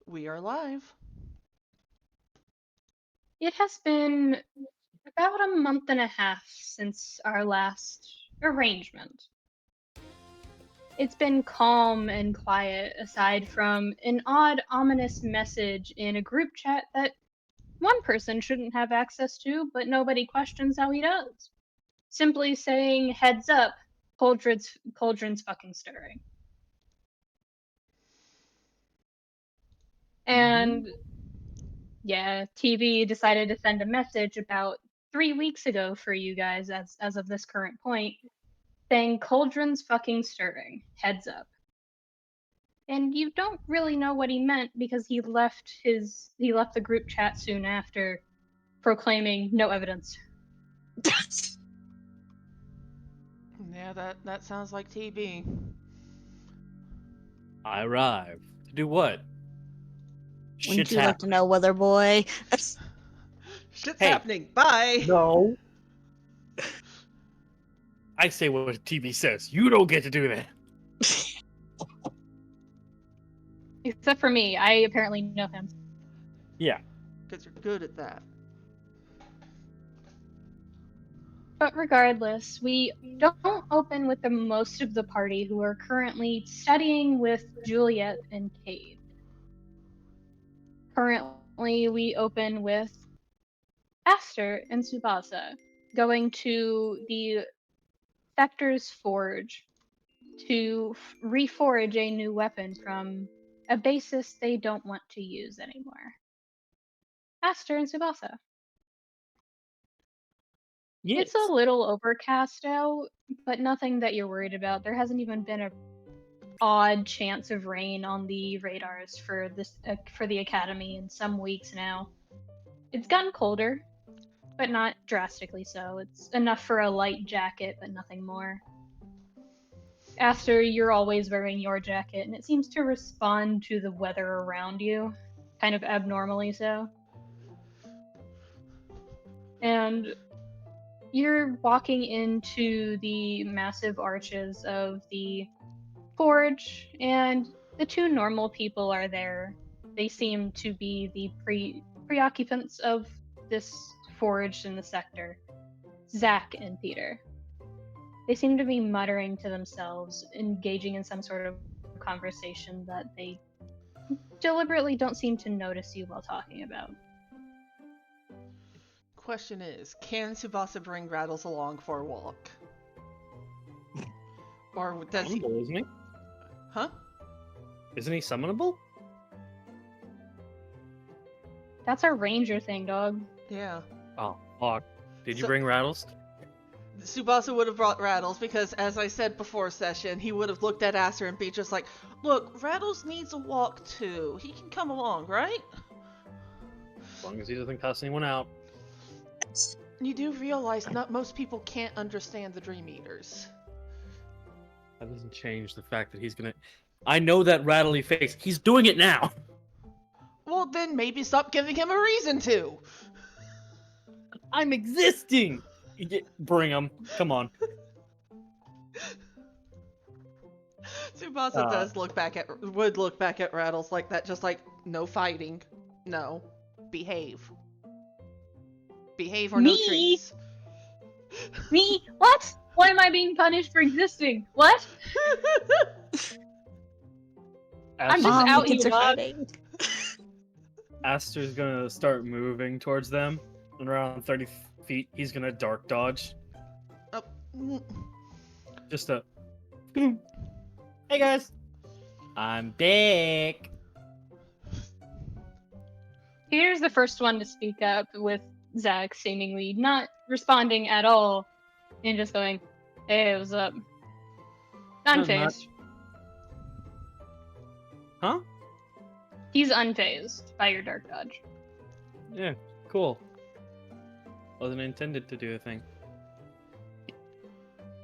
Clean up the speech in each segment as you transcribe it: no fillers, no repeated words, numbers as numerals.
We are live. It has been about a month and a half since our last arrangement. It's been calm and quiet, aside from an odd, ominous message in a group chat that one person shouldn't have access to, but nobody questions how he does. Simply saying, heads up, cauldron's fucking stirring. And yeah, TV decided to send a message about 3 weeks ago for you guys as of this current point, saying cauldron's fucking stirring. Heads up. And you don't really know what he meant because he left the group chat soon after, proclaiming no evidence. Yeah, that sounds like TB. I arrived. To do what? Wouldn't Shit's you like to happening. know, Weather Boy? Shit's Hey. happening. Bye. No. I say what TV says. You don't get to do that. Except for me, I apparently know him. Yeah. Because you're good at that. But regardless, we don't open with the most of the party who are currently studying with Juliet and Cayde. Currently, we open with Aster and Tsubasa going to the Sector's Forge to reforge a new weapon from a basis they don't want to use anymore. Aster and Tsubasa. Yes. It's a little overcast out, but nothing that you're worried about. There hasn't even been a odd chance of rain on the radars for the academy in some weeks now. It's gotten colder, but not drastically so. It's enough for a light jacket, but nothing more. Aster, you're always wearing your jacket, and it seems to respond to the weather around you, kind of abnormally so. And you're walking into the massive arches of the forge, and the two normal people are there. They seem to be the pre-occupants of this forge in the sector, Zach and Peter. They seem to be muttering to themselves, engaging in some sort of conversation that they deliberately don't seem to notice you while talking about. Question is, can Tsubasa bring Rattles along for a walk? Or does he... Summonable, isn't he? Huh? Isn't he summonable? That's our ranger thing, dog. Yeah. Oh, fuck. Did you So- bring Rattles? Tsubasa would have brought Rattles because, as I said before session, he would have looked at Aster and be just like, look, Rattles needs a walk too. He can come along, right? As long as he doesn't cuss anyone out. You do realize not most people can't understand the Dream Eaters. That doesn't change the fact that he's gonna... I know that rattly face. He's doing it now! Well, then maybe stop giving him a reason to. I'm existing! Bring him. Come on. Tsubasa would look back at Rattles like that, just like, no fighting. No. Behave. Behave or no Me? treats. Me? What? Why am I being punished for existing? What? I'm just Aster- out the kids here, are dog. fighting. Aster's gonna start moving towards them. And around 30 feet, he's gonna dark dodge. Oh, Just a... Boom. Hey guys! I'm back! Peter's the first one to speak up, with Zach seemingly not responding at all, and just going, "Hey, what's up?" Unfazed. Huh? He's unfazed by your dark dodge. Yeah, cool. Wasn't intended to do a thing.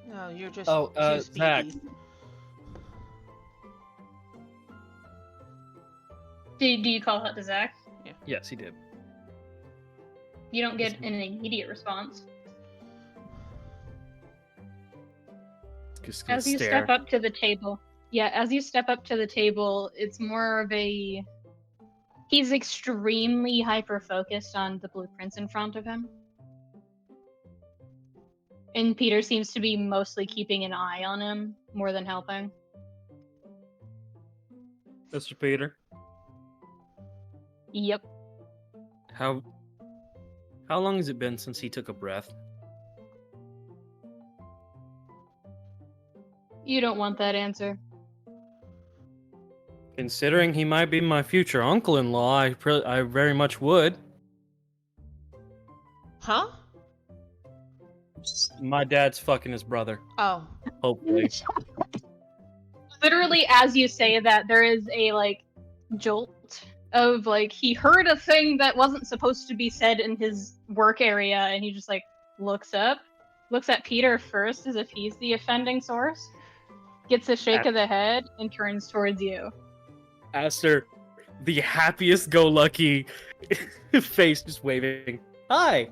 no, you're just Oh, too Zach. speedy. Do you call out to Zach? Yes, he did. You don't get an immediate response. Just gonna As you stare. step up to the table, it's more of a He's extremely hyper-focused on the blueprints in front of him. And Peter seems to be mostly keeping an eye on him more than helping. Mr. Peter, Yep. how long has it been since he took a breath? You don't want that answer. Considering he might be my future uncle-in-law, I very much would. Huh? My dad's fucking his brother. Oh. Hopefully. Literally, as you say that, there is a, like, jolt of, like, he heard a thing that wasn't supposed to be said in his work area, and he just, like, looks up, looks at Peter first as if he's the offending source, gets a shake of the head, and turns towards you. Aster, the happiest-go-lucky face just waving. Hi!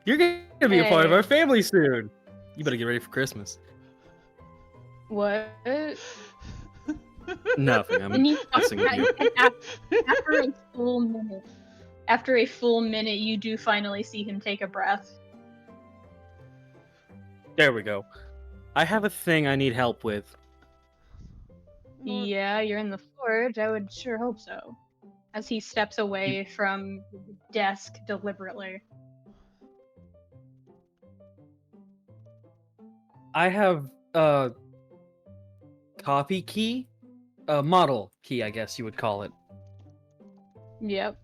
You're gonna be a part of Hey. our family soon! You better get ready for Christmas. What? Nothing, I'm And you, messing with you. after a full minute, you do finally see him take a breath. There we go. I have a thing I need help with. Yeah, you're in the forge. I would sure hope so. As he steps away from the desk deliberately. I have a copy key? A model key, I guess you would call it. Yep.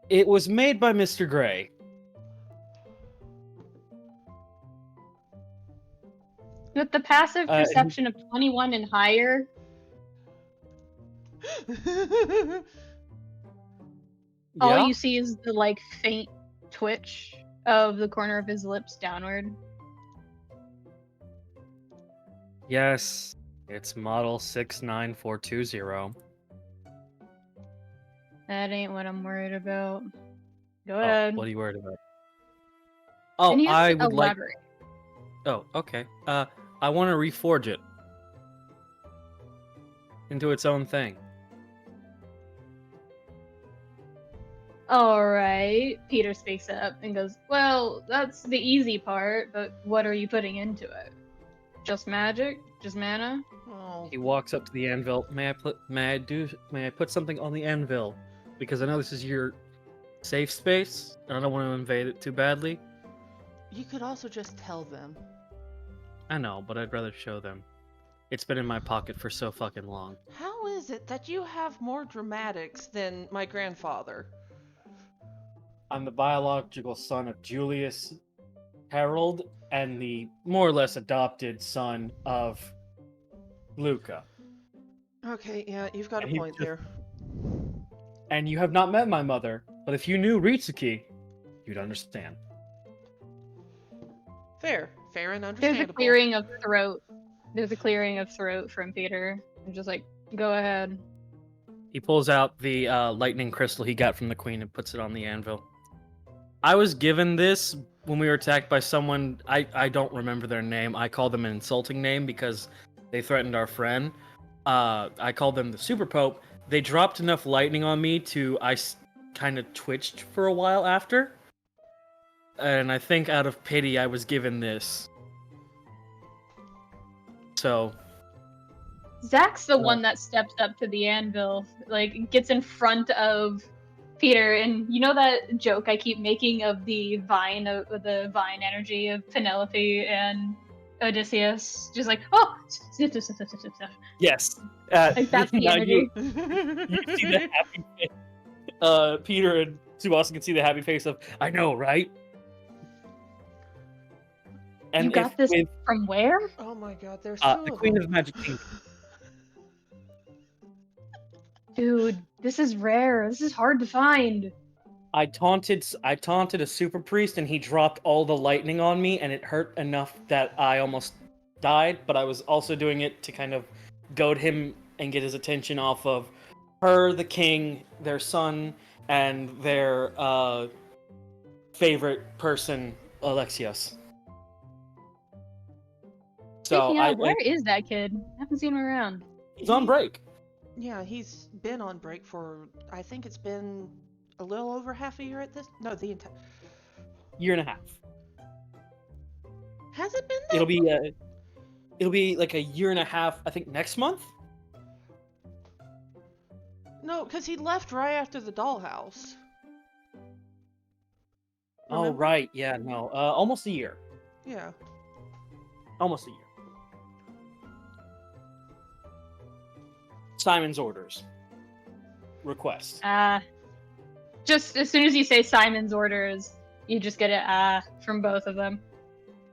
It was made by Mr. Gray. With the passive perception of 21 and higher, all you see is the, like, faint twitch of the corner of his lips downward. Yes, it's model 69420. That ain't what I'm worried about. Go Oh, ahead. what are you worried about? Oh, And you have I to would like... elaborate. Oh, okay. I want to reforge it into its own thing. Alright, Peter speaks up and goes, well, that's the easy part, but what are you putting into it? Just magic? Just mana? Oh. He walks up to the anvil. May I put something on the anvil? Because I know this is your safe space, and I don't want to invade it too badly. You could also just tell them. I know, but I'd rather show them. It's been in my pocket for so fucking long. How is it that you have more dramatics than my grandfather? I'm the biological son of Julius Harold and the more or less adopted son of Luca. Okay, yeah, you've got a And he point just- there. And you have not met my mother, but if you knew Ritsuki, you'd understand. Fair and There's understandable. a clearing of throat. There's a clearing of throat from Peter. I'm just like, go ahead. He pulls out the lightning crystal he got from the queen and puts it on the anvil. I was given this when we were attacked by someone, I don't remember their name. I call them an insulting name because they threatened our friend. I called them the Super Pope. They dropped enough lightning on me I kind of twitched for a while after. And I think out of pity, I was given this. So... Zach's the one that steps up to the anvil, like, gets in front of Peter, and you know that joke I keep making of the vine energy of Penelope and Odysseus? Just like, oh! Yes. Like, that's the now energy. You see the happy face. Peter and Tsubasa can see the happy face of, I know, right? And You got this from where? Oh my god, there's two the of Queen them. of Magic Kingdom. Dude, this is rare. This is hard to find. I taunted a super priest and he dropped all the lightning on me and it hurt enough that I almost died, but I was also doing it to kind of goad him and get his attention off of her, the king, their son, and their favorite person, Alexios. So Speaking of, where is that kid? I haven't seen him around. he's on break. Yeah, he's been on break for, I think it's been a little over half a year at this. No, the entire. Year and a half. Has it been that It'll be long? it'll be like a year and a half. I think next month. No, because he left right after the dollhouse. Oh Remember? right, yeah, no, almost a year. Yeah. Almost a year. Simon's orders. Request. Just as soon as you say Simon's orders, you just get a from both of them.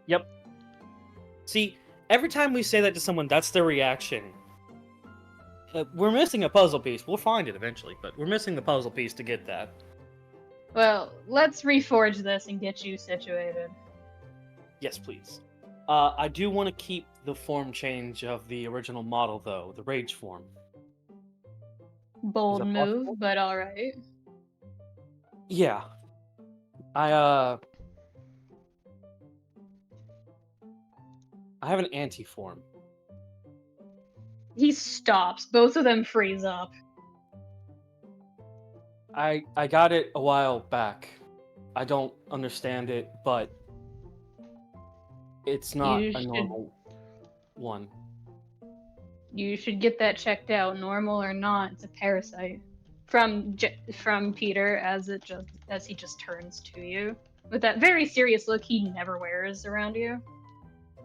Yep. See, every time we say that to someone, that's their reaction. We're missing a puzzle piece. We'll find it eventually, but we're missing the puzzle piece to get that. Well, let's reforge this and get you situated. Yes, please. I do want to keep the form change of the original model, though, the rage form. Bold that move, possible? but alright. Yeah. I have an anti-form. He stops. Both of them freeze up. I got it a while back. I don't understand it, but it's not You a should- normal one. You should get that checked out, normal or not. It's a parasite. From Peter as he just turns to you with that very serious look he never wears around you.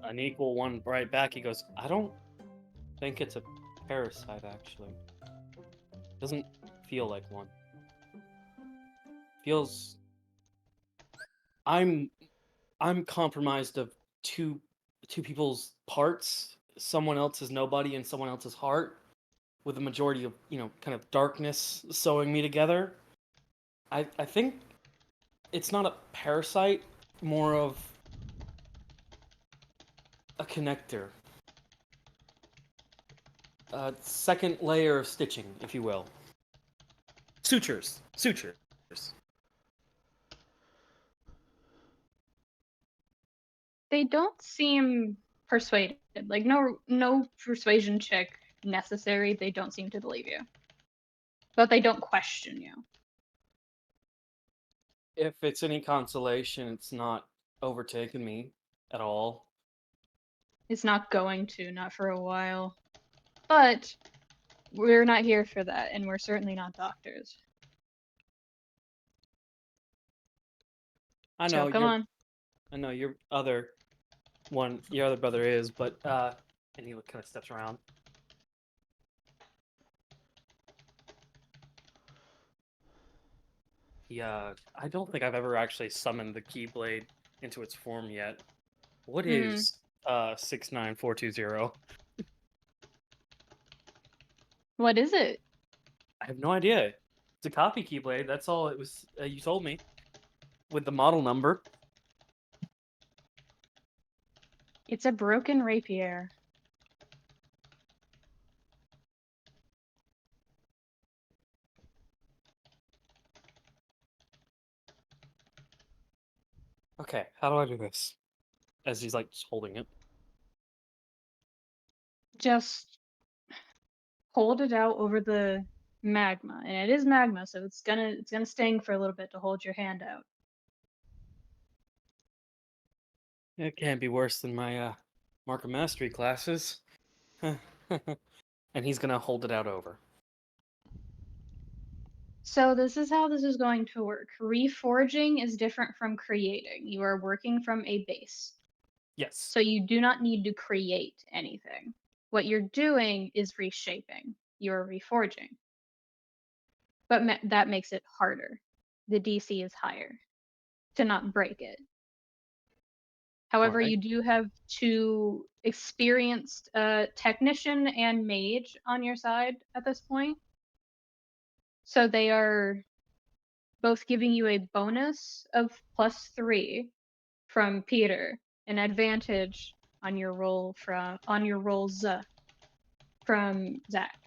An equal one right back. He goes, I don't think it's a parasite, actually. Doesn't feel like one. Feels... I'm compromised of two people's parts. Someone else's nobody and someone else's heart. With a majority of, kind of darkness sewing me together. I think it's not a parasite, more of a connector. A second layer of stitching, if you will. Sutures. They don't seem persuaded. Like no persuasion check necessary. They don't seem to believe you. But they don't question you. If it's any consolation, it's not overtaken me at all. It's not going to, not for a while. But we're not here for that, and we're certainly not doctors. I know So come on. I know your other brother is, but and he kind of steps around. Yeah, I don't think I've ever actually summoned the Keyblade into its form yet. What is 69420? What is it? I have no idea. It's a copy Keyblade. That's all it was. You told me with the model number. It's a broken rapier. Okay, how do I do this? As he's like just holding it. Just hold it out over the magma, and it is magma, so it's gonna sting for a little bit to hold your hand out. It can't be worse than my Mark of Mastery classes. And he's gonna hold it out over. So this is how this is going to work. Reforging is different from creating. You are working from a base. Yes. So you do not need to create anything. What you're doing is reshaping. You're reforging. But that makes it harder. The DC is higher to not break it. However, Right. you do have two experienced technician and mage on your side at this point. So they are both giving you a bonus of +3 from Peter, an advantage on your rolls from Zach.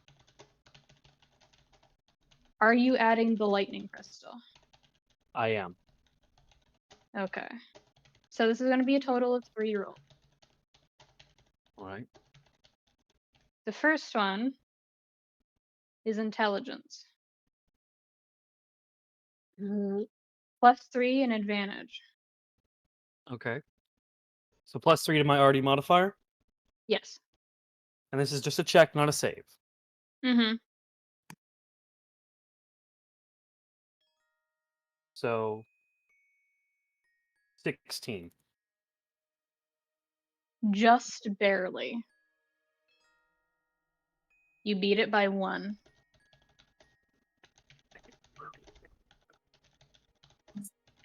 Are you adding the lightning crystal? I am. Okay. So this is going to be a total of 3 rolls. All right. The first one is intelligence. +3 and advantage. Okay. So +3 to my already modifier, Yes. and this is just a check, not a save. Mm-hmm. So 16. Just barely. You beat it by 1.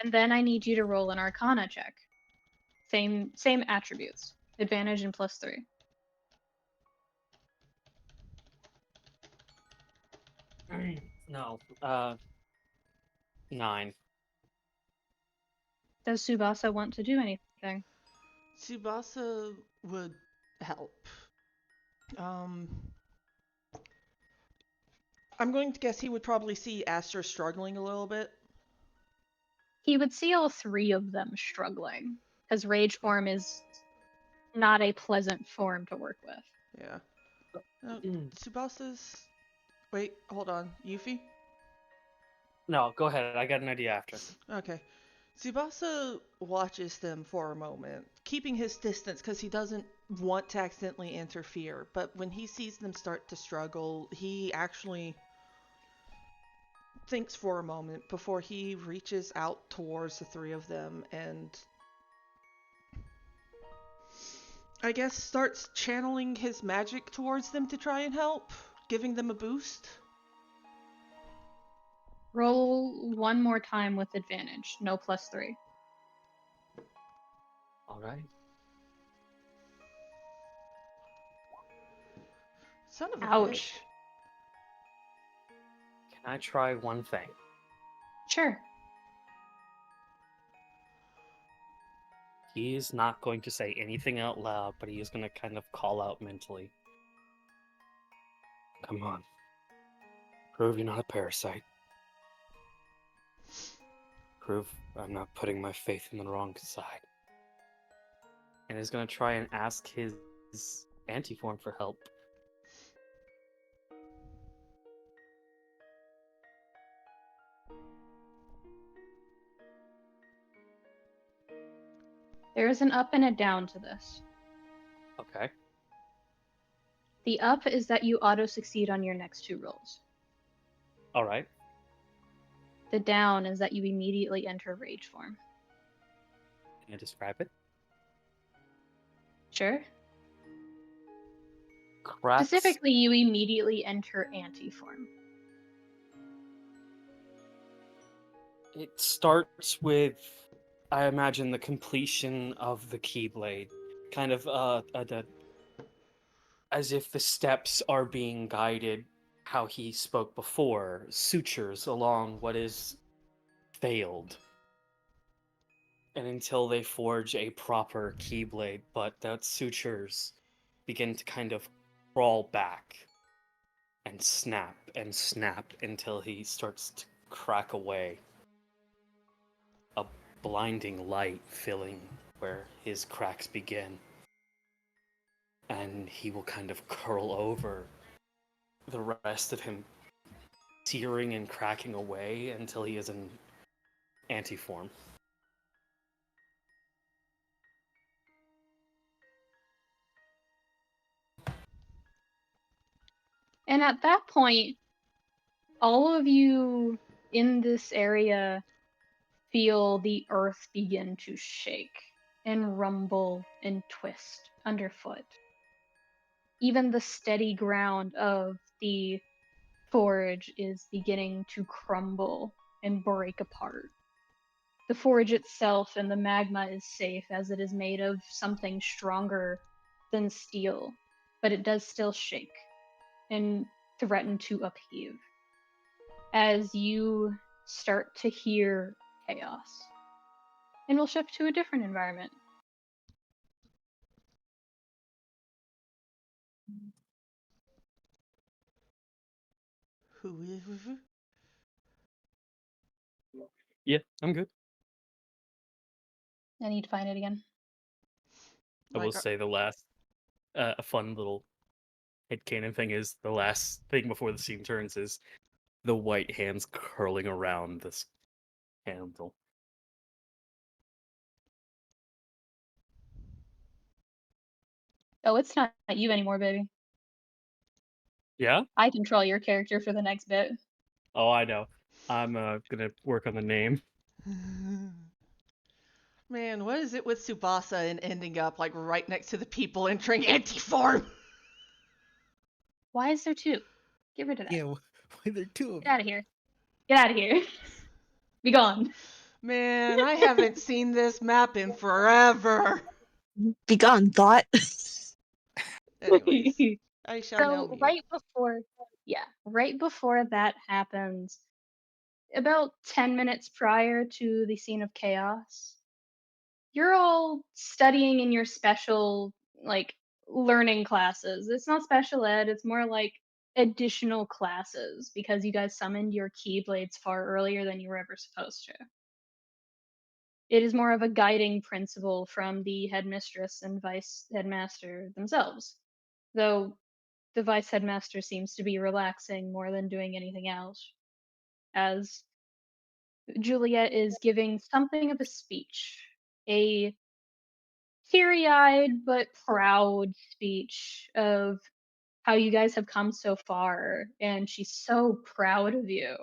And then I need you to roll an Arcana check. Same attributes. Advantage and +3. No. 9. Does Tsubasa want to do anything? Tsubasa would help. I'm going to guess he would probably see Aster struggling a little bit. He would see all 3 of them struggling, because rage form is not a pleasant form to work with. Yeah. Tsubasa's... Wait, hold on. Yuffie? No, go ahead. I got an idea after. Okay. Tsubasa watches them for a moment, keeping his distance because he doesn't want to accidentally interfere. But when he sees them start to struggle, he actually thinks for a moment before he reaches out towards the 3 of them and I guess starts channeling his magic towards them to try and help, giving them a boost. Roll 1 more time with advantage, no +3. All right. Son of a Ouch. bitch. Can I try one thing? Sure. He's not going to say anything out loud, but he is going to kind of call out mentally. Come on. Prove you're not a parasite. Prove I'm not putting my faith in the wrong side. And he's going to try and ask his anti-form for help. There is an up and a down to this. Okay. The up is that you auto-succeed on your next 2 rolls. All right. The down is that you immediately enter rage form. Can you describe it? Sure. Cracks. Specifically, you immediately enter anti-form. It starts with, I imagine, the completion of the Keyblade. Kind of as if the steps are being guided how he spoke before, sutures along what is failed. And until they forge a proper Keyblade, but that sutures begin to kind of crawl back and snap until he starts to crack away. A blinding light filling where his cracks begin. And he will kind of curl over, the rest of him tearing and cracking away until he is in anti-form. And at that point, all of you in this area feel the earth begin to shake and rumble and twist underfoot. Even the steady ground of the forge is beginning to crumble and break apart. The forge itself and the magma is safe as it is made of something stronger than steel, but it does still shake and threaten to upheave as you start to hear chaos. And we'll shift to a different environment. Yeah, I'm good. I need to find it again. I will say the last a fun little headcanon thing is the last thing before the scene turns is the white hands curling around this candle. Oh, it's not you anymore, baby. Yeah? I control your character for the next bit. Oh, I know. I'm gonna work on the name. Man, what is it with Tsubasa and ending up like right next to the people entering anti-form? Why is there two? Get rid of that. Yeah, why there are two of Get out of here. Get out of here. Be gone. Man, I haven't seen this map in forever. Begone, thought. Anyways, I shall now So mute. right before that happens, about 10 minutes prior to the scene of chaos, you're all studying in your special, like, learning classes. It's not special ed, it's more like additional classes because you guys summoned your keyblades far earlier than you were ever supposed to. It is more of a guiding principle from the headmistress and vice headmaster themselves, though the vice headmaster seems to be relaxing more than doing anything else, as Juliet is giving something of a speech, a teary eyed but proud speech of how you guys have come so far, and she's so proud of you.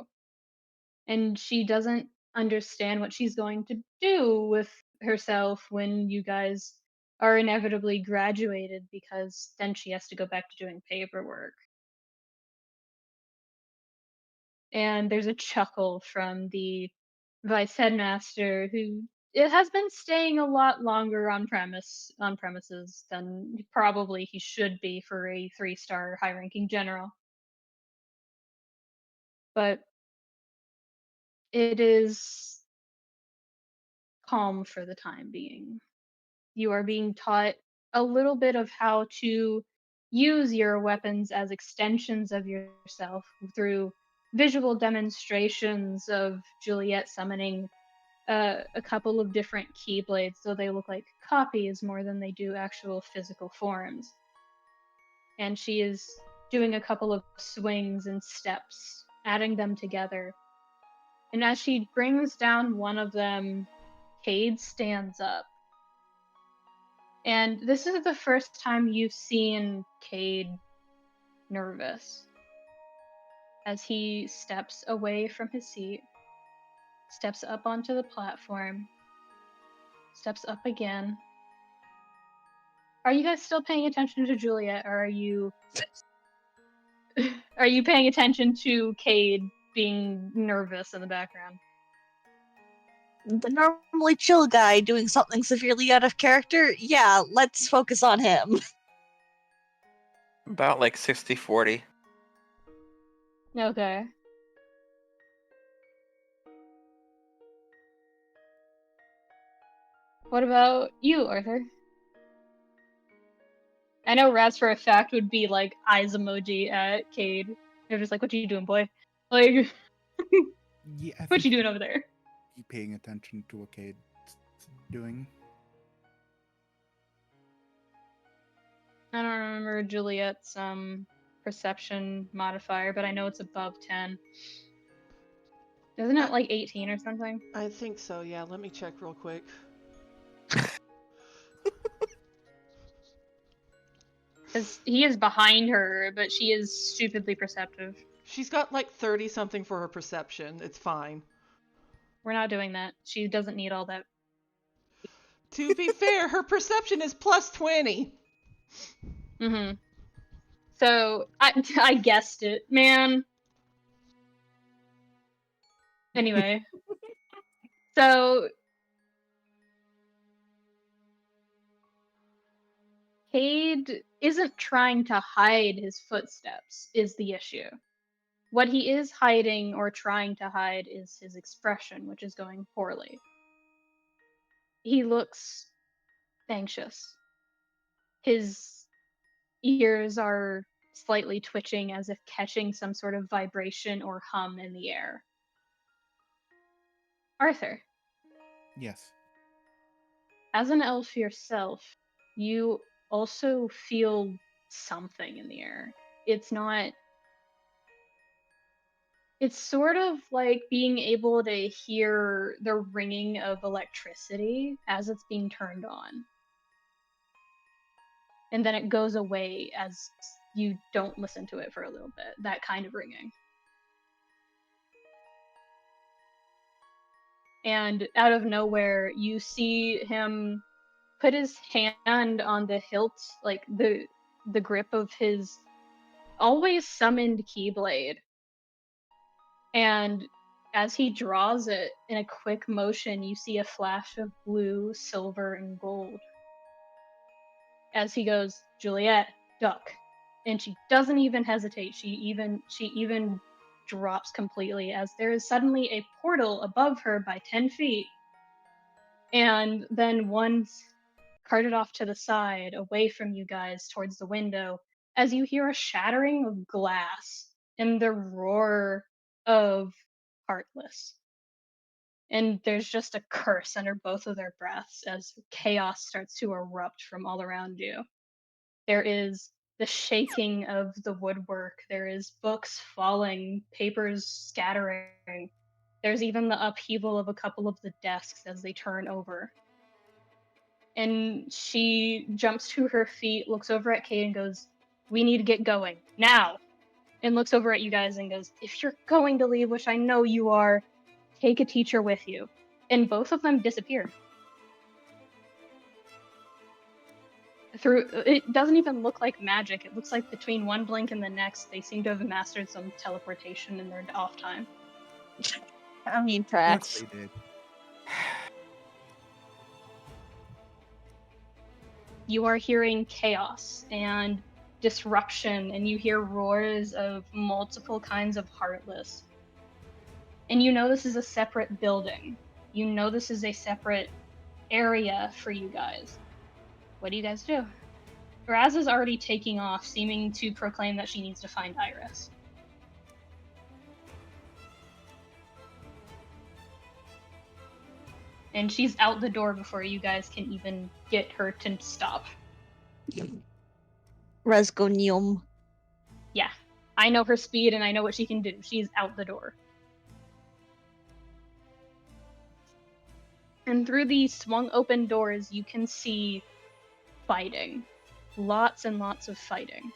And she doesn't understand what she's going to do with herself when you guys are inevitably graduated, because then she has to go back to doing paperwork. And there's a chuckle from the vice headmaster, who it has been staying a lot longer on premises than probably he should be for a 3-star high ranking general. But it is calm for the time being. You are being taught a little bit of how to use your weapons as extensions of yourself through visual demonstrations of Juliet summoning a couple of different keyblades, so they look like copies more than they do actual physical forms. And she is doing a couple of swings and steps, adding them together. And as she brings down one of them, Cayde stands up. And this is the first time you've seen Cayde nervous, as he steps away from his seat, steps up onto the platform, steps up again. Are you guys still paying attention to Juliet, or are you paying attention to Cayde being nervous in the background? The normally chill guy doing something severely out of character? Yeah, let's focus on him. About like 60-40. Okay. What about you, Arthur? I know Razz for a fact would be like eyes emoji at Cayde. They're just like, "What you doing, boy? Like, Yeah, I what think you doing over there?" you paying attention to what Cayde's doing. I don't remember Juliet's perception modifier, but I know it's above 10. Isn't it like 18 or something? I think so, yeah. Let me check real quick. Because he is behind her, but she is stupidly perceptive. She's got like 30 something for her perception. It's fine. We're not doing that. She doesn't need all that. To be fair, her perception is plus 20. Mm-hmm. So, I guessed it, man. Anyway. So, Cayde isn't trying to hide his footsteps, is the issue. What he is hiding or trying to hide is his expression, which is going poorly. He looks anxious. His ears are slightly twitching as if catching some sort of vibration or hum in the air. Arthur, Yes. as an elf yourself, you also feel something in the air. It's not. It's sort of like being able to hear the ringing of electricity as it's being turned on. And then it goes away as you don't listen to it for a little bit. That kind of ringing. And out of nowhere, you see him put his hand on the hilt, like the grip of his always summoned keyblade. And as he draws it in a quick motion, you see a flash of blue, silver, and gold. As he goes, "Juliet, duck." And she doesn't even hesitate. She even drops completely as there is suddenly a portal above her by 10 feet. And then one's carted off to the side, away from you guys, towards the window, as you hear a shattering of glass and the roar of Heartless. And there's just a curse under both of their breaths as chaos starts to erupt from all around you. There is the shaking of the woodwork, there is books falling, papers scattering. There's even the upheaval of a couple of the desks as they turn over. And she jumps to her feet, looks over at Cayde and goes, "We need to get going, now!" And looks over at you guys and goes, "If you're going to leave, which I know you are, take a teacher with you." And both of them disappear. It doesn't even look like magic. It looks like between one blink and the next, they seem to have mastered some teleportation in their off time. I mean, Once tracks. they did. You are hearing chaos and disruption, and you hear roars of multiple kinds of Heartless. And you know this is a separate building. You know this is a separate area for you guys. What do you guys do? Razz is already taking off, seeming to proclaim that she needs to find Iris. And she's out the door before you guys can even get her to stop. Resgonium. Yeah, I know her speed and I know what she can do. She's out the door. And through these swung open doors, you can see fighting. Lots and lots of fighting.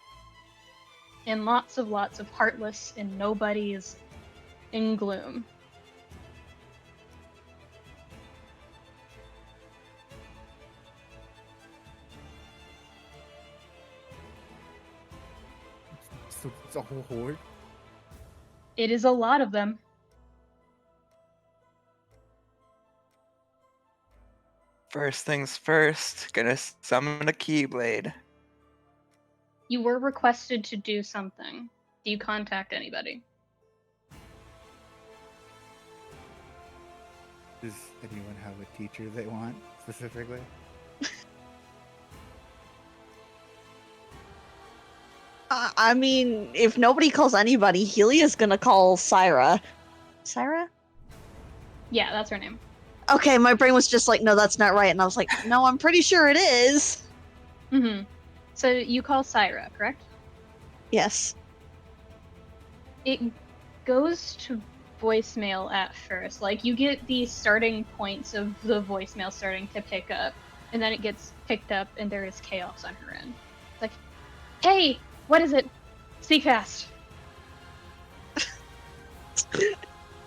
And lots of Heartless and nobodies in Gloom. So it's a whole horde. It is a lot of them. First things first, gonna summon a Keyblade. You were requested to do something. Do you contact anybody? Does anyone have a teacher they want specifically? I mean, if nobody calls anybody, Helia's gonna call Syra. Syra? Yeah, that's her name. Okay, my brain was just like, no, that's not right. And I was like, no, I'm pretty sure it is. Mm-hmm. So you call Syra, correct? Yes. It goes to voicemail at first. Like, you get the starting points of the voicemail starting to pick up, and then it gets picked up, and there is chaos on her end. It's like, "Hey, what is it? Speak fast."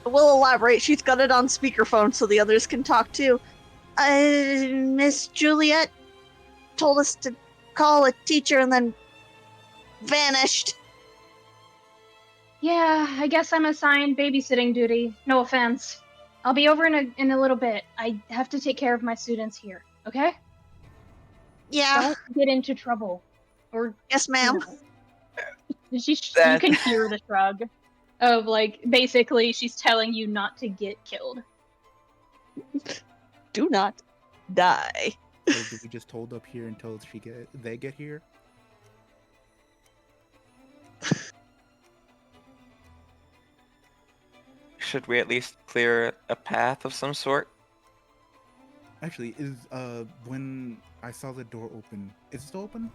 We'll elaborate. She's got it on speakerphone so the others can talk too. Miss Juliet told us to call a teacher and then vanished. Yeah, I guess I'm assigned babysitting duty. No offense. I'll be over in a little bit. I have to take care of my students here, okay? Yeah. Don't get into trouble. Or Yes, ma'am. you can hear the shrug of, like, basically she's telling you not to get killed. Do not die. Or do we just hold up here until they get here? Should we at least clear a path of some sort? Actually, when I saw the door open, is it still open?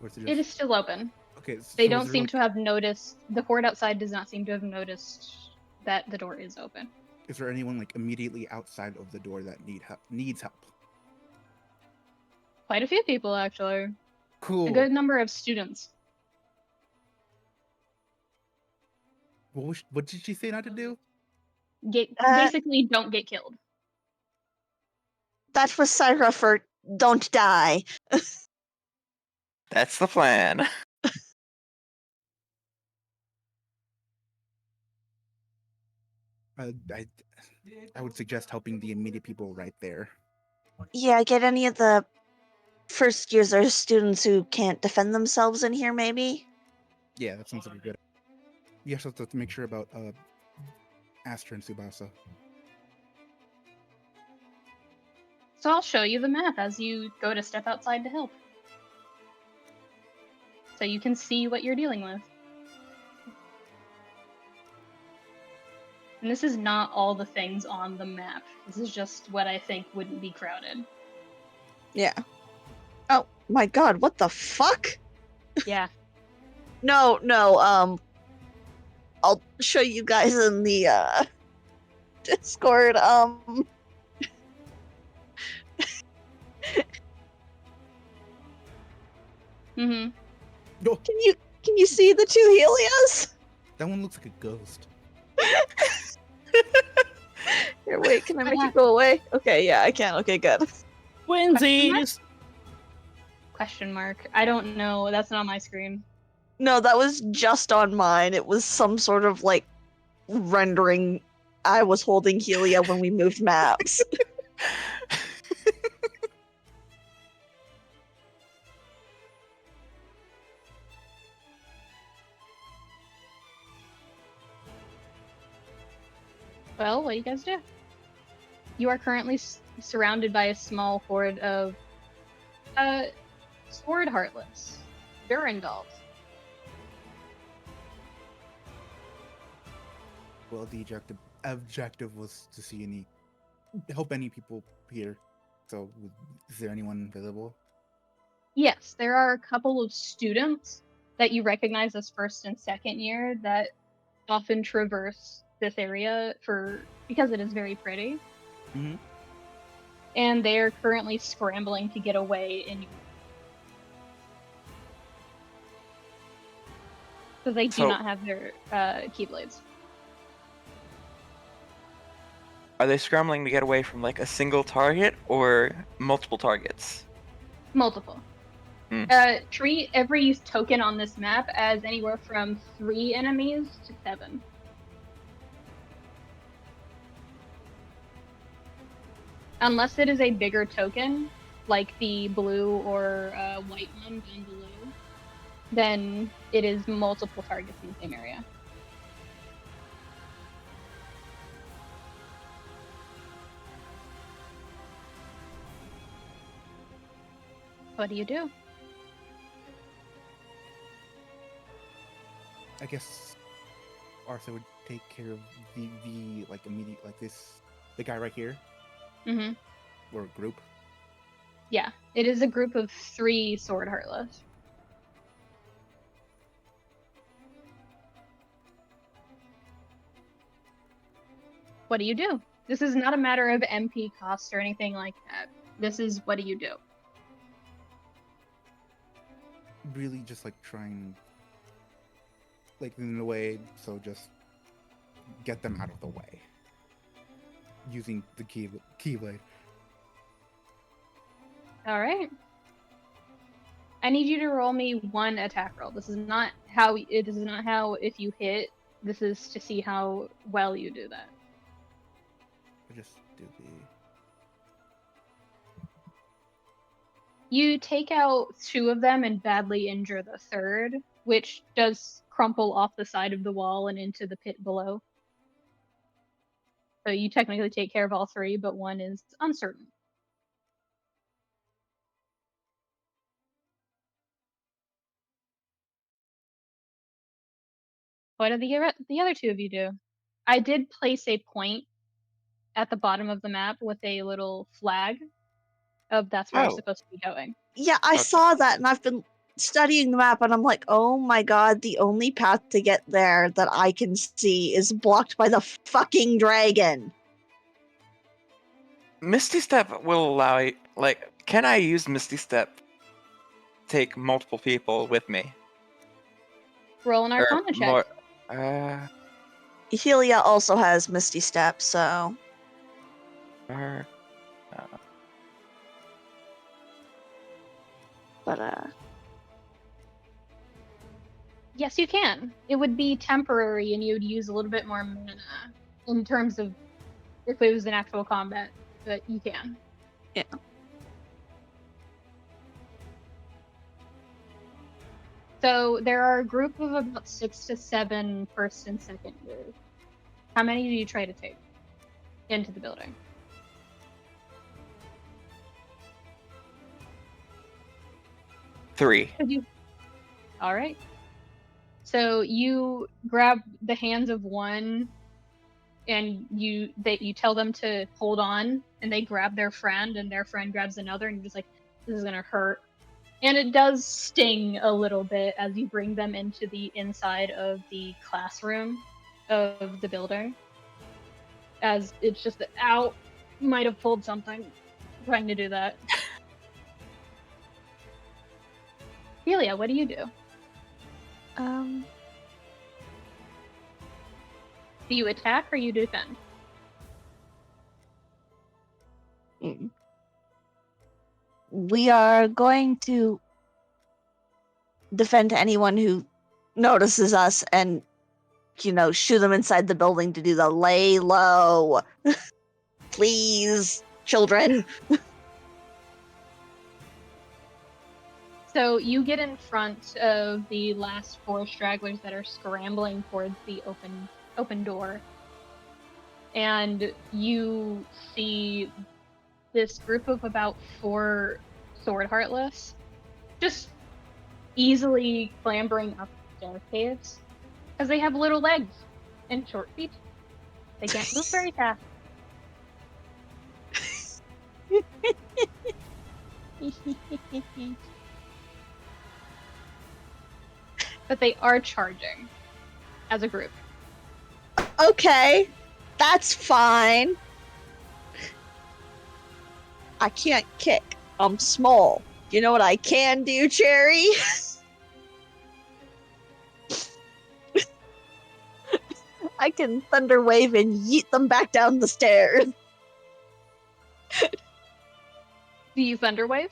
Or is it It just... is still open. Okay, They so don't is there, seem like, to have noticed. The horde outside does not seem to have noticed that the door is open. is there anyone like immediately outside of the door that needs help? Quite a few people, actually. Cool. A good number of students. What did she say not to do? Basically, don't get killed. That was Syra for don't die. That's the plan. I would suggest helping the immediate people right there. Yeah, get any of the first years or students who can't defend themselves in here, maybe? Yeah, that sounds like a good. You also have to make sure about Aster and Tsubasa. So I'll show you the map as you go to step outside to help. So you can see what you're dealing with. And this is not all the things on the map. This is just what I think wouldn't be crowded. Yeah. Oh my god, what the fuck? Yeah. No, I'll show you guys in the Discord. Mm-hmm. No, Can you see the two Helias? that one looks like a ghost. Here, wait, can I make it go away? Okay, yeah, I can. Okay, good. Twinsies! Question mark. I don't know. That's not on my screen. No, that was just on mine. It was some sort of like rendering. I was holding Helia when we moved maps. Well, what do you guys do? You are currently surrounded by a small horde of sword heartless Durandals. Well, the objective was to help any people here. So, is there anyone visible? Yes, there are a couple of students that you recognize as first and second year that often traverse this area because it is very pretty. Mm-hmm. And they are currently scrambling to get away because they do not have their keyblades. Are they scrambling to get away from like a single target or multiple targets? Multiple. Treat every token on this map as anywhere from 3 enemies to 7. Unless it is a bigger token, like the blue or white one down below, then it is multiple targets in the same area. What do you do? I guess Arthur would take care of the like immediate the guy right here. Mm-hmm. Or a group. Yeah, it is a group of 3 sword heartless. What do you do? This is not a matter of MP cost or anything like that. This is what do you do? Really just like trying like in a way, so just get them out of the way. Using the keyblade. Alright. I need you to roll me 1 attack roll. This is not how if you hit, this is to see how well you do that. I just do the You take out 2 of them and badly injure the third, which does crumple off the side of the wall and into the pit below. So you technically take care of all 3, but 1 is uncertain. What do the other 2 of you do? I did place a point at the bottom of the map with a little flag of that's where you're supposed to be going. Yeah, I Okay. saw that, and I've been studying the map, and I'm like, oh my god, the only path to get there that I can see is blocked by the fucking dragon. Misty Step will allow you. Like, can I use Misty Step? Take multiple people with me, Roll an or Arcana check. more? Helia also has Misty Step, so Or, but Yes, you can. It would be temporary, and you would use a little bit more mana in terms of if it was an actual combat, but you can. yeah. So there are a group of about 6 to 7 first and second years. How many do you try to take into the building? three. All right. So you grab the hands of one, and you tell them to hold on, and they grab their friend, and their friend grabs another, and you're just like, this is gonna hurt. And it does sting a little bit as you bring them into the inside of the classroom of the building. As it's just that, ow, might have pulled something trying to do that. Helia, what do you do? Do you attack or you defend? We are going to defend anyone who notices us and, shoot them inside the building to do the lay low. Please, children. So you get in front of the last 4 stragglers that are scrambling towards the open door. And you see this group of about 4 sword heartless just easily clambering up the staircase because they have little legs and short feet. They can't move very fast. But they are charging as a group. Okay, that's fine. I can't kick. I'm small. You know what I can do, Cherry? I can thunder wave and yeet them back down the stairs. Do you thunder wave?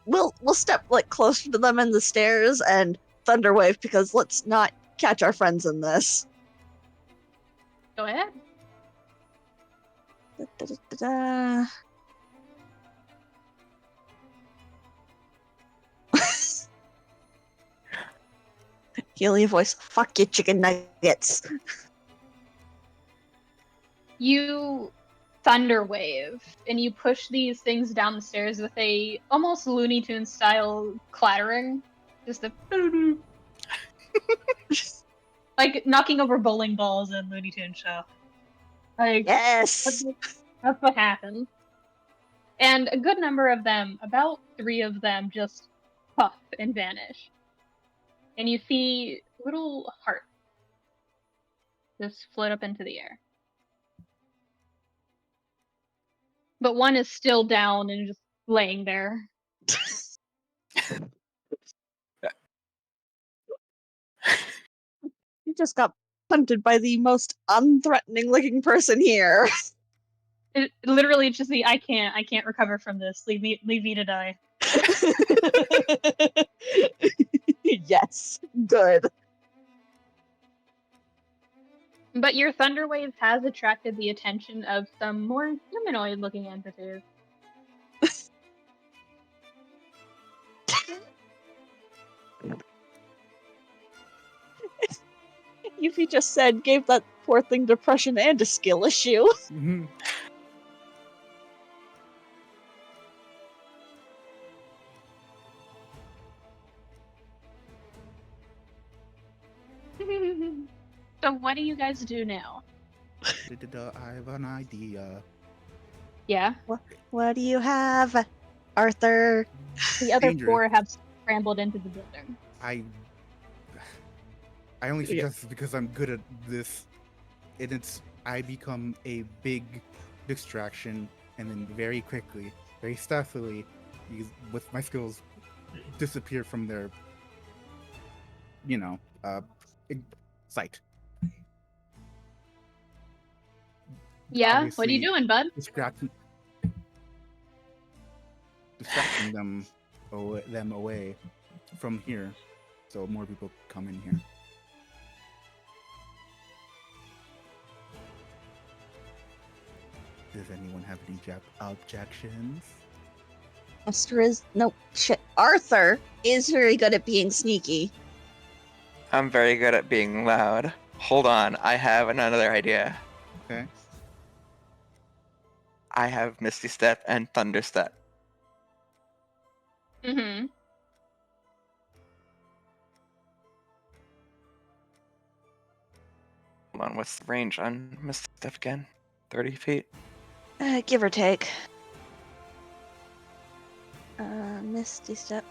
We'll step closer to them in the stairs and thunder wave, because let's not catch our friends in this. Go ahead. Da-da-da-da-da. Helia voice, fuck you, chicken nuggets. You thunder wave and you push these things down the stairs with a almost Looney Tunes style clattering. Just a like knocking over bowling balls in Looney Tunes show. Like Yes. that's what happened. And a good number of them, about 3 of them, just puff and vanish. And you see little hearts just float up into the air. But one is still down and just laying there. You just got punted by the most unthreatening looking person here. It literally it's just the I can't recover from this. Leave me to die. Yes, good. But your thunder wave has attracted the attention of some more humanoid looking entities. Yuffie just said gave that poor thing depression and a skill issue. Mhm. So what do you guys do now? I have an idea. Yeah? What do you have? Arthur. The other Dangerous. 4 have scrambled into the building. I only suggest this because I'm good at this, and I become a big distraction, and then very quickly, very stealthily, with my skills, disappear from their, sight. Yeah? What are you Obviously, doing, bud? distracting them away from here, so more people come in here. Does anyone have any objections? Arthur is very good at being sneaky. I'm very good at being loud. Hold on, I have another idea. Okay. I have Misty Step and Thunder Step. Mm-hmm. Hold on, what's the range on Misty Step again? 30 feet? Give or take. Misty Step.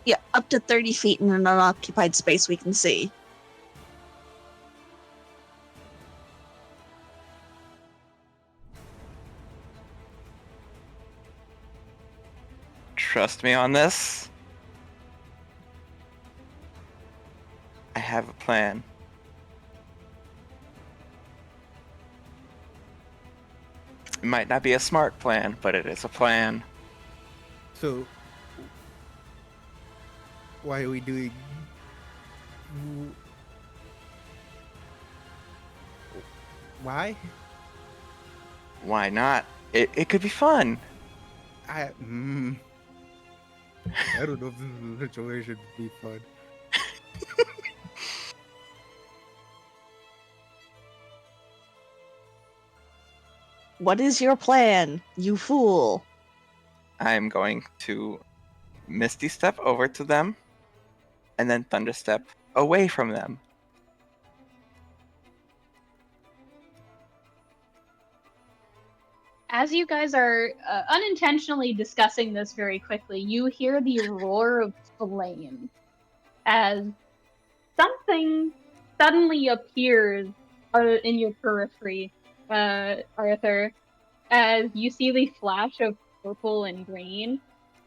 Yeah, up to 30 feet in an unoccupied space we can see. Trust me on this. I have a plan. It might not be a smart plan, but it is a plan. So, why are we doing? Why? Why not? It could be fun. I don't know if this is a situation to be fun. What is your plan, you fool? I'm going to Misty Step over to them, and then Thunder Step away from them. As you guys are unintentionally discussing this very quickly, you hear the roar of flame as something suddenly appears in your periphery, Arthur, as you see the flash of purple and green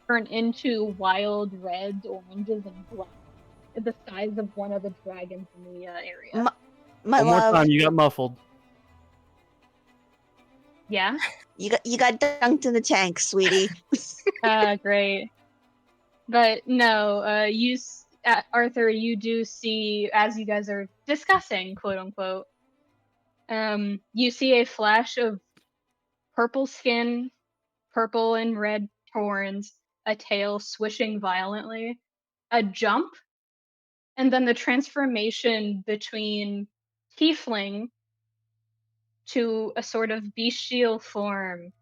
turn into wild reds, oranges, and black, the size of one of the dragons in the area. My One more love, time, you got muffled. Yeah? you got dunked in the tank, sweetie. Great. But no, Arthur, you do see, as you guys are discussing, quote unquote, you see a flash of purple skin, purple and red horns, a tail swishing violently, a jump, and then the transformation between tiefling to a sort of bestial form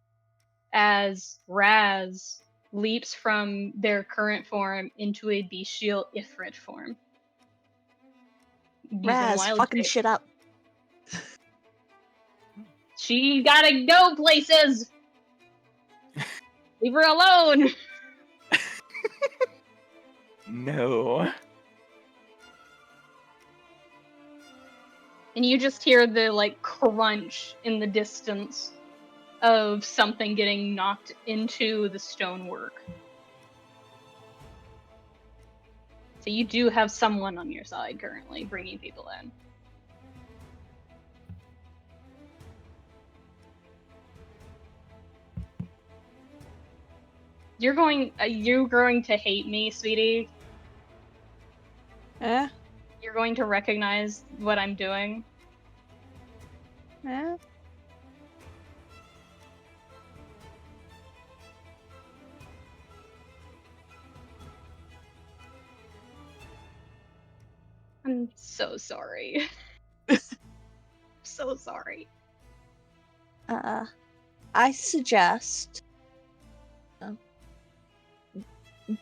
as Razz leaps from their current form into a bestial Ifrit form. Using Razz, wild fucking shape. shit up. She gotta go places! Leave her alone! No. And you just hear the, like, crunch in the distance of something getting knocked into the stonework. So you do have someone on your side currently, bringing people in. You're going to hate me, sweetie. Eh? You're going to recognize what I'm doing. Eh? I'm so sorry. So sorry. I suggest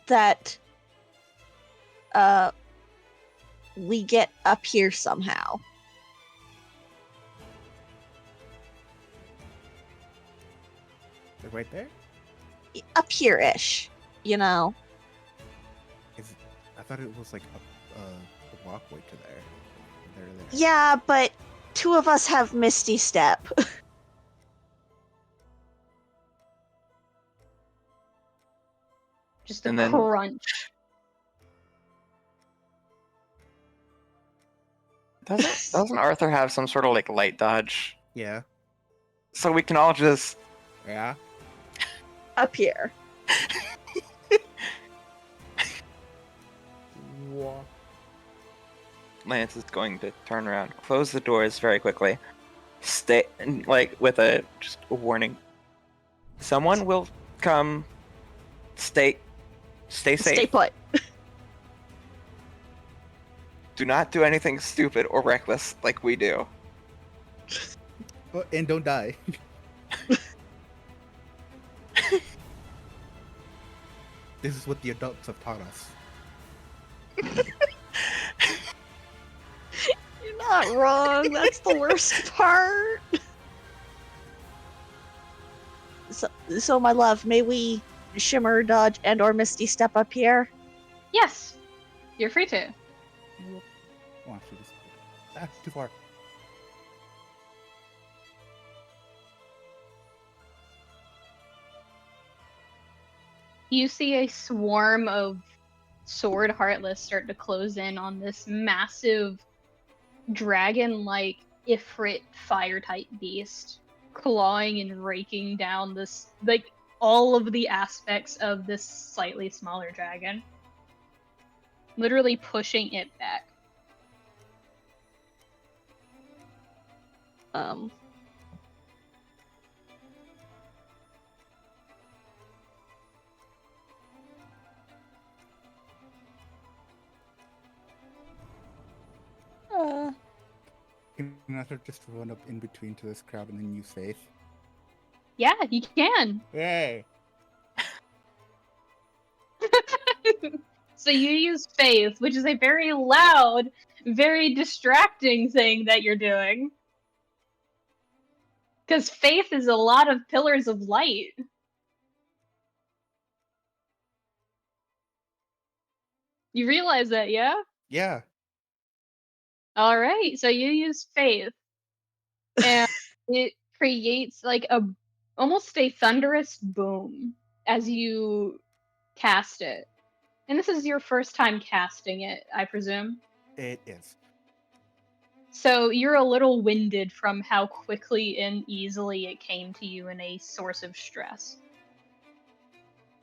that we get up here somehow. right there? Up here-ish, you know. I thought it was like a walkway to there. There. Yeah, but 2 of us have Misty Step. Just a And then- crunch. Doesn't Arthur have some sort of like light dodge? Yeah. So we can all just Yeah. Up here. Walk. Lance is going to turn around, close the doors very quickly, stay like with just a warning. Someone will come. Stay safe. Stay put. Do not do anything stupid or reckless like we do. Oh, and don't die. This is what the adults have taught us. You're not wrong. That's the worst part. So my love, may we shimmer, dodge, and or Misty Step up here? Yes, you're free to. Oh, actually, too far. You see a swarm of sword heartless start to close in on this massive dragon-like Ifrit fire-type beast, clawing and raking down this, like, all of the aspects of this slightly smaller dragon. Literally pushing it back. Can I just run up in between to this crowd and then use faith? Yeah, you can. Yay! So you use faith, which is a very loud, very distracting thing that you're doing. Because faith is a lot of pillars of light. You realize that, yeah? Yeah. Alright, so you use faith. And it creates like almost a thunderous boom as you cast it. And this is your first time casting it, I presume. It is. So you're a little winded from how quickly and easily it came to you in a source of stress.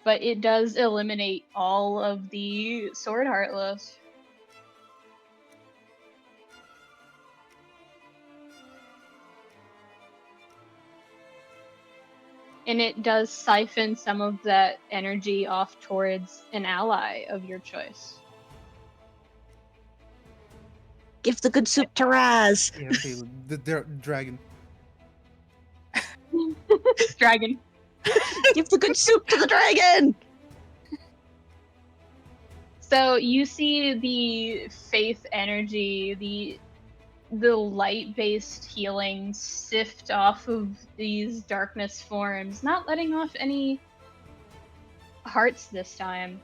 But it does eliminate all of the sword heartless. And it does siphon some of that energy off towards an ally of your choice. Give the good soup to Razz. Yeah, okay, the dragon. Dragon. Give the good soup to the dragon. So you see the faith energy, the light-based healing sift off of these darkness forms, not letting off any hearts this time,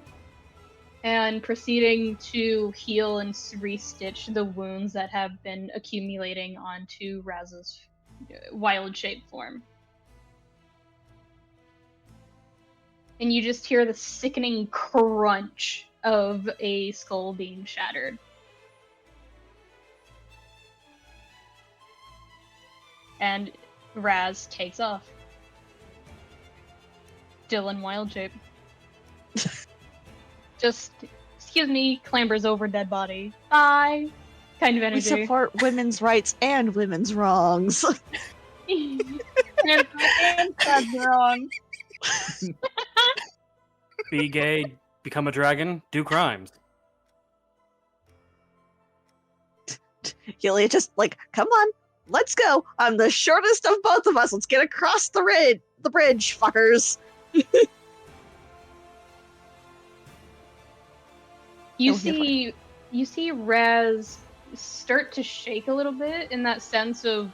and proceeding to heal and restitch the wounds that have been accumulating onto Razz's wild shape form. And you just hear the sickening crunch of a skull being shattered. And Razz takes off. Still in wild shape. Just, excuse me, clambers over dead body. Bye! Kind of We energy. support women's rights and women's wrongs. and Chad's wrong. Be gay, become a dragon, do crimes. Helia just like, come on, let's go. I'm the shortest of both of us. Let's get across the bridge, fuckers. You Oh, see Razz start to shake a little bit in that sense of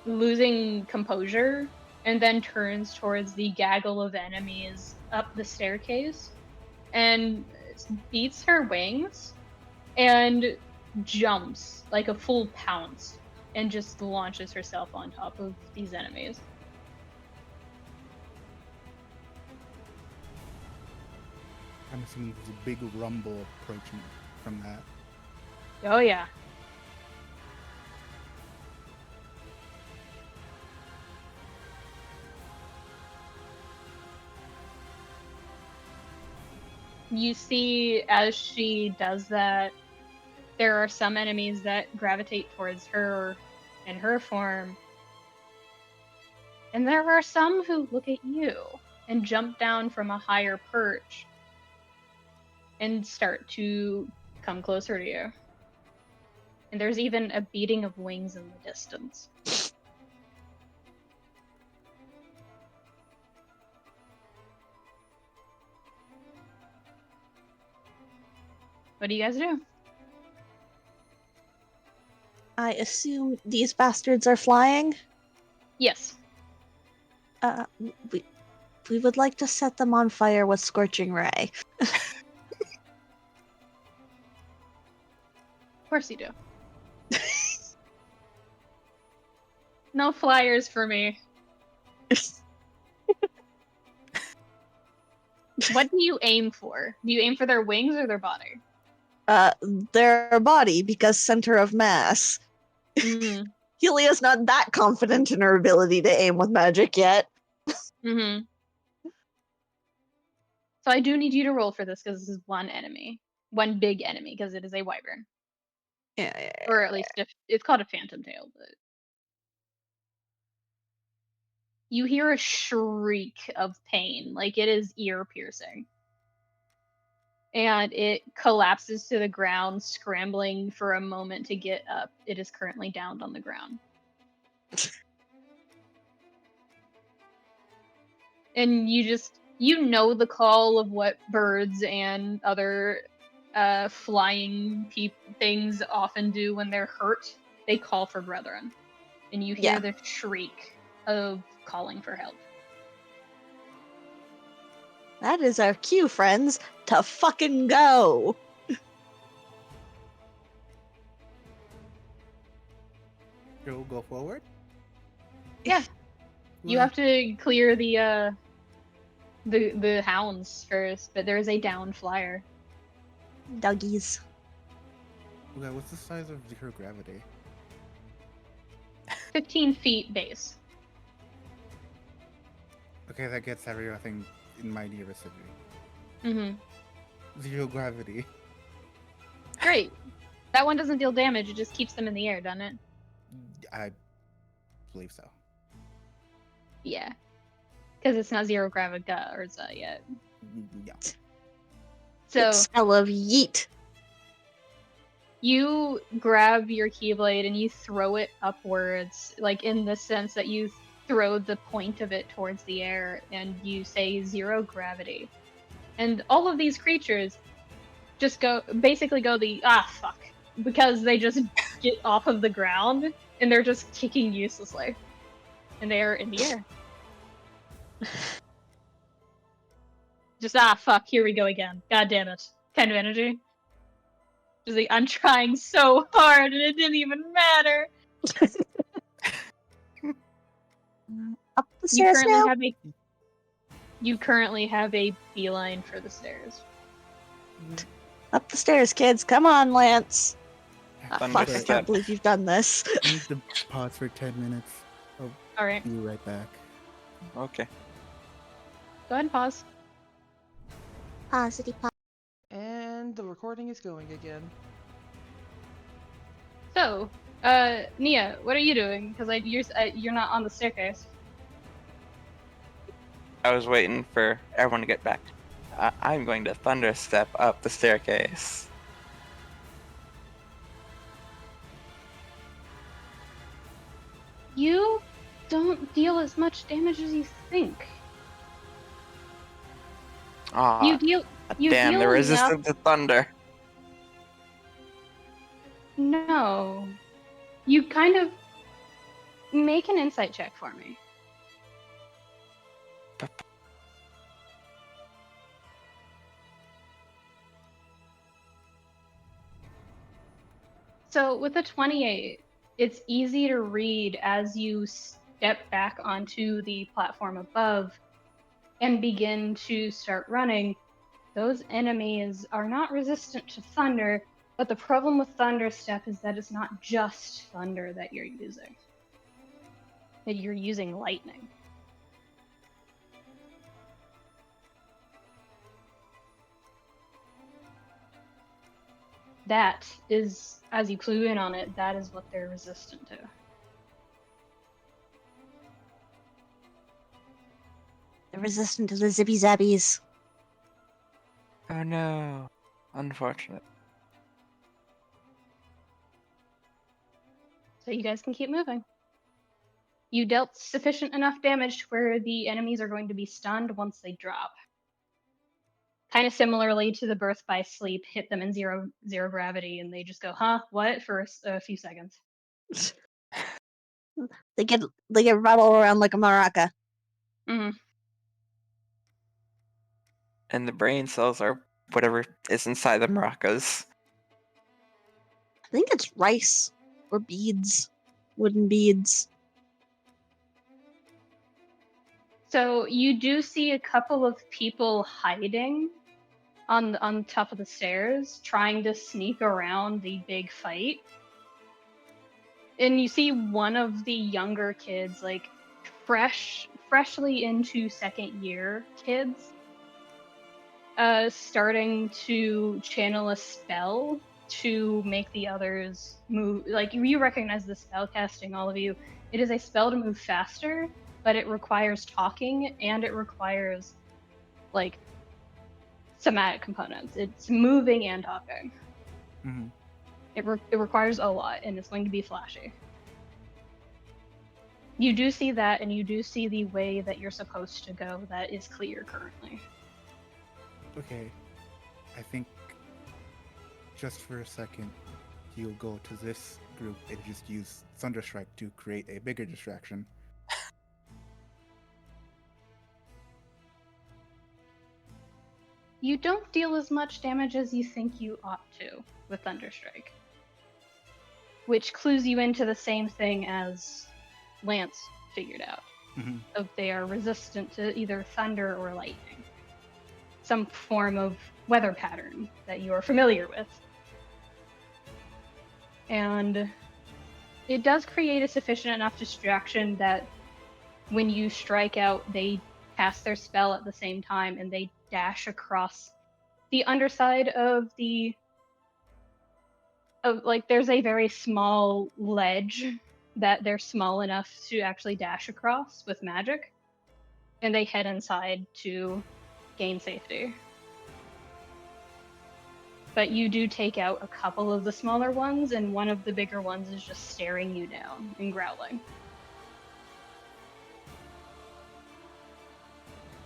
losing composure and then turns towards the gaggle of enemies up the staircase and beats her wings and jumps like a full pounce and just launches herself on top of these enemies. I'm assuming there's a big rumble approaching from that. Oh yeah. You see, as she does that, there are some enemies that gravitate towards her in her form, and there are some who look at you and jump down from a higher perch and start to come closer to you. And there's even a beating of wings in the distance. What do you guys do? I assume these bastards are flying. Yes. We would like to set them on fire with Scorching Ray. Of course you do. No flyers for me. What do you aim for? Do you aim for their wings or their body? Their body, because center of mass. Mm-hmm. Helia's not that confident in her ability to aim with magic yet. Mm-hmm. So I do need you to roll for this because this is one enemy. One big enemy, because it is a wyvern. Yeah. Or at least it's called a phantom tail, but you hear a shriek of pain, like it is ear piercing. And it collapses to the ground, scrambling for a moment to get up. It is currently downed on the ground. And you know the call of what birds and other flying things often do when they're hurt. They call for brethren. And you hear the shriek of calling for help. That is our cue, friends, to fucking go. You'll go forward? Yeah. You have to clear the hounds first, but there is a down flyer. Doggies. Okay, what's the size of zero gravity? 15 feet base. Okay, that gets everything in my near vicinity. Mm-hmm. Zero gravity. Great. That one doesn't deal damage, it just keeps them in the air, doesn't it? I believe so. Yeah. Because it's not zero gravita or yet. Yeah. So Spell of yeet. you grab your keyblade and you throw it upwards, like in the sense that you throw the point of it towards the air and you say zero gravity. And all of these creatures just basically go fuck, because they just get off of the ground and they're just kicking uselessly. And they are in the air. Just fuck, here we go again. God damn it. Kind of energy. Just like, I'm trying so hard and it didn't even matter. Up the stairs now? You currently have a beeline for the stairs. Up the stairs, kids. Come on, Lance. Thunder Fuck, I step. can't believe you've done this. I need to pause for 10 minutes. I'll Alright, be right back. Okay. go ahead and pause. Positive. And the recording is going again. So, Nia, what are you doing? Because you're not on the staircase. I was waiting for everyone to get back. I'm going to thunder step up the staircase. You don't deal as much damage as you think. You deal Damn, they're enough- resistant to thunder. No. You kind of make an insight check for me. So with a 28, it's easy to read as you step back onto the platform above and begin to start running. Those enemies are not resistant to thunder, but the problem with Thunder Step is that it's not just thunder that you're using. That you're using lightning. That is, as you clue in on it, that is what they're resistant to. They're resistant to the zippy zabbies. Oh no. Unfortunate. So you guys can keep moving. You dealt sufficient enough damage to where the enemies are going to be stunned once they drop. Kind of similarly to the birth by sleep, hit them in zero gravity, and they just go, "Huh? What?" for a few seconds. They get rattled around like a maraca. Mm-hmm. And the brain cells are whatever is inside the maracas. I think it's rice or beads, wooden beads. So you do see a couple of people hiding on top of the stairs, trying to sneak around the big fight. And you see one of the younger kids, like freshly into second year kids, starting to channel a spell to make the others move. Like, you recognize the spell casting, all of you. It is a spell to move faster, but it requires talking and it requires like somatic components. It's moving and talking. Mhm. It requires a lot, and it's going to be flashy. You do see that, and you do see the way that you're supposed to go that is clear currently. Okay. I think just for a second, you'll go to this group and just use Thunderstrike to create a bigger distraction. You don't deal as much damage as you think you ought to with Thunderstrike. Which clues you into the same thing as Lance figured out. Mhm. Of they are resistant to either thunder or lightning. Some form of weather pattern that you are familiar with. And it does create a sufficient enough distraction that when you strike out, they cast their spell at the same time and they dash across the underside of there's a very small ledge that they're small enough to actually dash across with magic, and they head inside to gain safety. But you do take out a couple of the smaller ones, and one of the bigger ones is just staring you down and growling.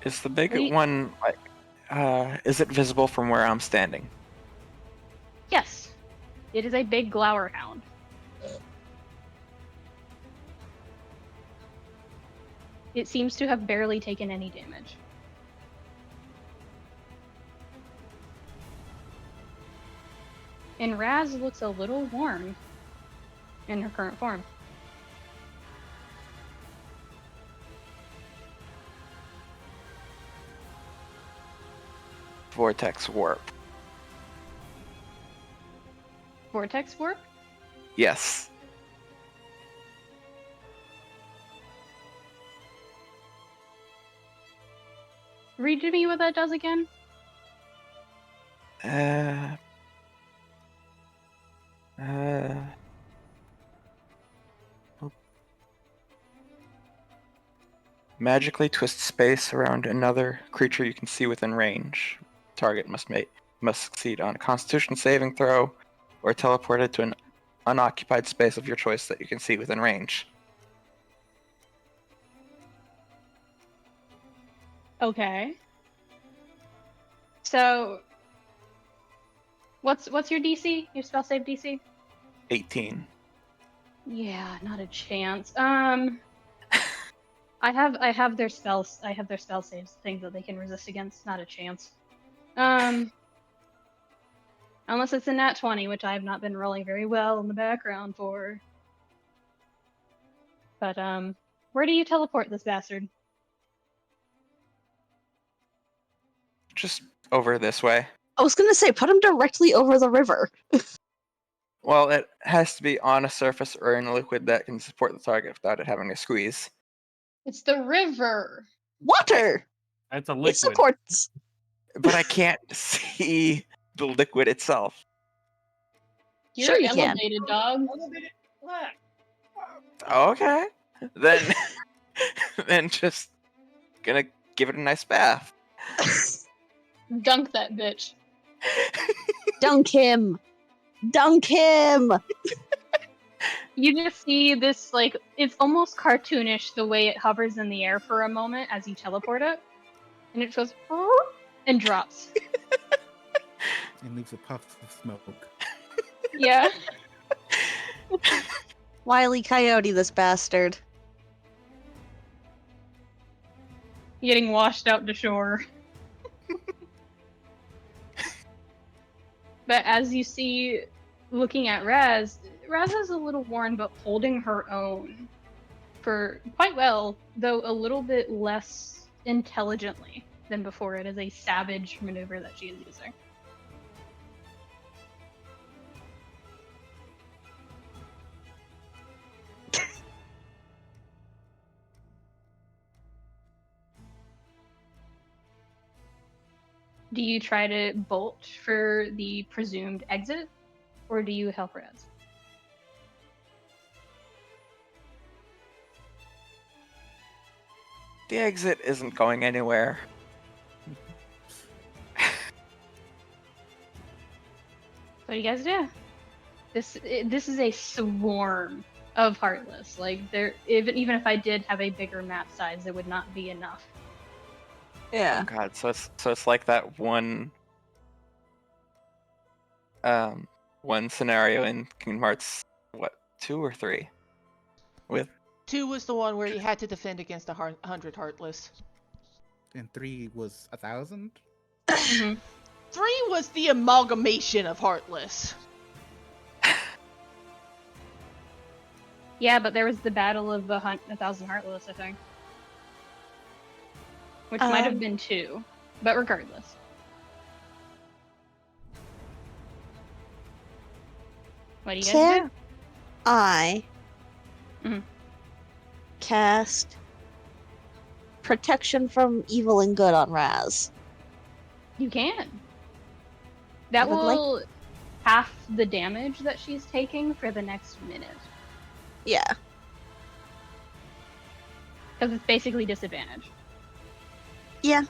Is the big Wait. one like is it visible from where I'm standing? Yes, it is a big glowerhound. It seems to have barely taken any damage. And Razz looks a little warm in her current form. Vortex warp. Vortex warp? Yes. Read to me what that does again. Magically twist space around another creature you can see within range. Target must succeed on a Constitution saving throw, or teleported to an unoccupied space of your choice that you can see within range. Okay. So, what's your DC? Your spell save DC? 18. Yeah, not a chance. I have their spells. I have their spell saves, things that they can resist against. Not a chance. I'm Unless it's a nat 20, which I have not been rolling very well in the background for. But, where do you teleport this bastard? Just over this way. I was gonna say, put him directly over the river. Well, it has to be on a surface or in a liquid that can support the target without it having a squeeze. It's the river! Water! That's a It liquid. supports. But I can't see the liquid itself. You're Sure you can. elevated, dog. Okay. Then then just gonna give it a nice bath. Dunk that bitch. Dunk him! Dunk him! You just see this, like, it's almost cartoonish the way it hovers in the air for a moment as you teleport it. And it goes, and drops. And leaves a puff of smoke. Yeah. Wile E. Coyote, this bastard. Getting washed out to shore. But as you see, looking at Razz is a little worn, but holding her own for quite well, though a little bit less intelligently than before. It is a savage maneuver that she is using. Do you try to bolt for the presumed exit, or do you help Razz? The exit isn't going anywhere. What do you guys do? This is a swarm of Heartless. Like, there, even if I did have a bigger map size, it would not be enough. Yeah. Oh god, so it's like that one one scenario in Kingdom Hearts, what, 2 or 3? With 2 was the one where you had to defend against 100 Heartless. And 3 was 1,000? Mm-hmm. 3 was the amalgamation of Heartless. Yeah, but there was the Battle of the 1,000 Heartless, I think. Which might have been 2, but regardless. What do you guys Can do? I Mhm. cast Protection from Evil and Good on Razz? You can. That I would like- will half the damage that she's taking for the next minute. Yeah. Because it's basically disadvantage. Yeah.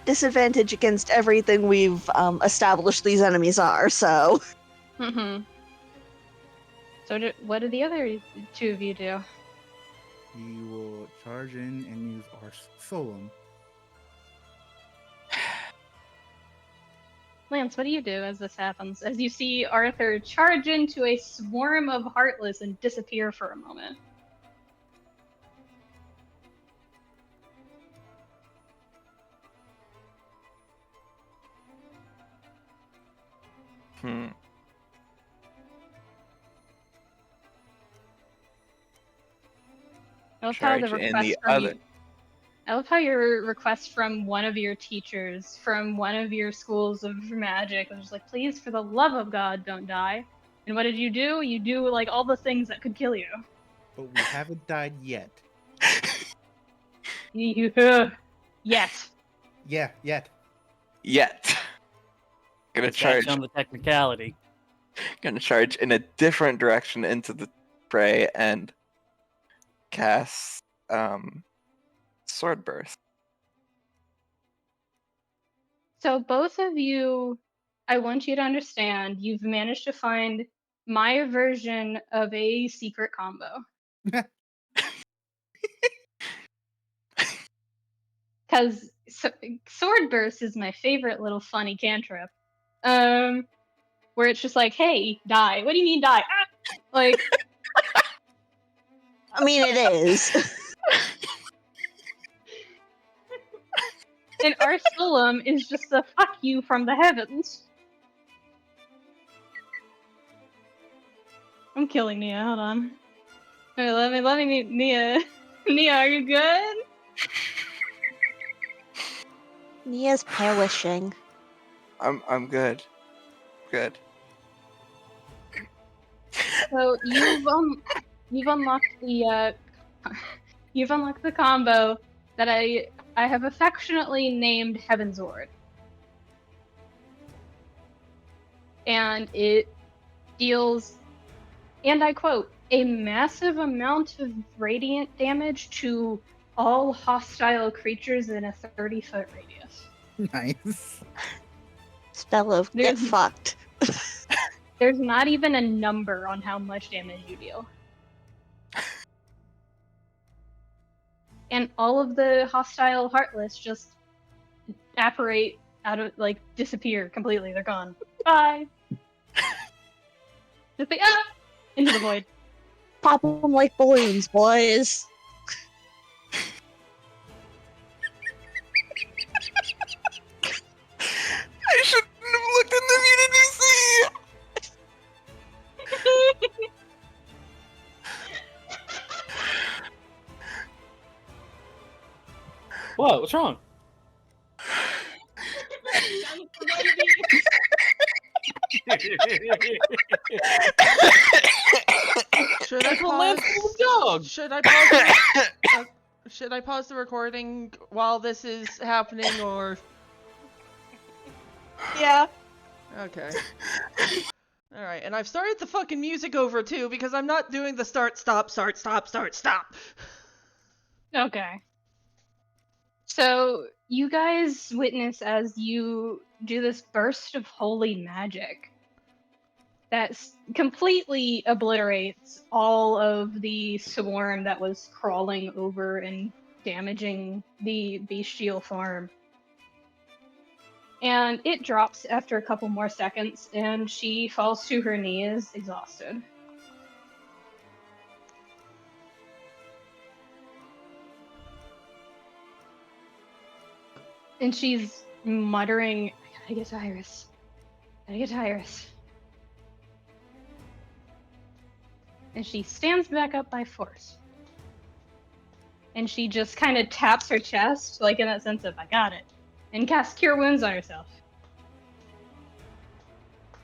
Disadvantage against everything we've established these enemies are, so. Mm-hmm. So what do the other 2 of you do? You will charge in and use our Solemn. Lance, what do you do as this happens? As you see Arthur charge into a swarm of Heartless and disappear for a moment. I love how the charge in request the from other. you. I love how your request from one of your teachers, from one of your schools of magic, was just like, please, for the love of God, don't die. And what did you do? You do, like, all the things that could kill you. But we haven't died yet. Yes. Yeah, yet. Yet. Gonna It's gotta charge. show the technicality. Gonna charge in a different direction into the prey and cast sword burst. So both of you, I want you to understand, you've managed to find my version of a secret combo. Because sword burst is my favorite little funny cantrip. Where it's just like, hey, die. What do you mean die? Ah! Like, I mean, it is. And Arsulum is just a fuck you from the heavens. I'm killing Nia, hold on. Wait, let me, Nia. Nia, are you good? Nia's perishing. I'm good. Good. So you've unlocked the you've unlocked the combo that I have affectionately named Heaven's Ward. And it deals, and I quote, a massive amount of radiant damage to all hostile creatures in a 30-foot radius. Nice. Spell of get There's- fucked. There's not even a number on how much damage you deal. And all of the hostile Heartless just apparate out of, like, disappear completely. They're gone. Bye! Just like, into the void. Pop them like balloons, boys. I shouldn't have looked in the community. What? What's wrong? Should I Well, let's pause? dog. Should I pause? Should I pause the recording while this is happening, or? Yeah. Okay. All right, and I've started the fucking music over too because I'm not doing the start, stop, start, stop, start, stop. Okay. So, you guys witness as you do this burst of holy magic that completely obliterates all of the swarm that was crawling over and damaging the bestial farm. And it drops after a couple more seconds, and she falls to her knees, exhausted. And she's muttering, I gotta get to Iris. Gotta get to Iris. And she stands back up by force. And she just kind of taps her chest, like in that sense of, I got it. And casts Cure Wounds on herself.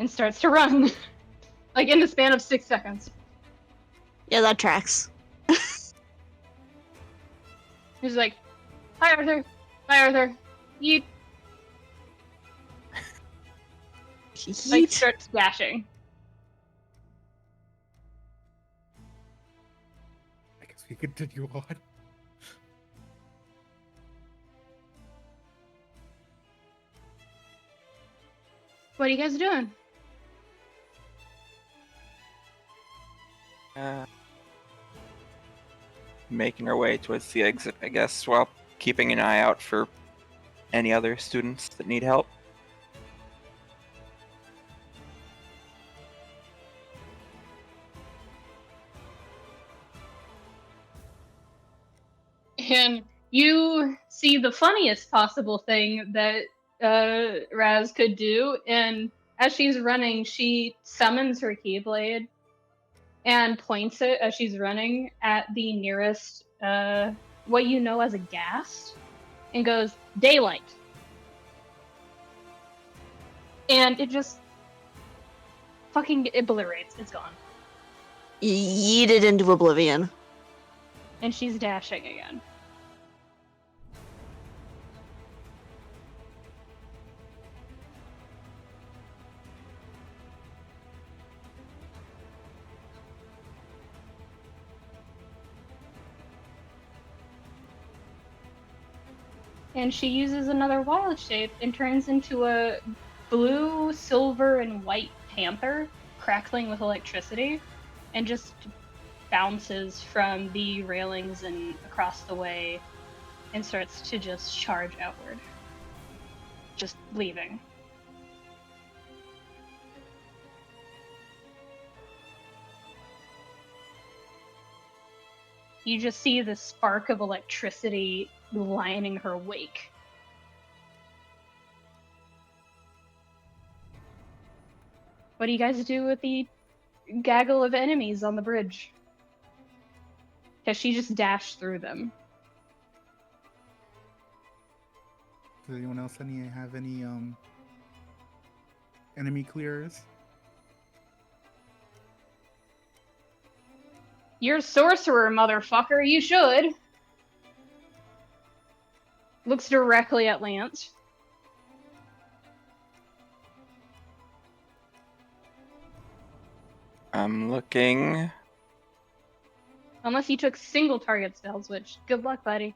And starts to run. Like in the span of 6 seconds. Yeah, that tracks. She's like, hi Arthur. Hi Arthur. Yeet. Like starts dashing. I guess we continue on. What are you guys doing? Making our way towards the exit, I guess, while keeping an eye out for any other students that need help. And you see the funniest possible thing that Razz could do, and as she's running, she summons her Keyblade and points it as she's running at the nearest, what you know as a ghast, and goes, daylight. And it just fucking obliterates. It's gone. Yeeted into oblivion. And she's dashing again. And she uses another wild shape and turns into a blue, silver, and white panther, crackling with electricity, and just bounces from the railings and across the way and starts to just charge outward. Just leaving. You just see the spark of electricity lining her wake. What do you guys do with the gaggle of enemies on the bridge? Because she just dashed through them. Does anyone else have any enemy clears? You're a sorcerer, motherfucker. You should. Looks directly at Lance. I'm looking. Unless you took single target spells, which, good luck, buddy.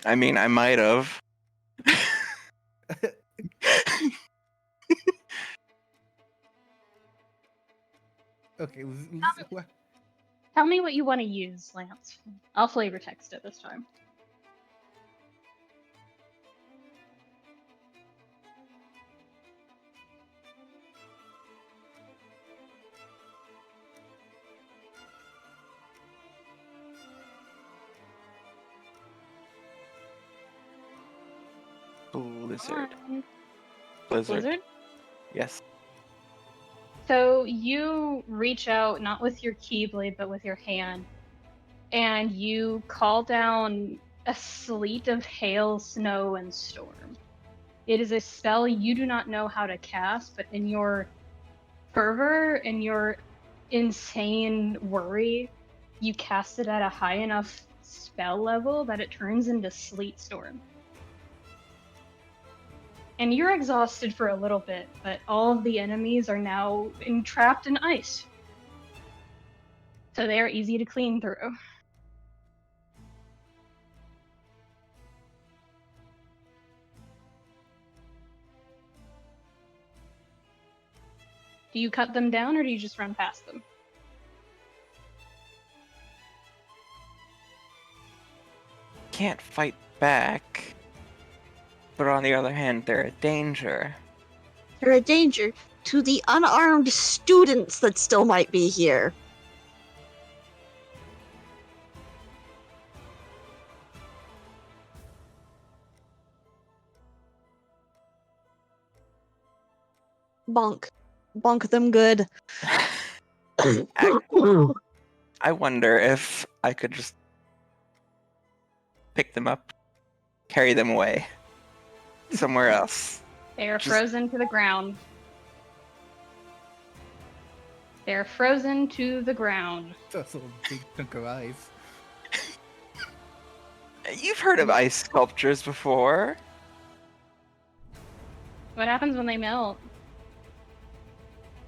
I mean, I might have. Okay, Tell me what you want to use, Lance. I'll flavor text it this time. Blizzard. Come on. Blizzard. Blizzard? Yes. So you reach out, not with your keyblade, but with your hand, and you call down a sleet of hail, snow, and storm. It is a spell you do not know how to cast, but in your fervor, in your insane worry, you cast it at a high enough spell level that it turns into sleet storm. And you're exhausted for a little bit, but all of the enemies are now entrapped in ice. So they are easy to clean through. Do you cut them down or do you just run past them? Can't fight back. But on the other hand, they're a danger. They're a danger to the unarmed students that still might be here. Bonk. Bonk them good. I wonder if I could just pick them up, carry them away somewhere else. They are Just- frozen to the ground. They are frozen to the ground. That's a big chunk of ice. You've heard of ice sculptures before. What happens when they melt?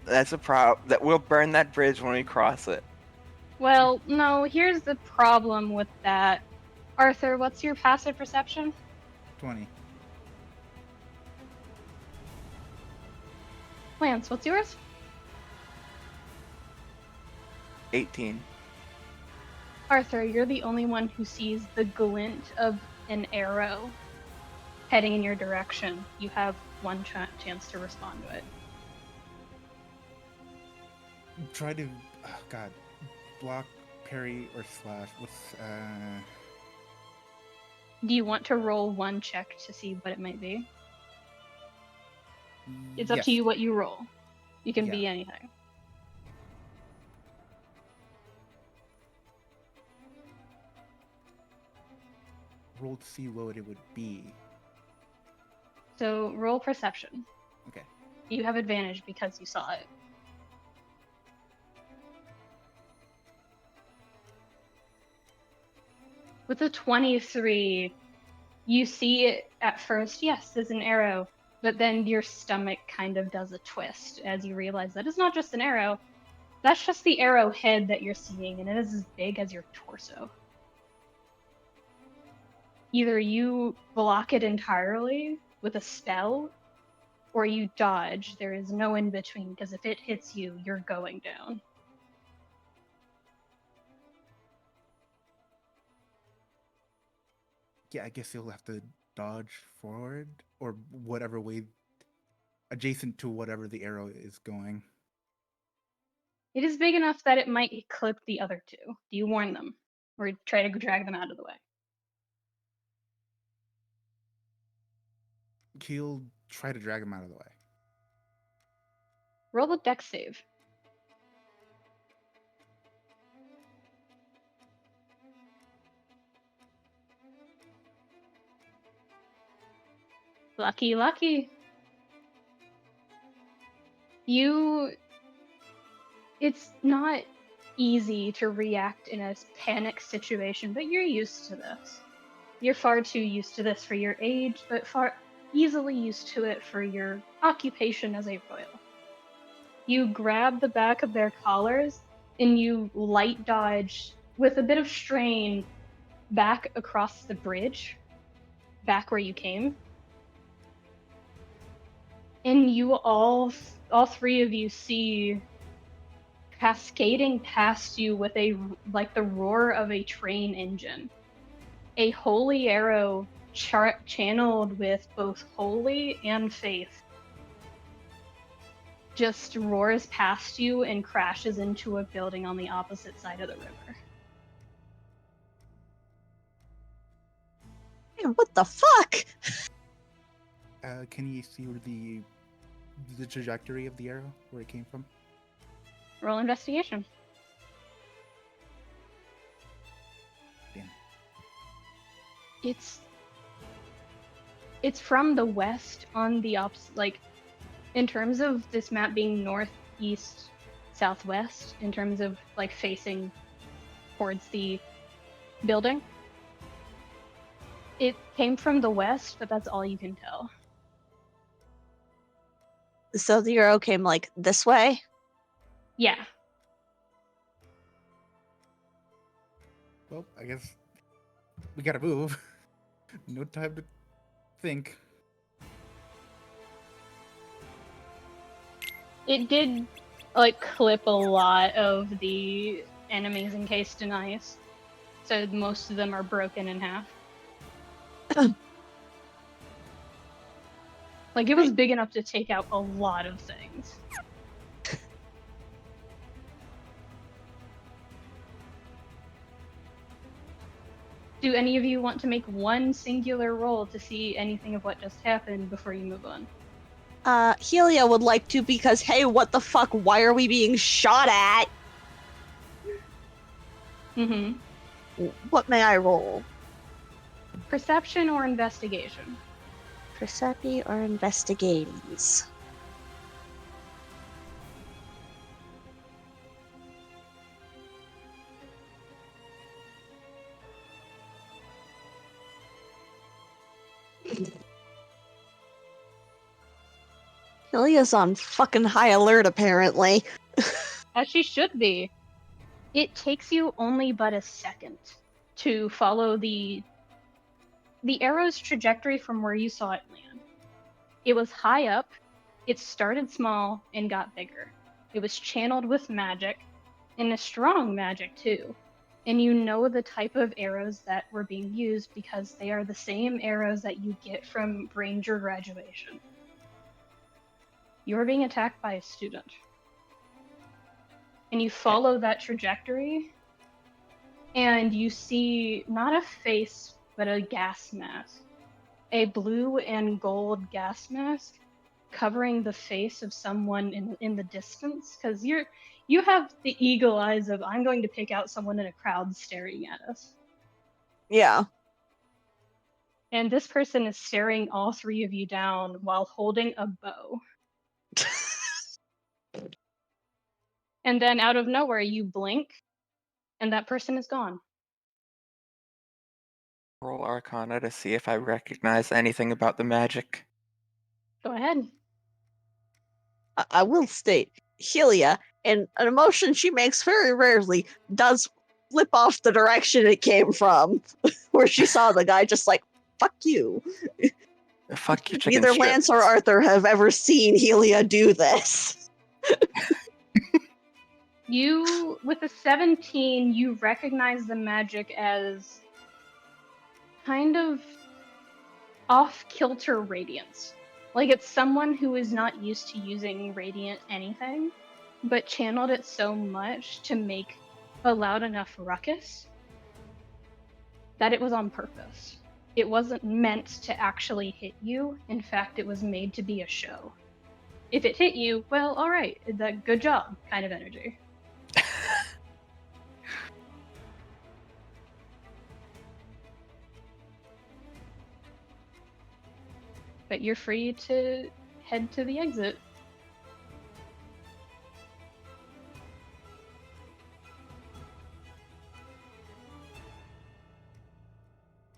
That's a problem. That we'll burn that bridge when we cross it. Well, no, here's the problem with that. Arthur, what's your passive perception? 20. Lance, what's yours? 18. Arthur, you're the only one who sees the glint of an arrow heading in your direction. You have one chance to respond to it. Try to, oh god, block, parry, or slash. Do you want to roll one check to see what it might be? It's up yes. to you what you roll. You can be Yeah. anything. Roll to see what it would be. So roll perception. Okay. You have advantage because you saw it. With a 23, you see it at first, yes, as an arrow, but then your stomach kind of does a twist as you realize that it's not just an arrow, that's just the arrow head that you're seeing, and it is as big as your torso. Either you block it entirely with a spell, or you dodge. There is no in between, because if it hits you, you're going down. Yeah, I guess you'll have to dodge forward or whatever way adjacent to whatever the arrow is going. It is big enough that it might clip the other two. Do you warn them? Or try to drag them out of the way? He'll try to drag him out of the way. Roll a dex save. Lucky, lucky. It's not easy to react in a panic situation, but you're used to this. You're far too used to this for your age, but far easily used to it for your occupation as a royal. You grab the back of their collars and you light dodge with a bit of strain back across the bridge, back where you came. And you all three of you see cascading past you with like the roar of a train engine. A holy arrow channeled with both holy and faith just roars past you and crashes into a building on the opposite side of the river. Man, what the fuck? Can you see where the trajectory of the arrow, where it came from? Roll investigation. Damn. It's from the west on the opposite, like, in terms of this map being northeast, southwest, in terms of like facing towards the building. It came from the west, but that's all you can tell. So the arrow came like this way? Yeah. Well, I guess we gotta move. No time to think. It did like clip a lot of the enemies encased in ice. So most of them are broken in half. Like, it was big enough to take out a lot of things. Do any of you want to make one singular roll to see anything of what just happened before you move on? Helia would like to because, hey, what the fuck? Why are we being shot at? Mm-hmm. What may I roll? Perception or investigation? Percepi or investigations? Helia's on fucking high alert, apparently. As she should be. It takes you only but a second to follow the arrow's trajectory from where you saw it land. It was high up, it started small and got bigger. It was channeled with magic, and a strong magic too. And you know the type of arrows that were being used because they are the same arrows that you get from Ranger graduation. You are being attacked by a student. And you follow that trajectory, and you see not a face, but a gas mask. A blue and gold gas mask covering the face of someone in the distance, because you have the eagle eyes of, I'm going to pick out someone in a crowd staring at us. Yeah. And this person is staring all three of you down while holding a bow. And then out of nowhere, you blink, and that person is gone. Roll Arcana to see if I recognize anything about the magic. Go ahead. I will state, Helia, in an emotion she makes very rarely, does flip off the direction it came from, where she saw the guy just like, fuck you. Fuck your chicken Neither shit. Lance or Arthur have ever seen Helia do this. You, with a 17, you recognize the magic as kind of off-kilter radiance. Like it's someone who is not used to using radiant anything, but channeled it so much to make a loud enough ruckus that it was on purpose. It wasn't meant to actually hit you. In fact, it was made to be a show. If it hit you, well, alright, good job kind of energy. But you're free to head to the exit.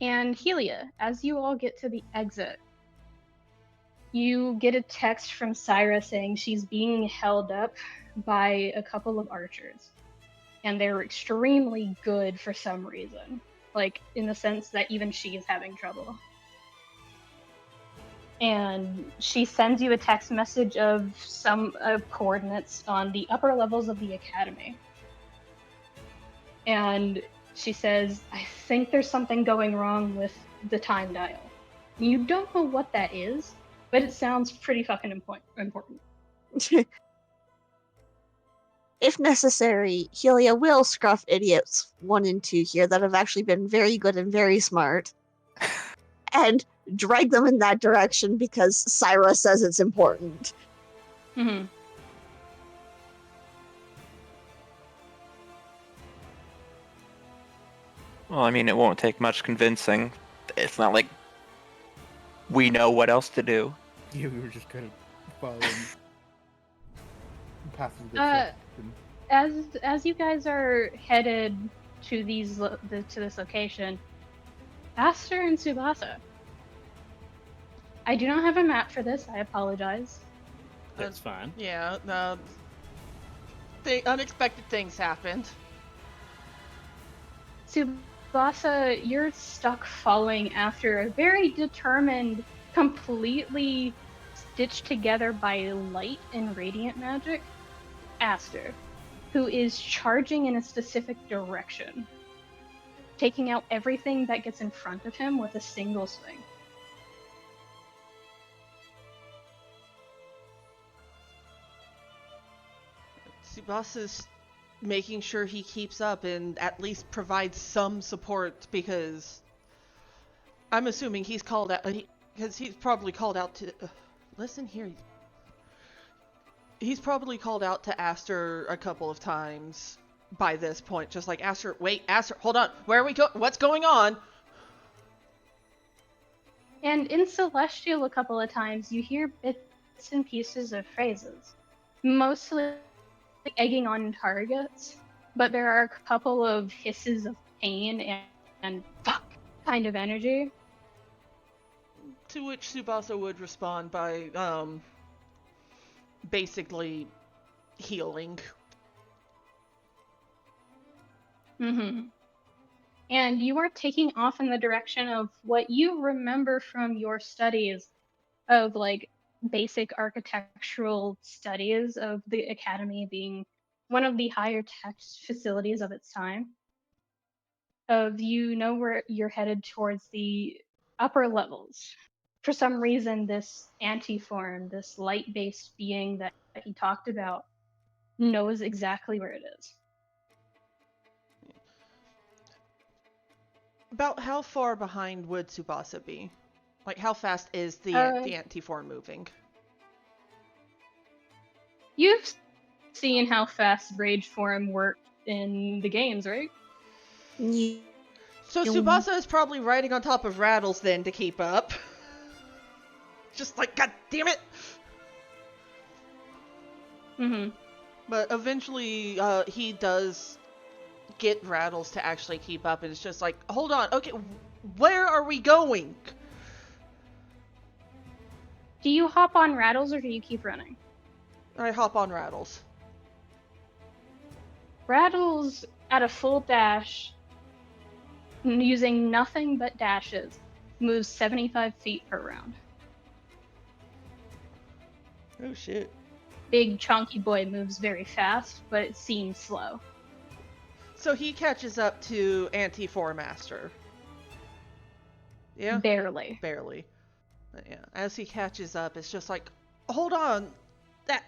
And Helia, as you all get to the exit, you get a text from Syra saying she's being held up by a couple of archers. And they're extremely good for some reason. Like, in the sense that even she is having trouble. And she sends you a text message of some coordinates on the upper levels of the academy. And she says, I think there's something going wrong with the time dial. You don't know what that is, but it sounds pretty fucking important. If necessary, Helia will scruff idiots 1 and 2 here that have actually been very good and very smart. And drag them in that direction because Syra says it's important. Mm-hmm. Well, I mean, it won't take much convincing. It's not like we know what else to do. Yeah, we were just kind of following passive As you guys are headed to this location, Aster and Tsubasa. I do not have a map for this. I apologize. That's fine. Yeah, unexpected things happened. Tsubasa, you're stuck following after a very determined, completely stitched together by light and radiant magic, Aster, who is charging in a specific direction, taking out everything that gets in front of him with a single swing. Tsubasa's making sure he keeps up and at least provides some support because I'm assuming he's called out because he's probably called out to listen here. He's probably called out to Aster a couple of times by this point, just like Aster, wait, Aster, hold on, where are we go? What's going on? And in Celestial, a couple of times, you hear bits and pieces of phrases, mostly egging on targets, but there are a couple of hisses of pain and fuck kind of energy. To which Tsubasa would respond by, basically healing. Mm-hmm. And you are taking off in the direction of what you remember from your studies of, like, basic architectural studies of the academy being one of the higher tech facilities of its time. You know where you're headed towards the upper levels. For some reason, this antiform, this light-based being that he talked about, knows exactly where it is. About how far behind would Tsubasa be? Like, how fast is the antiform moving? You've seen how fast Rage Form worked in the games, right? So Tsubasa is probably riding on top of Rattles then to keep up. Just like, god damn it! Mm-hmm. But eventually, he does get Rattles to actually keep up, and it's just like, hold on, okay, where are we going? Do you hop on Rattles or do you keep running? I hop on Rattles. Rattles, at a full dash, using nothing but dashes, moves 75 feet per round. Oh shit. Big chunky boy moves very fast, but it seems slow. So he catches up to Anti-Four Master. Yeah? Barely. Barely. But yeah. As he catches up, it's just like, hold on. That.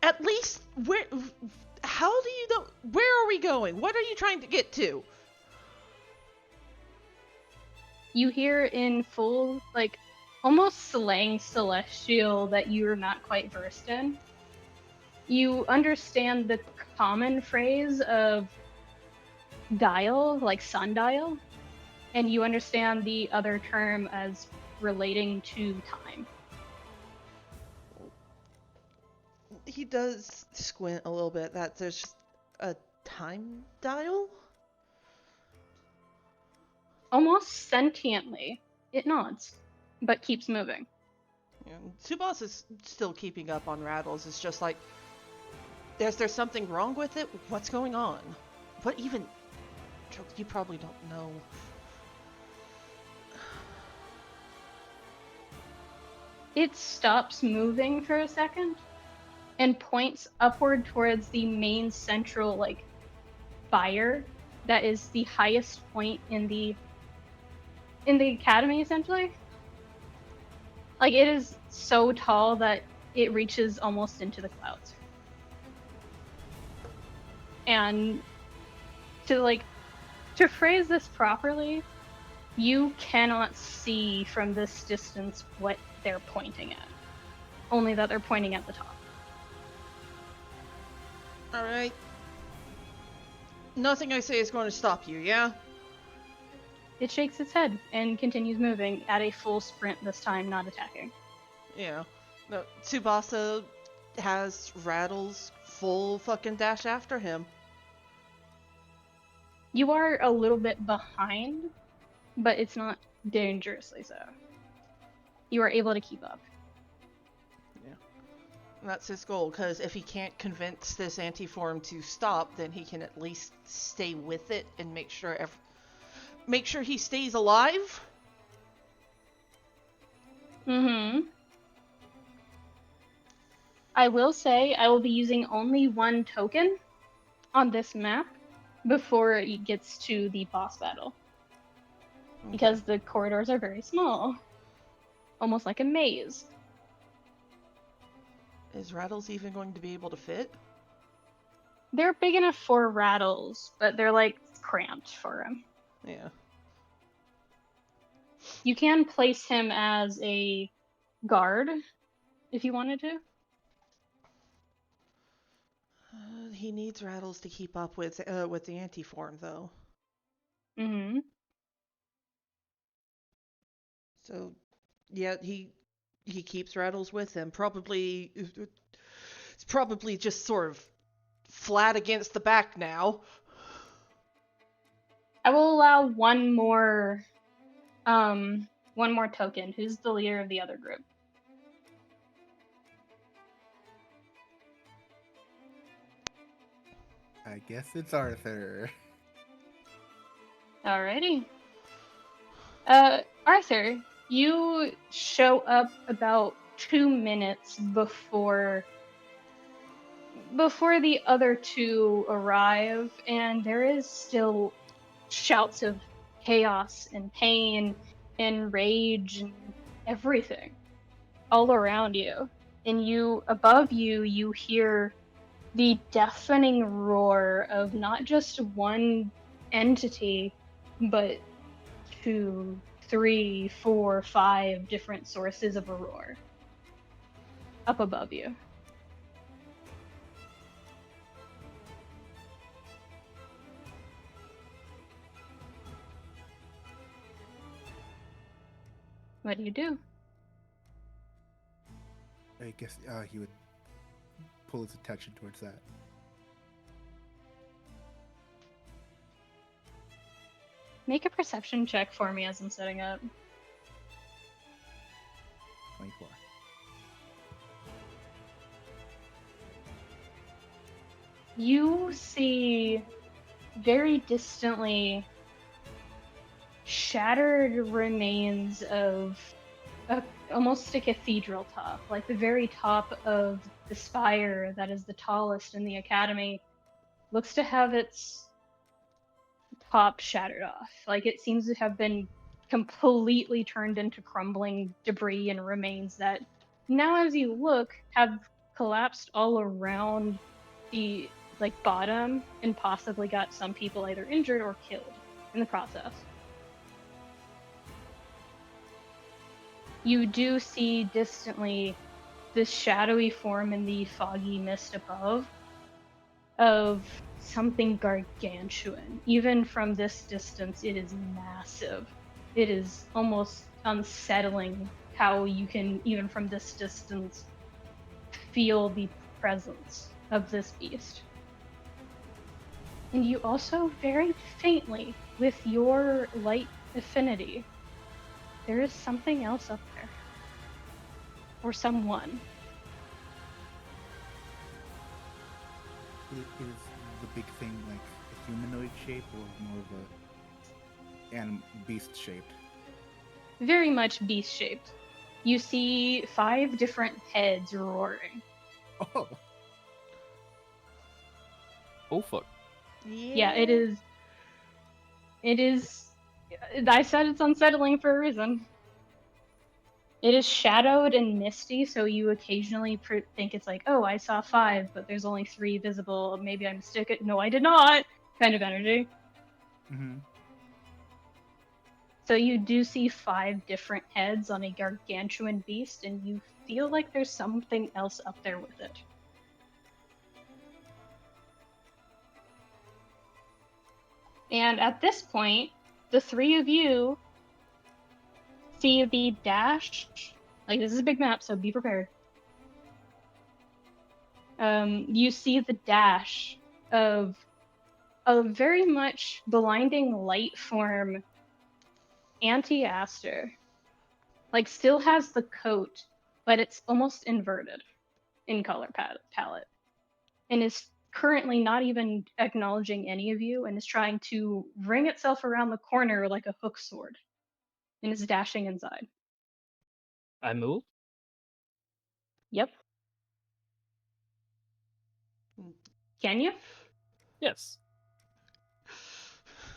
At least, where. How do you know? Where are we going? What are you trying to get to? You hear in full, like, almost slang celestial that you are not quite versed in. You understand the common phrase of dial, like sundial, and you understand the other term as relating to time. He does squint a little bit. That there's just a time dial? Almost sentiently, it nods, but keeps moving. And Tsubasa is still keeping up on Rattles. It's just like, is there something wrong with it? What's going on? What even? You probably don't know. It stops moving for a second and points upward towards the main central, like, fire that is the highest point in the academy, essentially. Like, it is so tall that it reaches almost into the clouds. And to phrase this properly, you cannot see from this distance what they're pointing at. Only that they're pointing at the top. Alright. Nothing I say is going to stop you, yeah? It shakes its head and continues moving at a full sprint this time, not attacking. Yeah. No, Tsubasa has Rattles full fucking dash after him. You are a little bit behind, but it's not dangerously so. You are able to keep up. And that's his goal, because if he can't convince this anti-form to stop, then he can at least stay with it and make sure he stays alive. Mm-hmm. I will say I will be using only one token on this map before it gets to the boss battle. Because the corridors are very small. Almost like a maze. Is Rattles even going to be able to fit? They're big enough for Rattles, but they're like cramped for him. Yeah. You can place him as a guard if you wanted to. He needs Rattles to keep up with the anti-form, though. Mm-hmm. So, yeah, he keeps Rattles with him. It's probably just sort of flat against the back now. I will allow one more token. Who's the leader of the other group? I guess it's Arthur. Alrighty. Arthur, you show up about 2 minutes before the other two arrive, and there is still shouts of chaos and pain and rage and everything all around you. And above you, you hear the deafening roar of not just one entity, but 2, 3, 4, 5 different sources of a roar up above you. What do you do? I guess he would pull his attention towards that. Make a perception check for me as I'm setting up. 24. You see very distantly shattered remains of almost a cathedral top, like the very top of the spire that is the tallest in the academy, looks to have its top shattered off. Like it seems to have been completely turned into crumbling debris and remains that now, as you look, have collapsed all around the bottom and possibly got some people either injured or killed in the process. You do see distantly this shadowy form in the foggy mist above of something gargantuan. Even from this distance, it is massive. It is almost unsettling how you can, even from this distance, feel the presence of this beast. And you also very faintly, with your light affinity, there is something else up there. Or someone. Is the big thing like a humanoid shape or more of a beast shaped? Very much beast-shaped. You see 5 different heads roaring. Oh, Oh fuck. Yeah, it is. I said it's unsettling for a reason. It is shadowed and misty, so you occasionally think it's like, oh, I saw 5, but there's only 3 visible. Maybe I mistook it. No, I did not. Kind of energy. mm-hmm. So you do see 5 different heads on a gargantuan beast, and you feel like there's something else up there with it. And at this point, the 3 of you see the dash. Like, this is a big map, so be prepared. You see the dash of a very much blinding light form anti-Aster. Like, still has the coat, but it's almost inverted in color palette. And is currently not even acknowledging any of you and is trying to ring itself around the corner like a hook sword. And is dashing inside. I move? Yep. Can you? Yes.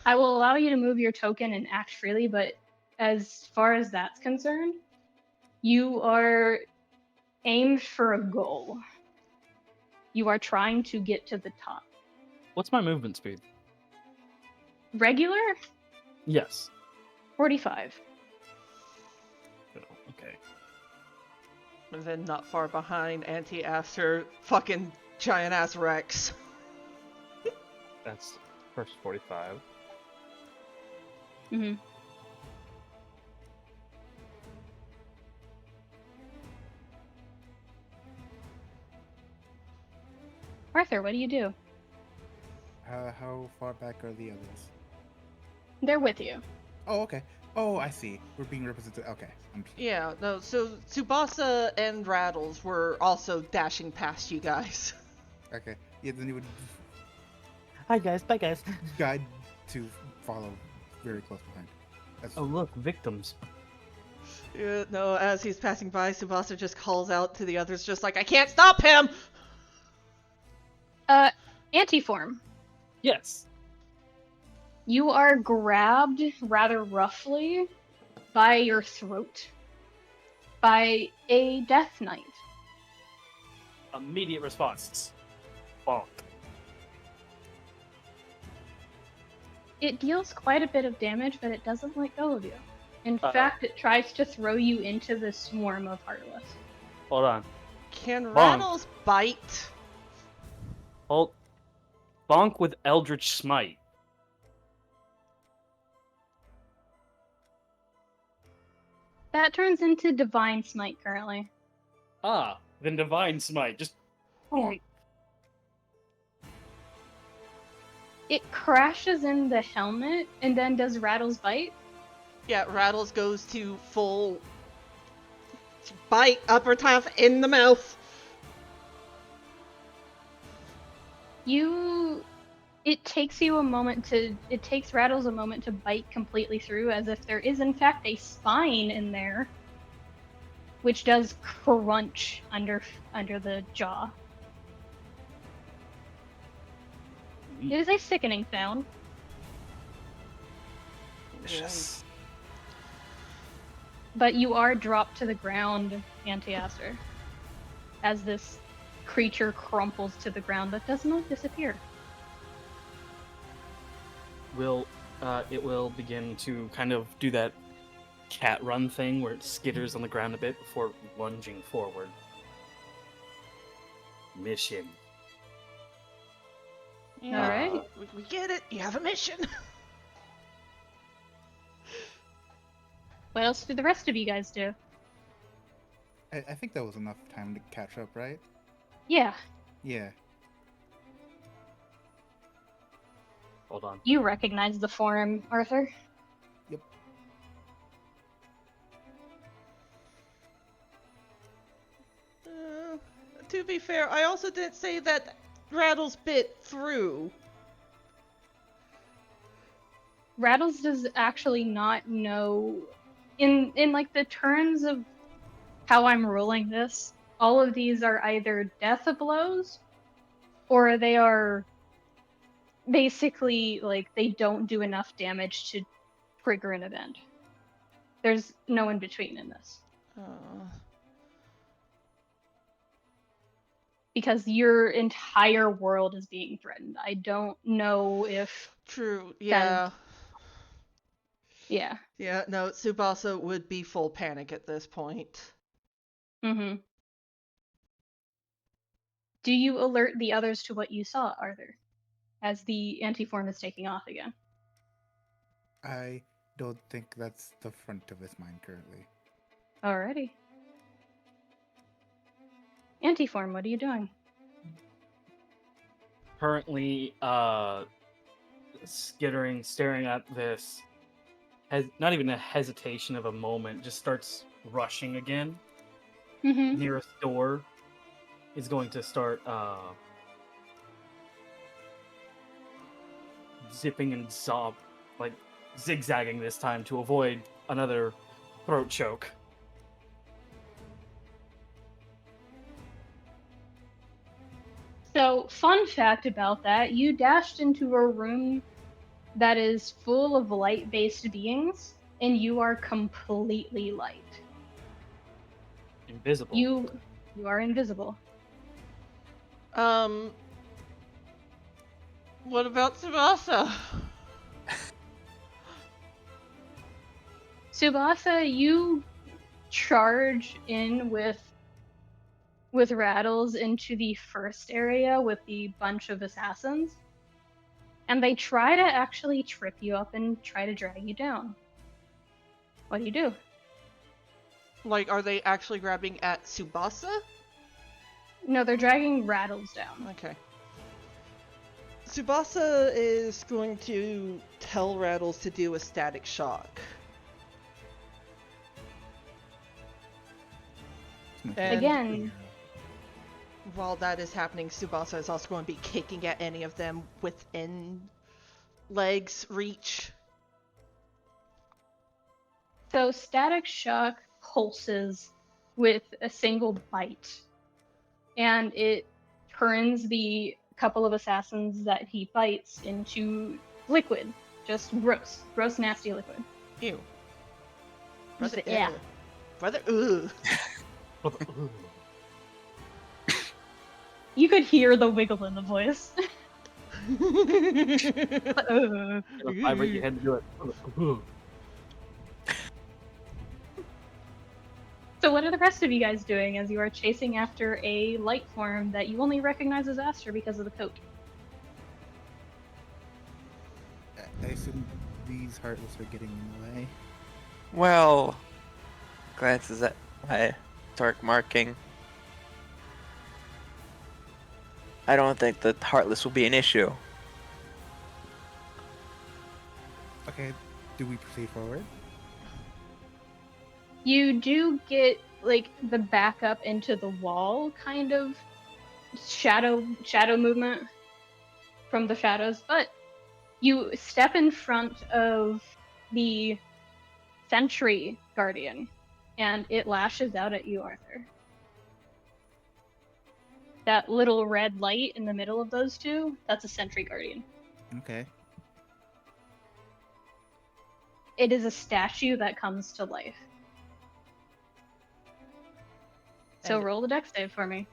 I will allow you to move your token and act freely, but as far as that's concerned, you are aimed for a goal. You are trying to get to the top. What's my movement speed? Regular? Yes. 45. Oh, okay. And then not far behind, anti-Aster, fucking giant-ass Rex. That's first 45. Mm-hmm. Arthur, what do you do? How far back are the others? They're with you. Oh, okay. Oh, I see. We're being represented. Okay. Yeah, no, so Tsubasa and Rattles were also dashing past you guys. Okay. Yeah, then you would Hi guys, bye guys. guide to follow very close behind. Oh look, victims. Yeah, no, as he's passing by, Tsubasa just calls out to the others, just like, I can't stop him! Antiform. Yes. You are grabbed rather roughly by your throat by a Death Knight. Immediate responses. Bonk. It deals quite a bit of damage, but it doesn't let go of you. In fact, it tries to throw you into the swarm of Heartless. Hold on. Can Bonk. Rattles bite? Hold. Bonk with Eldritch Smite. That turns into Divine Smite currently. Ah, then Divine Smite. Just bonk. It crashes in the helmet, and then does Rattles bite? Yeah, Rattles goes to full bite upper half in the mouth. It takes Rattles a moment to bite completely through, as if there is in fact a spine in there. which does crunch under the jaw. It is a sickening sound. Vicious. But you are dropped to the ground, Aster, as this creature crumples to the ground but does not disappear. It will begin to kind of do that cat run thing where it skitters on the ground a bit before lunging forward. Mission. Yeah, Alright. we get it. You have a mission. What else do the rest of you guys do? I think that was enough time to catch up, right? Yeah, Yeah. Hold on. you recognize the form, Arthur. Yep. To be fair, I also didn't say that Rattles bit through. Rattles does actually not know in like the terms of how I'm ruling this, all of these are either death blows or they are basically like they don't do enough damage to trigger an event. There's no in between in this. Because your entire world is being threatened. I don't know if True, yeah. yeah. Yeah, no, Tsubasa would be full panic at this point. Mm-hmm. Do you alert the others to what you saw, Arthur, as the anti-form is taking off again? I don't think that's the front of his mind currently. Alrighty. Anti-form, what are you doing? Currently, skittering, staring at this, has not even a hesitation of a moment, just starts rushing again. Mm-hmm. Nearest door is going to start zipping and zigzagging this time to avoid another throat choke. So, fun fact about that, you dashed into a room that is full of light-based beings, and you are completely light. Invisible. You are invisible. What about Tsubasa? Tsubasa, you charge in with Rattles into the first area with the bunch of assassins, and they try to actually trip you up and try to drag you down. What do you do? Like, are they actually grabbing at Tsubasa? No, they're dragging Rattles down. Okay. Tsubasa is going to tell Rattles to do a static shock. And Again, while that is happening, Tsubasa is also going to be kicking at any of them within legs reach. so Static Shock pulses with a single bite, and it turns the couple of assassins that he bites into liquid. Just gross, nasty liquid. Ew. Just Brother, yeah. ew. Brother, ugh. You could hear the wiggle in the voice. Vibrate your head and do it. So what are the rest of you guys doing as you are chasing after a light form that you only recognize as Aster because of the coat? I assume these Heartless are getting in the way. Well, glances at my dark marking. I don't think the Heartless will be an issue. Okay, do we proceed forward? You do get like the backup into the wall kind of shadow movement from the shadows, but you step in front of the sentry guardian and it lashes out at you, Arthur. That little red light in the middle of those two, that's a Sentry Guardian. Okay. It is a statue that comes to life. So And- roll the dex save for me.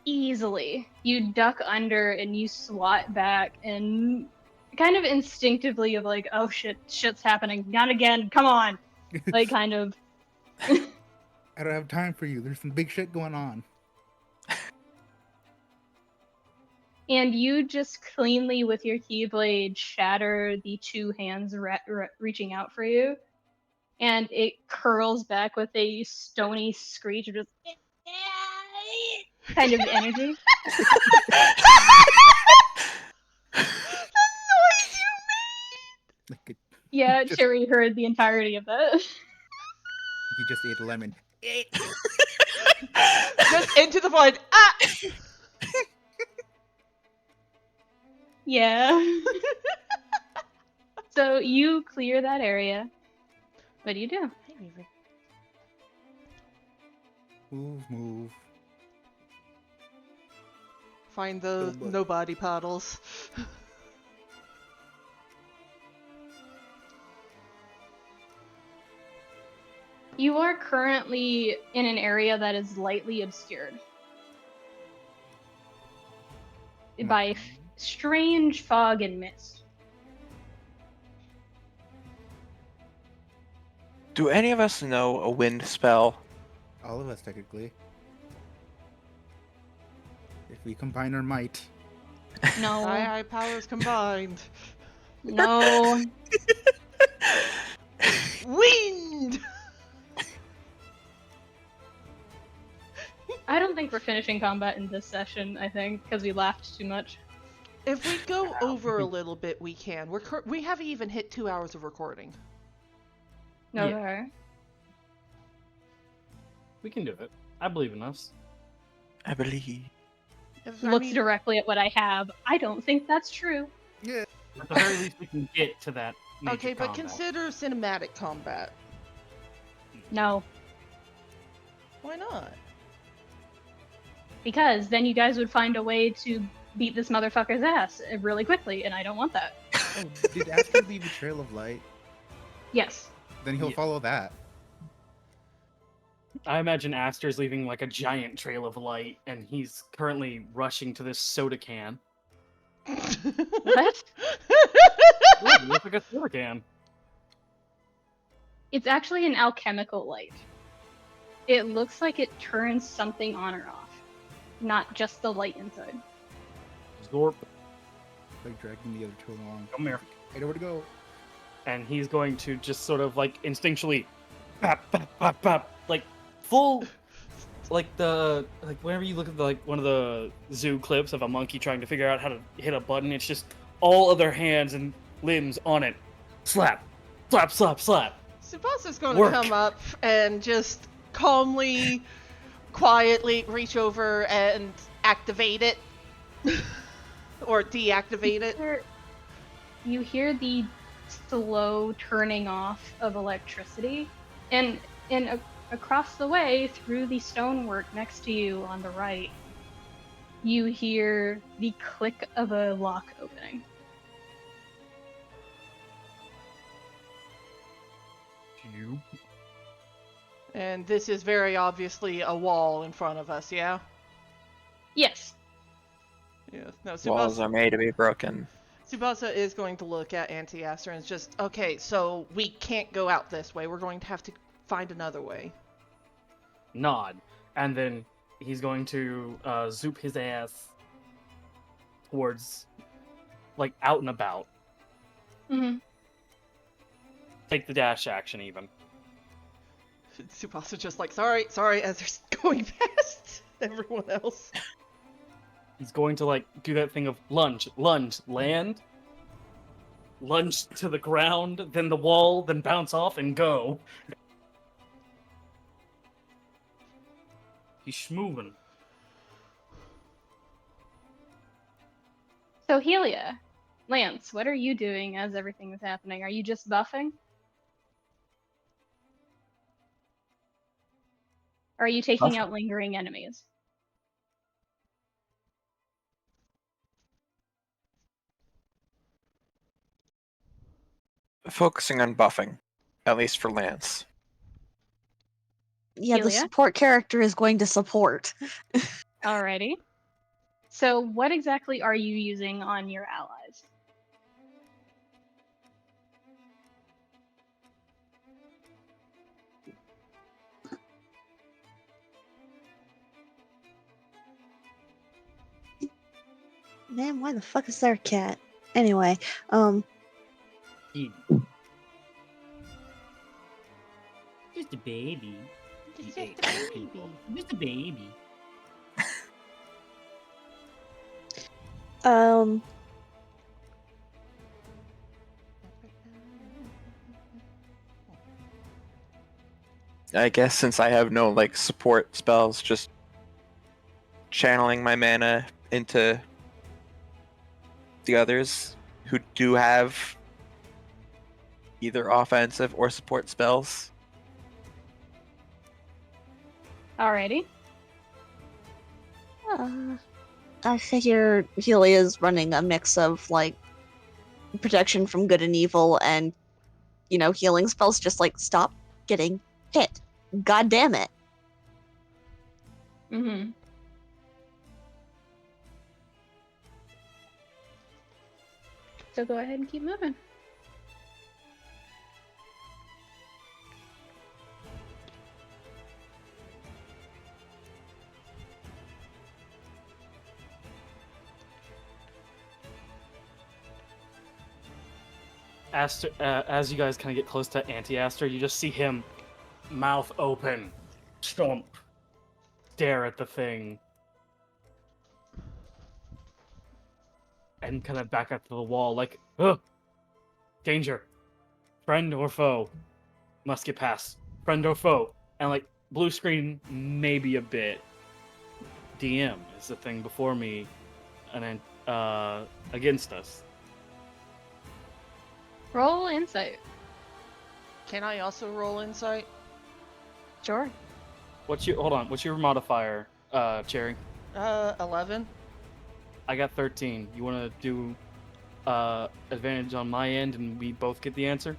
Easily. You duck under and you swat back and kind of instinctively of like, oh shit's happening. Not again, come on. Like kind of I don't have time for you. There's some big shit going on. and you just cleanly with your keyblade shatter the two hands reaching out for you. And it curls back with a stony screech of just kind of energy. Like it, Yeah, Just- Cherry heard the entirety of that. he just ate a lemon. Just into the void. Ah! Yeah. So you clear that area. What do you do? Move. Find the Little book. nobody paddles. You are currently in an area that is lightly obscured by strange fog and mist. Do any of us know a wind spell? All of us, technically. If we combine our might. No, Aye, powers combined. no. Wind! I don't think we're finishing combat in this session, I think, because we laughed too much. If we go over a little bit, we can. We haven't even hit 2 hours of recording. No, Yeah. there. We can do it. I believe in us. I believe. Looks directly at what I have. I don't think that's true. Yeah. At the very least, we can get to that. Major Okay, but combat. consider cinematic combat. No, Why not? because then you guys would find a way to beat this motherfucker's ass really quickly, and I don't want that. Oh, did Aster leave a trail of light? Yes. Then he'll Yeah. follow that. I imagine Aster's leaving like a giant trail of light, and he's currently rushing to this soda can. What? Ooh, it looks like a soda can. It's actually an alchemical light. It looks like it turns something on or off, not just the light inside. Zorp, Like dragging the other two along. come here. I know where to go. And he's going to just sort of like instinctually, pop, pop, pop, pop, like full, like whenever you look at one of the zoo clips of a monkey trying to figure out how to hit a button, it's just all of their hands and limbs on it. Slap, slap, slap, slap. Tsubasa's going to Work. come up and just calmly, quietly reach over and activate it. Or deactivate it. You hear the slow turning off of electricity, and across the way through the stonework next to you on the right, you hear the click of a lock opening. You. And this is very obviously a wall in front of us, yeah? Yes. Yes. No, Walls are made to be broken. Tsubasa is going to look at Aster and it's just, okay, so we can't go out this way. We're going to have to find another way. Nod, and then he's going to zoop his ass towards, like, out and about. Mm-hmm. Take the dash action even. Tsubasa just like, sorry, as they're going past everyone else. He's going to like do that thing of lunge, land, lunge to the ground, then the wall, then bounce off and go. He's schmoving. So Helia, Lance, what are you doing as everything is happening? Are you just buffing? Or are you taking out lingering enemies? Focusing on buffing, at least for Lance. Yeah, the Helia? support character is going to support. Alrighty. So what exactly are you using on your allies? Man, why the fuck is there a cat? Anyway, He- Just a baby. Just He a ate other baby. people. Just a baby. um, I guess since I have no like support spells, just channeling my mana into the others who do have either offensive or support spells. Alrighty. I figure Helia is running a mix of like protection from good and evil and, you know, healing spells. Just like stop getting hit. God damn it. Mm-hmm. So go ahead and keep moving. Aster, as you guys kind of get close to Anti-Aster, you just see him, mouth open, stomp, stare at the thing, and kind of back up to the wall, like, ugh, danger, friend or foe, must get past, friend or foe, and like blue screen maybe a bit. DM is the thing before me, and then against us. Roll insight. Can I also roll insight? Sure. What's your modifier, Cherry? 11. I got 13. You want to do advantage on my end, and we both get the answer?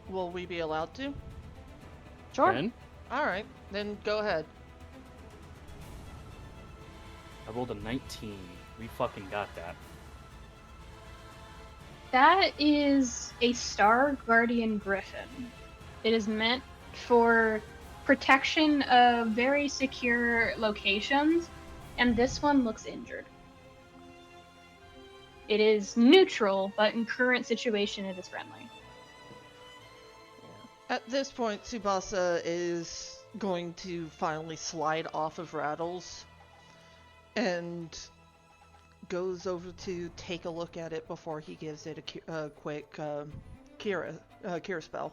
Will we be allowed to? Sure. Ben? All right, then go ahead. I rolled a 19. We fucking got that. That is a Star Guardian Griffin. It is meant for protection of very secure locations, and this one looks injured. It is neutral, but in current situation it is friendly. At this point, Tsubasa is going to finally slide off of Rattles and goes over to take a look at it before he gives it a quick Kira spell.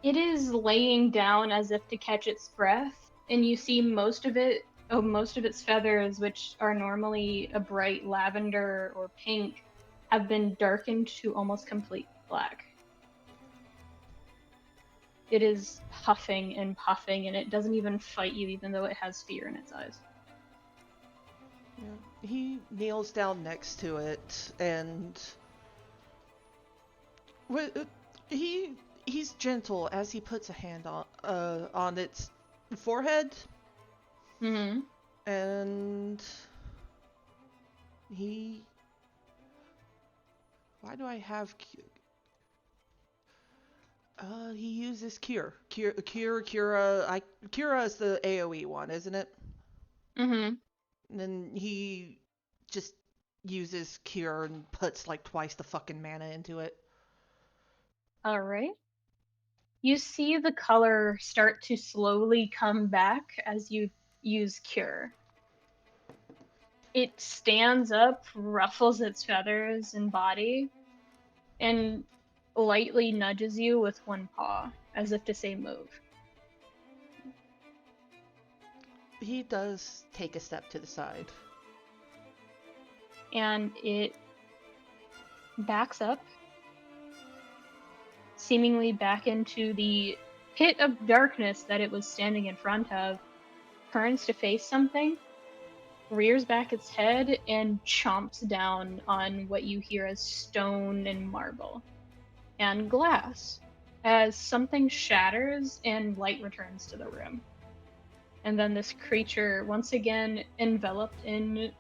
It is laying down as if to catch its breath, and you see most of its feathers, which are normally a bright lavender or pink, have been darkened to almost complete black. It is puffing and puffing, and it doesn't even fight you, even though it has fear in its eyes. Yeah. He kneels down next to it, and he's gentle as he puts a hand on its forehead, Mm-hmm. and he. Why do I have? He uses Cure. Cura. Cura is the AOE one, isn't it? Mm-hmm. And then he just uses Cure and puts like twice the fucking mana into it. Alright. You see the color start to slowly come back as you use Cure. It stands up, ruffles its feathers and body, and lightly nudges you with one paw, as if to say move. He does take a step to the side. And it backs up, seemingly back into the pit of darkness that it was standing in front of, turns to face something, rears back its head, and chomps down on what you hear as stone and marble and glass, as something shatters and light returns to the room. And then this creature, once again enveloped in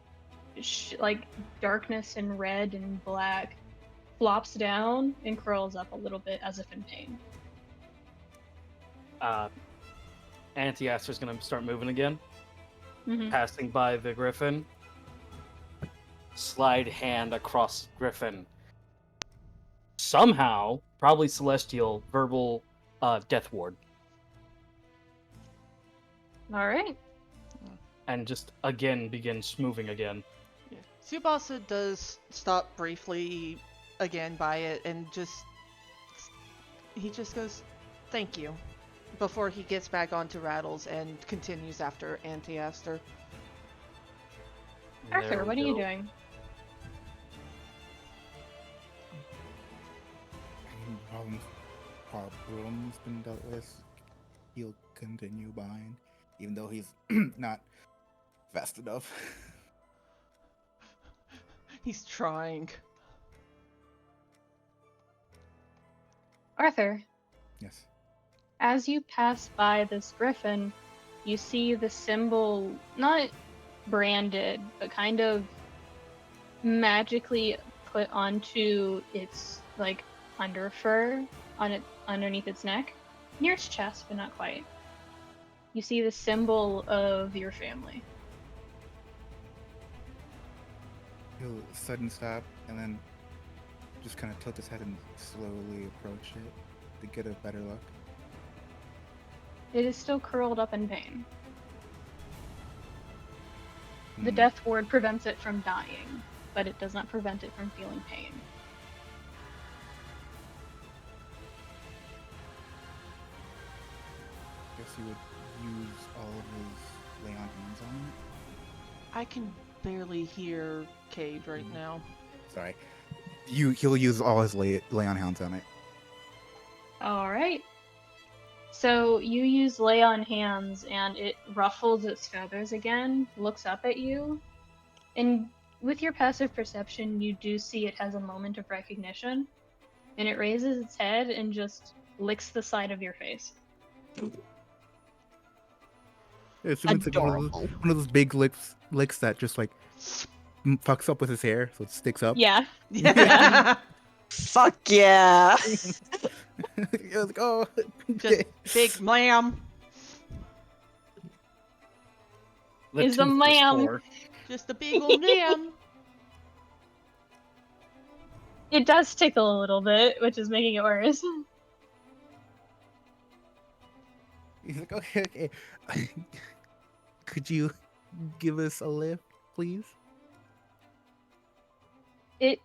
like darkness and red and black, flops down and curls up a little bit as if in pain. Anti-Aster's gonna start moving again, Mm-hmm. passing by the griffin. Slide hand across griffin. Somehow, probably celestial, verbal death ward. All right. And just again begins moving again. Yeah. Tsubasa does stop briefly again by it and he just goes, "Thank you," before he gets back onto Rattles and continues after Anti-Aster. There Arthur, we what are you go. doing? Problems been dealt with. He'll continue behind, even though he's not fast enough. He's trying. Arthur, Yes. as you pass by this griffin, you see the symbol not branded, but kind of magically put onto its like under fur on it underneath its neck, near its chest, but not quite. You see the symbol of your family. He'll sudden stop and then just kind of tilt his head and slowly approach it to get a better look. It is still curled up in pain. The Hmm. death ward prevents it from dying, but it does not prevent it from feeling pain. Guess he would use all of his lay on hands on it. I can barely hear Cayde right Mhm. now. Sorry. He'll use all his lay on hands on it. Alright. So you use lay on hands and it ruffles its feathers again, looks up at you, and with your passive perception, you do see it has a moment of recognition, and it raises its head and just licks the side of your face. It's like Adorable. one of those big licks that just like fucks up with his hair, so it sticks up. Yeah. Yeah. Fuck yeah. It was like, oh, Just okay. big ma'am. The Is a toothless lamb. four. Just a big old lamb. It does tickle a little bit, which is making it worse. He's like, okay. Could you give us a lift, please? It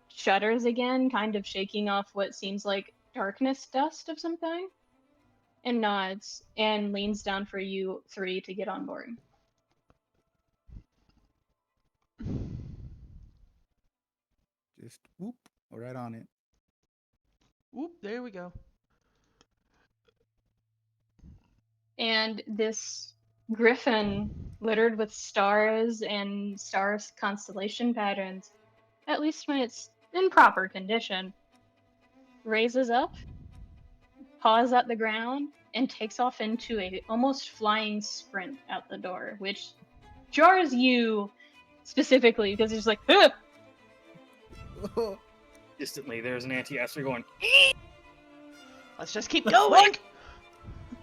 shudders again, kind of shaking off what seems like darkness dust of some kind, and nods and leans down for you three to get on board. Just whoop, right on it. Whoop, there we go. And this griffin, littered with stars and stars constellation patterns, at least when it's in proper condition, raises up, paws at the ground, and takes off into a almost flying sprint out the door, which jars you specifically because it's like, "Ugh!" Distantly, there's an anti-Aster going. Let's just keep going.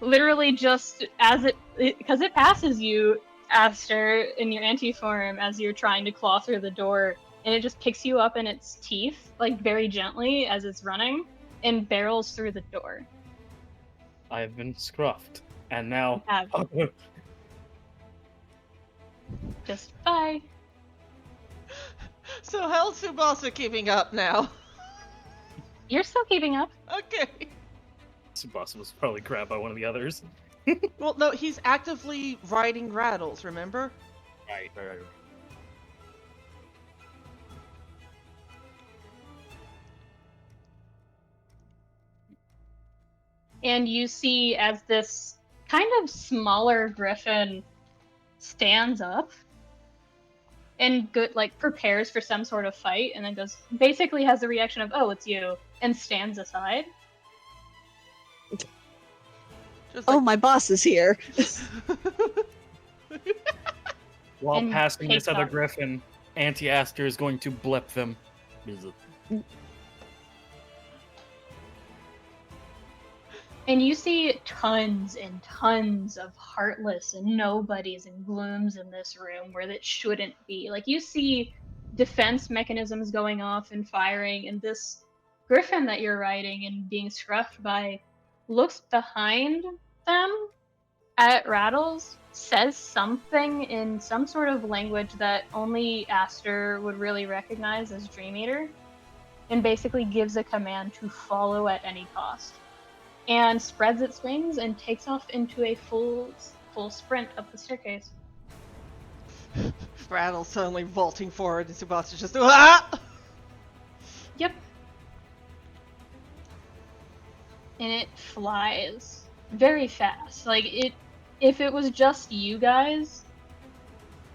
Literally just as because it passes you, Aster, in your anti-form as you're trying to claw through the door, and it just picks you up in its teeth, like very gently as it's running, and barrels through the door. I have been scruffed, and now. Just bye. So how's Tsubasa keeping up now? You're still keeping up. Okay. Tsubasa was probably grabbed by one of the others. Well, no, he's actively riding Rattles, remember? Right. And you see as this kind of smaller griffin stands up and prepares for some sort of fight, and then basically has the reaction of, oh, it's you, and stands aside. Just Oh, like, my boss is here. While And passing this takes other off. griffin, Auntie Aster is going to blip them. And you see tons and tons of heartless and nobodies and glooms in this room where that shouldn't be. Like, you see defense mechanisms going off and firing, and this griffin that you're riding and being scruffed by looks behind them at Rattles, says something in some sort of language that only Aster would really recognize as Dream Eater, and basically gives a command to follow at any cost, and spreads its wings and takes off into a full sprint up the staircase. Rattles suddenly vaulting forward, and Tsubasa just, ah! Yep. And it flies very fast. Like, if it was just you guys,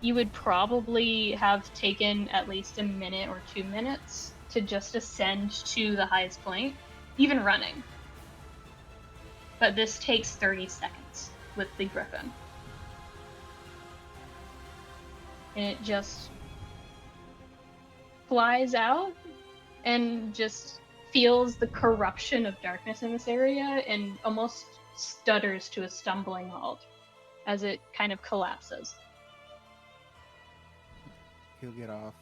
you would probably have taken at least a minute or 2 minutes to just ascend to the highest point, even running. But this takes 30 seconds with the griffin. And it just flies out and just feels the corruption of darkness in this area and almost stutters to a stumbling halt as it kind of collapses. He'll get off.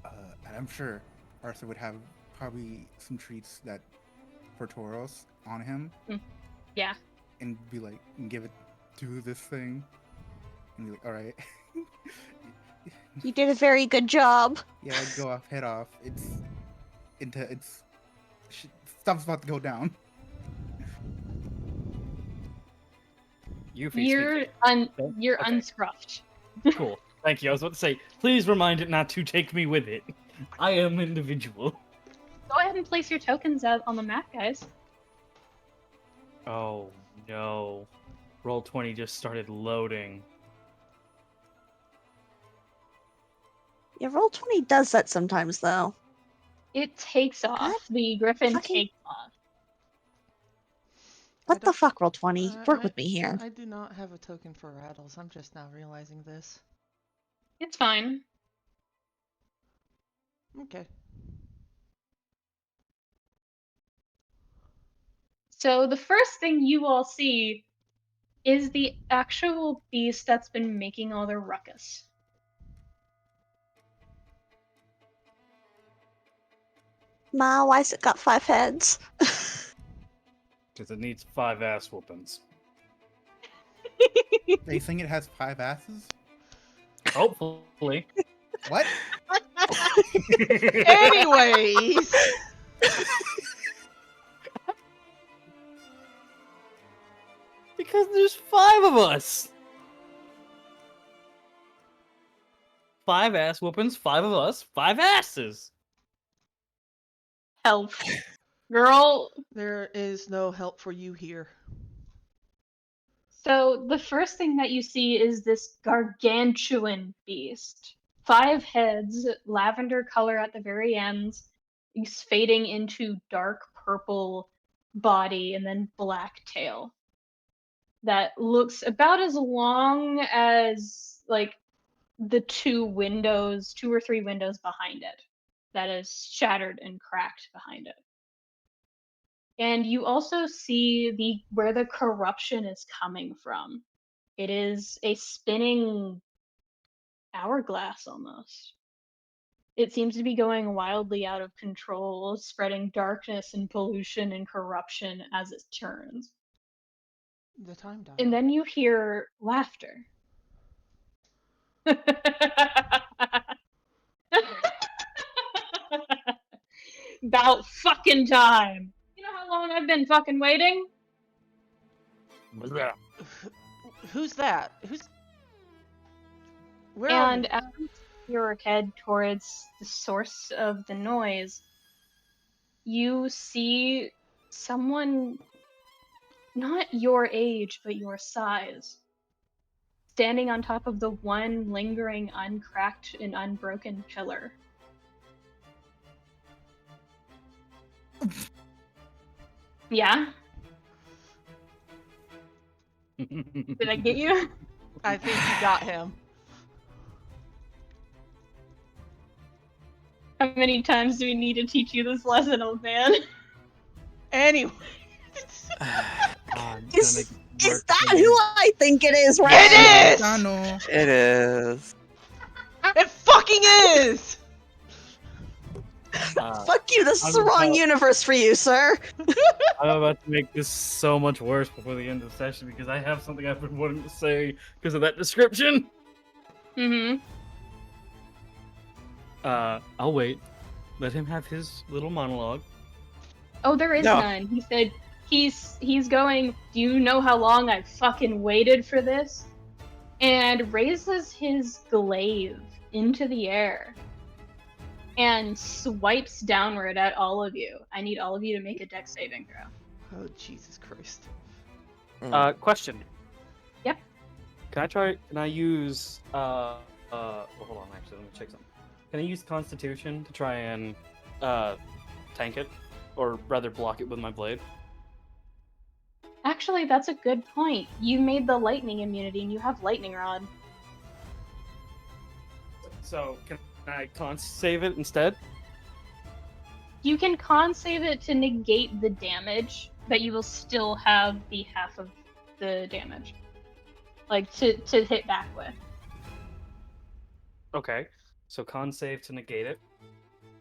And I'm sure Arthur would have probably some treats that for Tauros on him. Yeah. And be like, and give it to this thing. And be like, alright. You did a very good job. Yeah, I'd go off, head off. Stuff's about to go down. You're You're Okay. unscruffed. Cool. Thank you. I was about to say, please remind it not to take me with it. I am individual. Go ahead and place your tokens out on the map, guys. Oh no. Roll20 just started loading. Yeah, Roll20 does that sometimes, though. It takes off. The griffin fucking- takes off. What the fuck, Roll20? Work I- with me here. I do not have a token for Rattles. I'm just now realizing this. It's fine. Okay. So the first thing you all see is the actual beast that's been making all the ruckus. Ma, why's it got 5 heads? Because it needs 5 ass whoopings. Are you saying it has 5 asses? Hopefully. What? Anyways! Because there's 5 of us! 5 ass whoopings, 5 of us, 5 asses! Help. Girl. There is no help for you here. So the first thing that you see is this gargantuan beast. 5 heads, lavender color at the very ends, is fading into dark purple body and then black tail. That looks about as long as like the 2 or 3 windows behind it. That is shattered and cracked behind it. And you also see where the corruption is coming from. It is a spinning hourglass almost. It seems to be going wildly out of control, spreading darkness and pollution and corruption as it turns. The time dial. And then you hear laughter. About fucking time. You know how long I've been fucking waiting? Who's that? Where And are as you head towards the source of the noise, you see someone not your age, but your size, standing on top of the one lingering, uncracked, and unbroken pillar. Yeah? Did I get you? I think you got him. How many times do we need to teach you this lesson, old man? Anyway. God, Is that who I think it is, right? It is! Dano. It is. It fucking is! Fuck you, this is the I'm wrong about- universe for you, sir. I'm about to make this so much worse before the end of the session because I have something I've been wanting to say because of that description. Mm-hmm. I'll wait. Let him have his little monologue. Oh, there is No. none. He said he's going, do you know how long I fucking waited for this? And raises his glaive into the air and swipes downward at all of you. I need all of you to make a dex saving throw. Oh, Jesus Christ. Question. Yep. Can I use well, hold on, actually, let me check something. Can I use Constitution to try and tank it? Or rather block it with my blade? Actually, that's a good point. You made the lightning immunity and you have lightning rod. So can I con save it instead? You can con save it to negate the damage, but you will still have the half of the damage. Like to hit back with. Okay. So con save to negate it.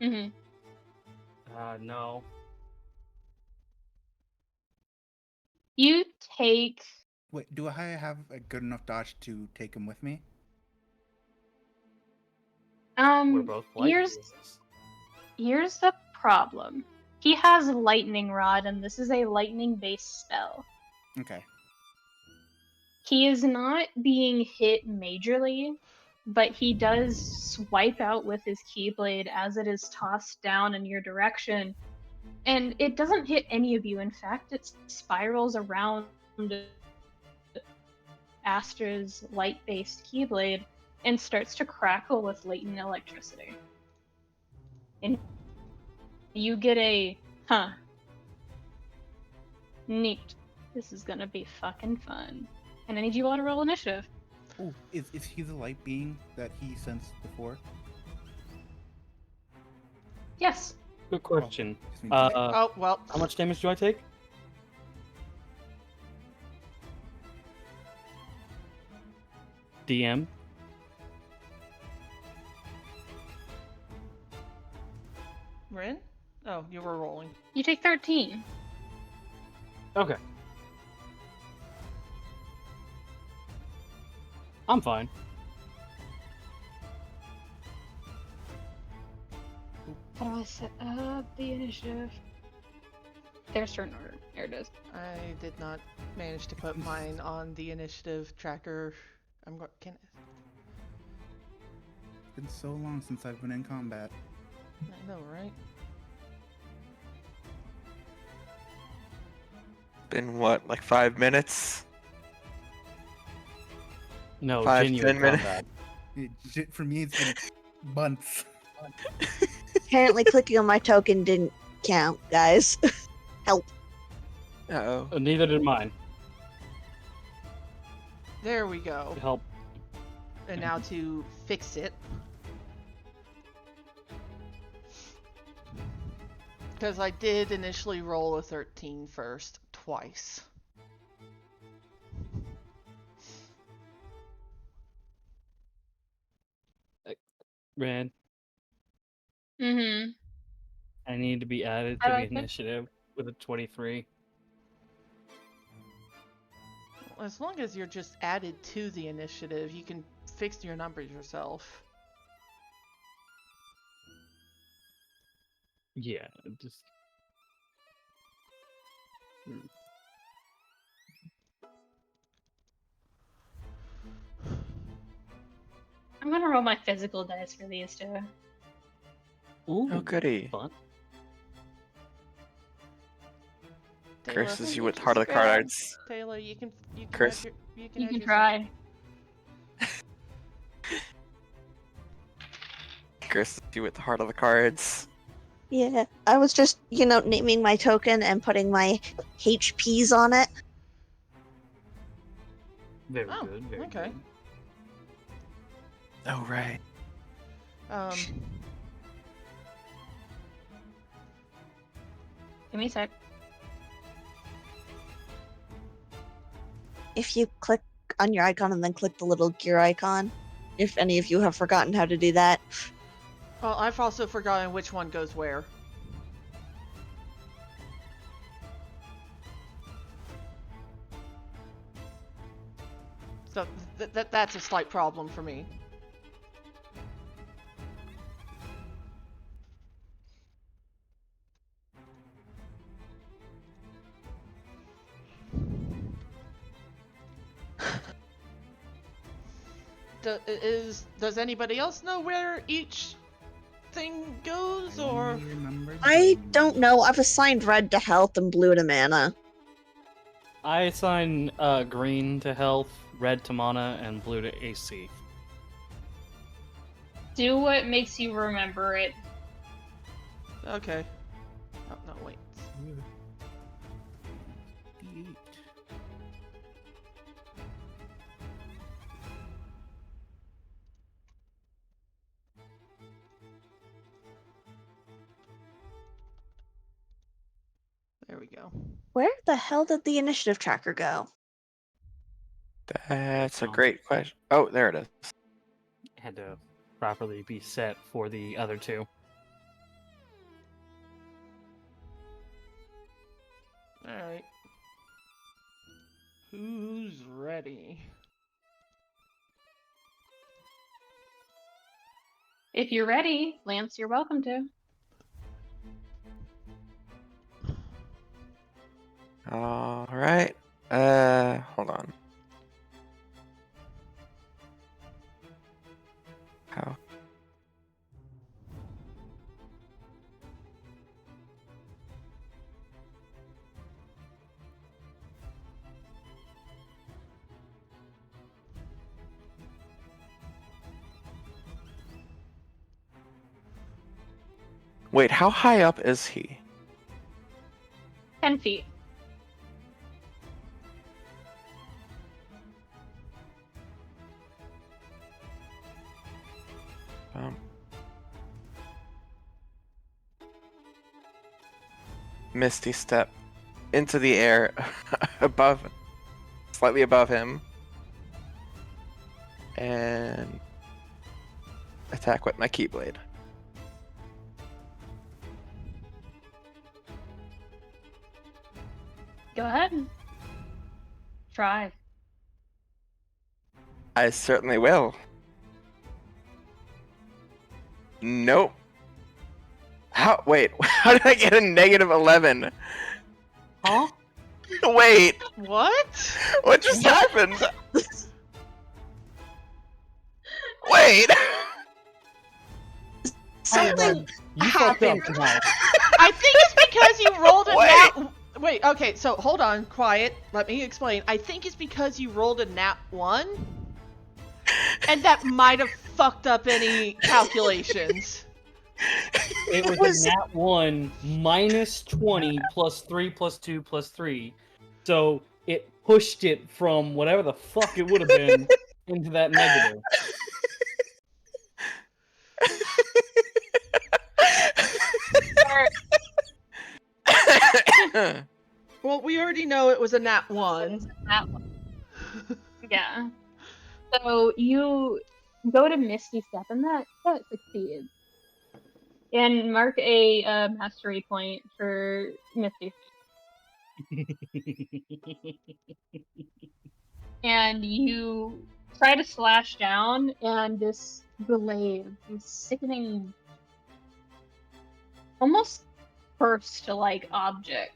Mm-hmm. No. You take Wait, do I have a good enough dodge to take him with me? We're both here's the problem. He has lightning rod and this is a lightning based spell. Okay. He is not being hit majorly, but he does swipe out with his keyblade as it is tossed down in your direction. And it doesn't hit any of you. In fact, it spirals around Aster's light-based keyblade and starts to crackle with latent electricity. And you get a, huh, neat. This is gonna be fucking fun. And I need you all to roll initiative. Oh, is he the light being that he sensed before? Yes. Good question. Just need to check. Oh, well. How much damage do I take? DM. Rin? Oh, you were rolling. You take 13. Okay. I'm fine. How do I set up the initiative? There's turn order. There it is. I did not manage to put mine on the initiative tracker. I'm going. Can It's been so long since I've been in combat. I know, right? Been what, like 5 minutes? No, 5, genuine 10 minutes. combat. For me, it's been months. Apparently, clicking on my token didn't count, guys. Help. Uh-oh. Neither did mine. There we go. To help. And now to fix it. Because I did initially roll a 13 first, twice. Ran. Mm-hmm. I need to be added to the Okay. initiative with a 23. As long as you're just added to the initiative, you can fix your numbers yourself. Yeah, just. I'm gonna roll my physical dice for these two. Ooh, Oh, goody. fun. Taylor, Curses you you with just heart of the grab- cards. Taylor, you can Curse. add your, You add can yourself. try. Curses you with the heart of the cards. Yeah, I was just, naming my token and putting my HPs on it. Very Oh, good, very okay. good. Oh, right. Give me a sec. If you click on your icon and then click the little gear icon, if any of you have forgotten how to do that. Well, I've also forgotten which one goes where. So that's a slight problem for me. Does anybody else know where each thing goes, or? only remember I green. don't know. I've assigned red to health and blue to mana. I assign green to health, red to mana, and blue to AC. Do what makes you remember it. Okay. Oh, no, wait. D8. There we go. Where the hell did the initiative tracker go? That's a Oh. great question. Oh, there it is. Had to properly be set for the other two. Alright. Who's ready? If you're ready, Lance, you're welcome to. All right. Hold on. How? Wait, how high up is he? 10 feet. Um, Misty step into the air slightly above him, and attack with my Keyblade. Go ahead. Try. I certainly will. Nope. How? Wait. How did I get a negative 11? Huh? Wait. What? What just happened? Wait. Something You fucked up happened. tonight. I think it's because you rolled a Wait. nat. Wait, okay, so hold on, quiet. Let me explain. I think it's because you rolled a nat 1, and that might have fucked up any calculations. It was a nat 1 minus 20 plus 3 plus 2 plus 3. So it pushed it from whatever the fuck it would have been into that negative. Well, we already know it was a nat 1. That one. Yeah. So you go to Misty Step, and that succeeds. And mark a mastery point for Misty. And you try to slash down, and this blade, this sickening, almost cursed-like object.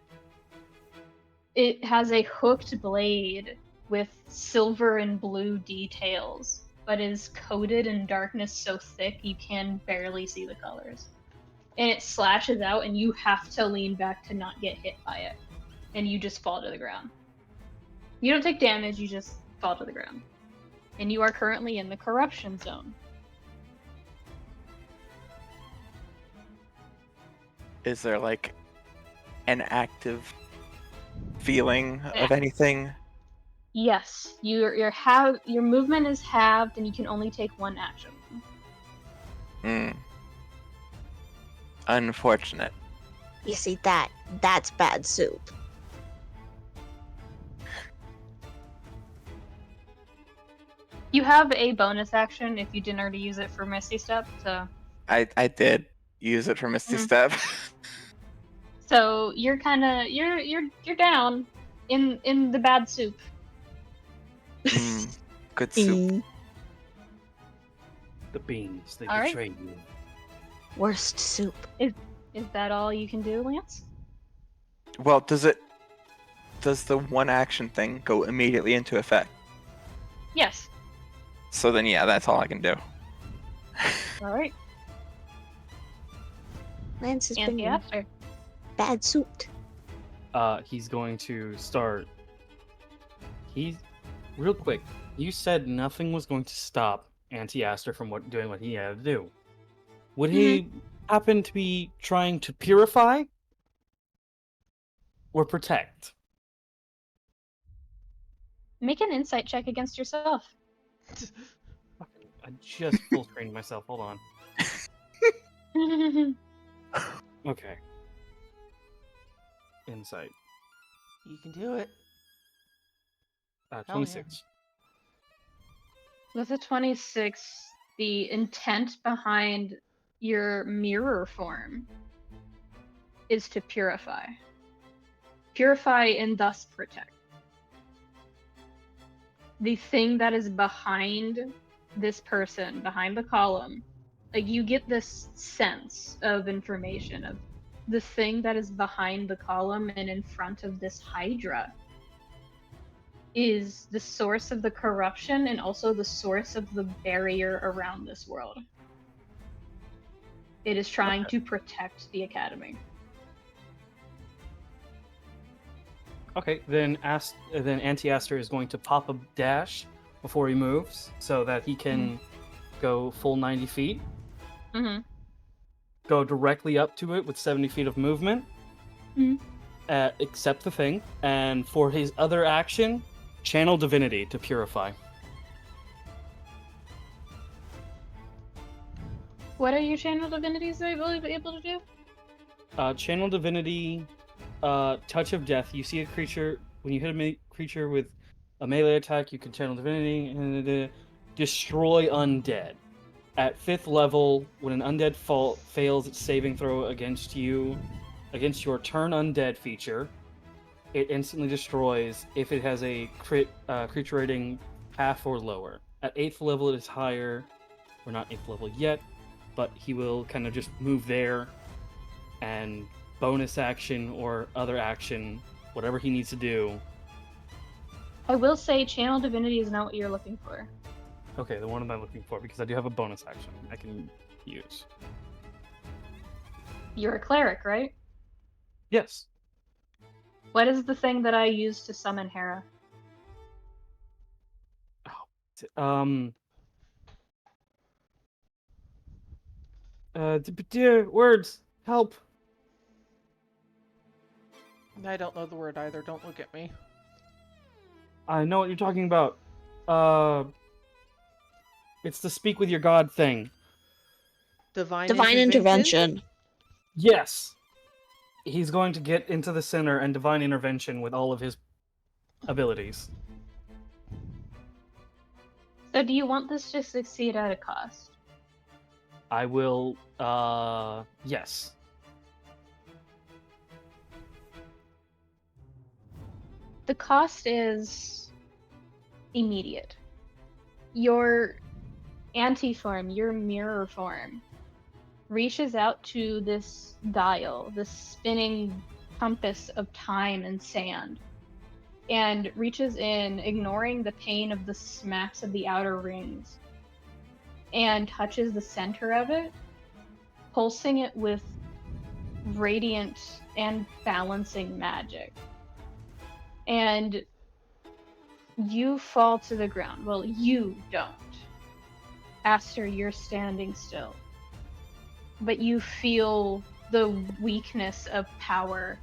It has a hooked blade with silver and blue details, but is coated in darkness so thick you can barely see the colors. And it slashes out, and you have to lean back to not get hit by it. And you just fall to the ground. You don't take damage, you just fall to the ground. And you are currently in the corruption zone. Is there like an active feeling of anything? Yes, your movement is halved, and you can only take one action. Unfortunate. You see that's bad soup. You have a bonus action if you didn't already use it for Misty Step, so I did use it for Misty Step. so you're you're down in the bad soup. Good soup. The beans, they All right. betrayed you. Worst soup. Is that all you can do, Lance? Well, does the one action thing go immediately into effect? Yes. So then, yeah, that's all I can do. All right. Lance has And been Aster. bad souped. He's going to start. Real quick. You said nothing was going to stop Aster from doing what he had to do. Would he happen to be trying to purify or protect? Make an insight check against yourself. I just full screened myself. Hold on. Okay. Insight. You can do it. Hell yeah. 26. With a 26, the intent behind your mirror form is to purify. Purify and thus protect. The thing that is behind this person, behind the column, like you get this sense of information of the thing that is behind the column and in front of this Hydra is the source of the corruption and also the source of the barrier around this world. It is trying to protect the Academy. Okay, then Anti-Aster is going to pop a dash before he moves so that he can go full 90 feet. Mm-hmm. Go directly up to it with 70 feet of movement. Accept the thing. And for his other action, channel Divinity to purify. What are your channel divinities able to do? Channel Divinity, Touch of Death. You see a creature, when you hit a creature with a melee attack, you can channel Divinity and destroy undead. At 5th level, when an undead fails its saving throw against your turn undead feature, it instantly destroys if it has a creature rating half or lower. At 8th level, it is higher. We're not 8th level yet, but he will kind of just move there and bonus action or other action, whatever he needs to do. I will say channel divinity is not what you're looking for. Okay, the one I'm looking for, because I do have a bonus action I can use. You're a cleric, right? Yes. What is the thing that I used to summon Hera? Dear words, help. I don't know the word either. Don't look at me. I know what you're talking about. It's the speak with your god thing. Divine intervention. Yes. He's going to get into the center and divine intervention with all of his abilities. So do you want this to succeed at a cost? I will, yes. The cost is immediate. Your anti-form, your mirror form, reaches out to this dial, this spinning compass of time and sand, and reaches in, ignoring the pain of the smacks of the outer rings, and touches the center of it, pulsing it with radiant and balancing magic. And you fall to the ground. Well, you don't. Aster, you're standing still. But you feel the weakness of power,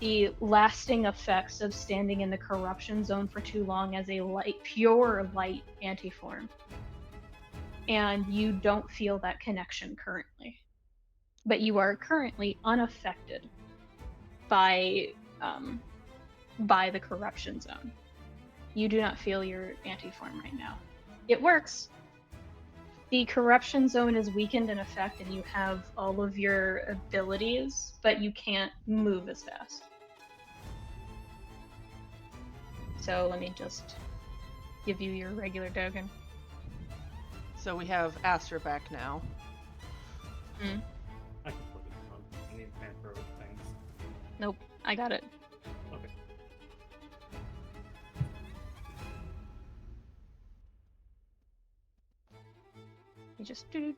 the lasting effects of standing in the corruption zone for too long as a pure light antiform. And you don't feel that connection currently. But you are currently unaffected by the corruption zone. You do not feel your antiform right now. It works. The corruption zone is weakened in effect, and you have all of your abilities, but you can't move as fast. So let me just give you your regular token. So we have Aster back now. I can put it on. I need macro things. Nope, I got it. Okay. You just do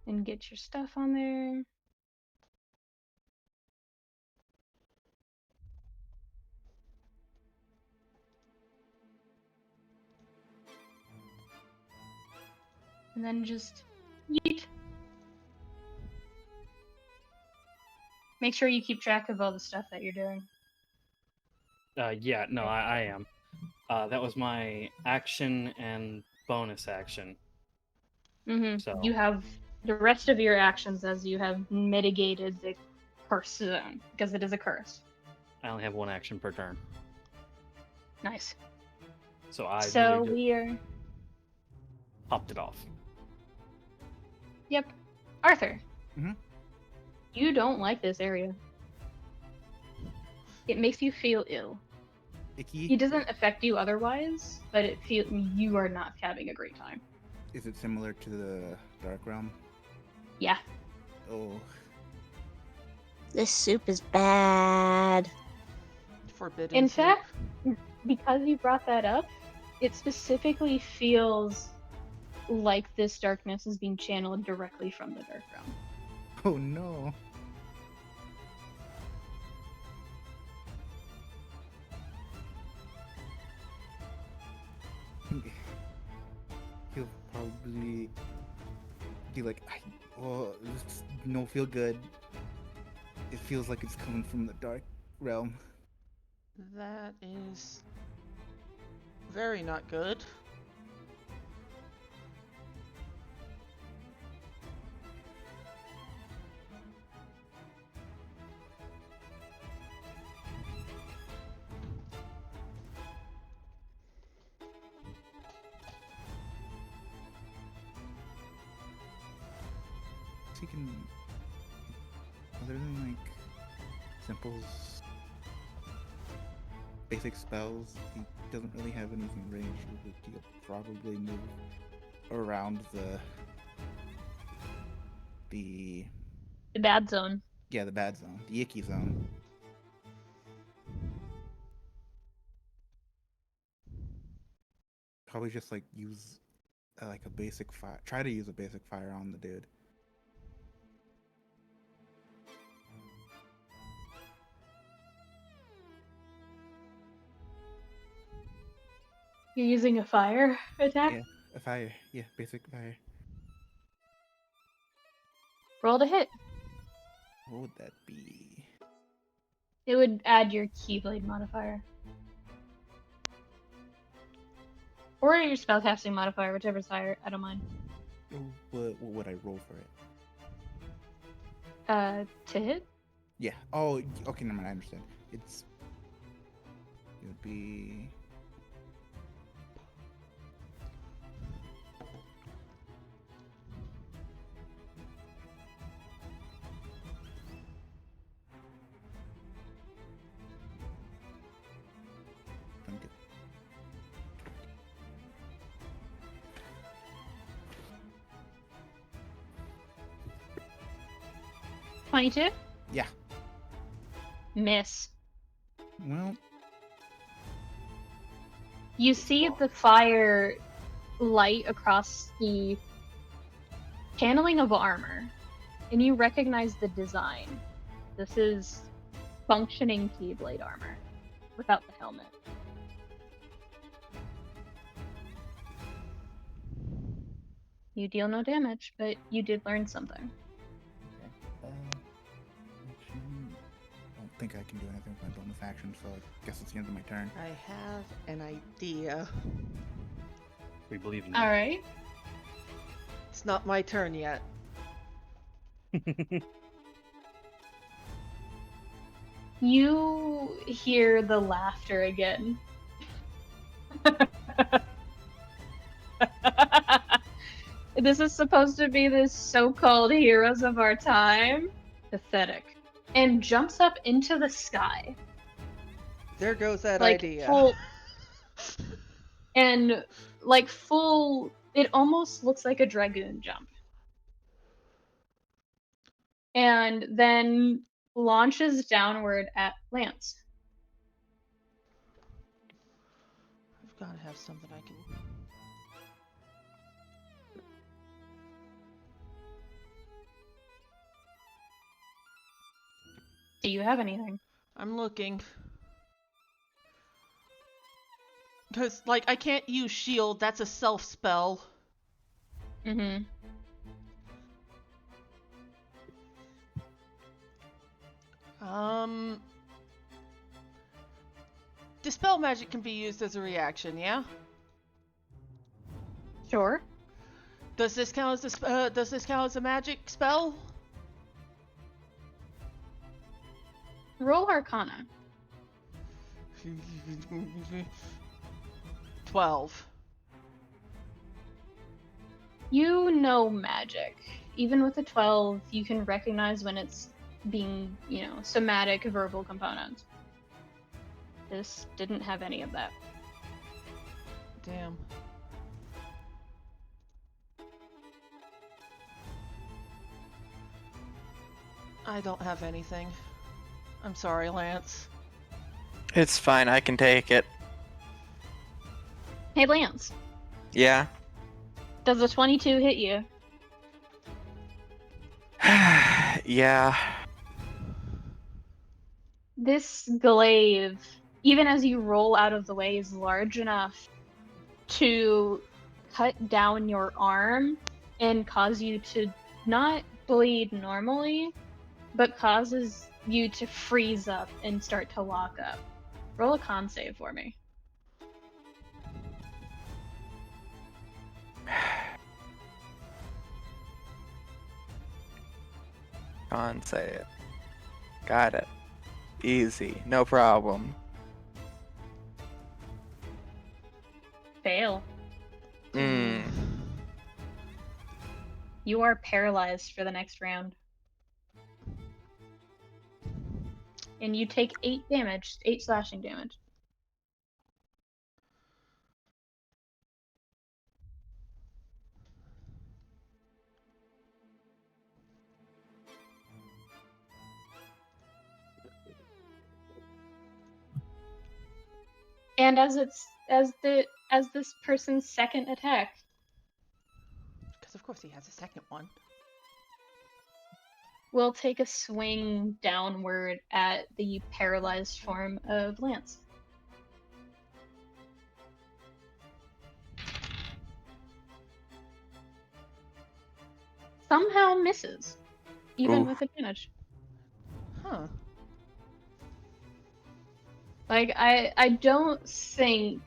and get your stuff on there. And then just yeet. Make sure you keep track of all the stuff that you're doing. Yeah, no, I am. That was my action and bonus action. Mm-hmm. So- You have the rest of your actions as you have mitigated the curse zone, because it is a curse. I only have one action per turn. Nice. So I So really just we are... popped it off. Yep. Arthur. Mhm. You don't like this area. It makes you feel ill. Icky? It doesn't affect you otherwise, but you are not having a great time. Is it similar to the Dark Realm? Yeah. Oh, This soup is bad. Forbidden In soup. fact, because you brought that up, it specifically feels like this darkness is being channeled directly from the Dark Realm. oh no. He'll probably be like, this no feel good. It feels like it's coming from the Dark Realm. That is very not good. So he can, other than like simple basic spells, he doesn't really have anything ranged. He'll probably move around the The bad zone. the bad zone, the icky zone. Probably just like use like a basic fire. Try to use a basic fire on the dude. You're using a fire attack? Yeah, a fire. Yeah, basic fire. Roll to hit. What would that be? It would add your Keyblade modifier. Or your spellcasting modifier, whichever's higher. I don't mind. What would I roll for it? To hit? Yeah. Oh, okay. Never mind. I understand. It would be. I'm good. $22? Yeah. Miss. Well, You see the fire light across the paneling of armor, and you recognize the design. This is functioning Keyblade armor without the helmet. You deal no damage, but you did learn something. I don't think I can do anything with my bonus action, so I guess it's the end of my turn. I have an idea. We believe in you. Alright. It's not my turn yet. You hear the laughter again. This is supposed to be the so-called heroes of our time. Pathetic. And jumps up into the sky. There goes that Like, idea. full... And, like, full... It almost looks like a dragoon jump. And then launches downward at Lance. I've got to have something I can... Do you have anything? I'm looking. Because, like, I can't use shield. That's a self spell. Mm-hmm. Dispel magic can be used as a reaction, yeah? Sure. Does this count as a magic spell? Roll Arcana. 12. You know magic. Even with a 12, you can recognize when it's being, somatic verbal components. This didn't have any of that. Damn. I don't have anything. I'm sorry, Lance. It's fine, I can take it. Hey, Lance. Yeah. Does a 22 hit you? Yeah. This glaive, even as you roll out of the way, is large enough to cut down your arm and cause you to not bleed normally, but causes you to freeze up and start to lock up. Roll a con save for me. Con save. Got it. Easy, no problem. Fail. Mm. You are paralyzed for the next round. And you take 8 damage, 8 slashing damage. And as this person's second attack, Because of course he has a second one. will take a swing downward at the paralyzed form of Lance. Somehow misses, even Oof. with advantage. Huh. Like, I don't think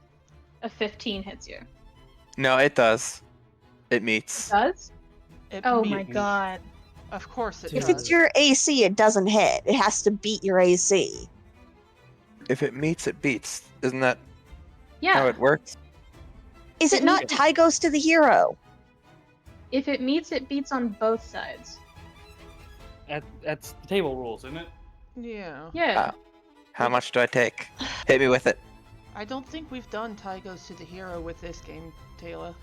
a 15 hits you. No, it does. It meets. Does? It Oh meets. my god. Of course it If If does. it's your AC, it doesn't hit. It has to beat your AC. If it meets, it beats. Isn't that Yeah. how it works? Is it not tie goes to the hero? If it meets, it beats on both sides. That's the table rules, isn't it? Yeah. Yeah. How much do I take? Hit me with it. I don't think we've done tie goes to the hero with this game, Tala. Yeah.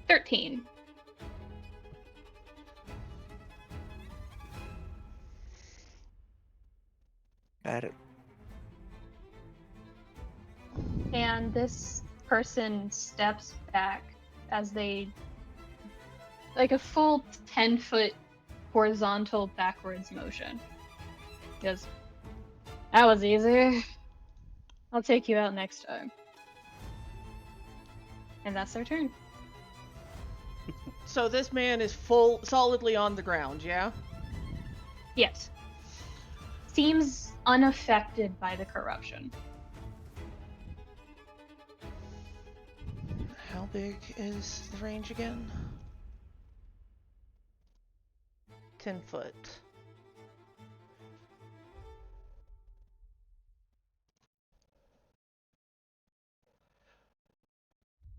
13. at it. And this person steps back as they, like a full 10-foot horizontal backwards motion. Goes, that was easy. I'll take you out next time. And that's their turn. So this man is solidly on the ground, yeah? Yes. Seems unaffected by the corruption. How big is the range again? 10 foot.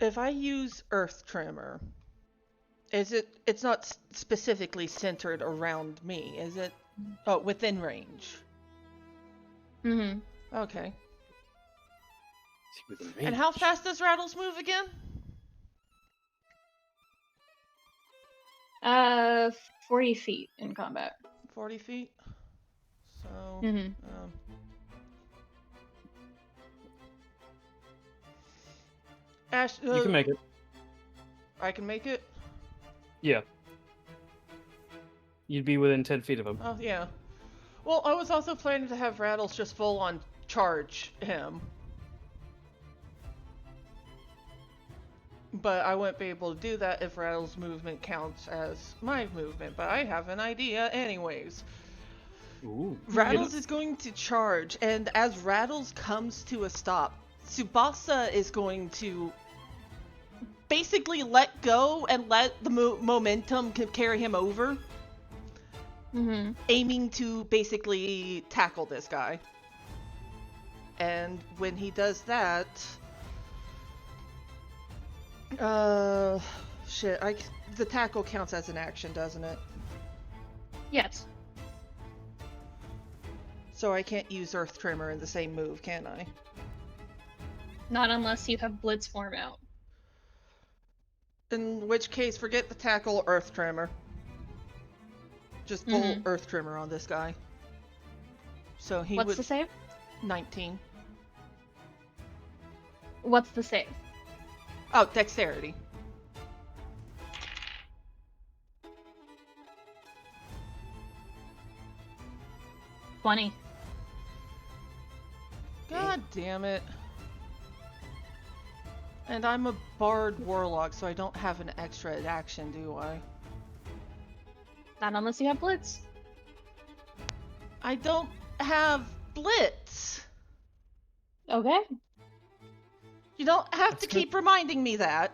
If I use Earth Tremor, it's not specifically centered around me, is it? Oh, within range. Mm-hmm. Okay. See, within And how range. fast does Rattles move again? 40 feet in combat. 40 feet. So, Mm-hmm. Ash, You can make it. I can make it? Yeah. You'd be within 10 feet of him. Oh, yeah. Well, I was also planning to have Rattles just full on charge him. But I wouldn't be able to do that if Rattles' movement counts as my movement. But I have an idea anyways. Ooh. Rattles is going to charge, and as Rattles comes to a stop, Tsubasa is going to basically let go and let the momentum carry him over, Mm-hmm. aiming to basically tackle this guy. And when he does that, shit, the tackle counts as an action, doesn't it? Yes. So I can't use Earth Tremor in the same move, can I? Not unless you have Blitz form out. In which case, forget the tackle, Earth Tremor. Just full Mhm. Earth Tremor on this guy. So he What's would the save? 19. What's the save? Oh, dexterity. $20. God damn it. And I'm a Bard Warlock, so I don't have an extra action, do I? Not unless you have Blitz. I don't have Blitz! Okay. You don't have That's to good. keep reminding me that.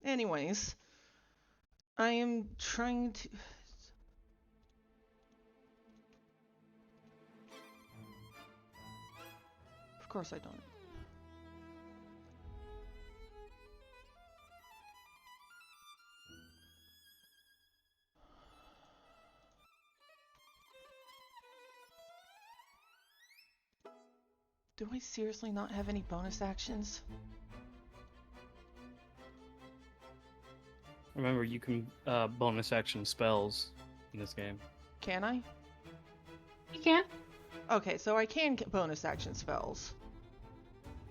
Anyways, I am trying to... Of course I don't. Do I seriously not have any bonus actions? Remember, you can bonus action spells in this game. Can I? You can. Okay, so I can get bonus action spells.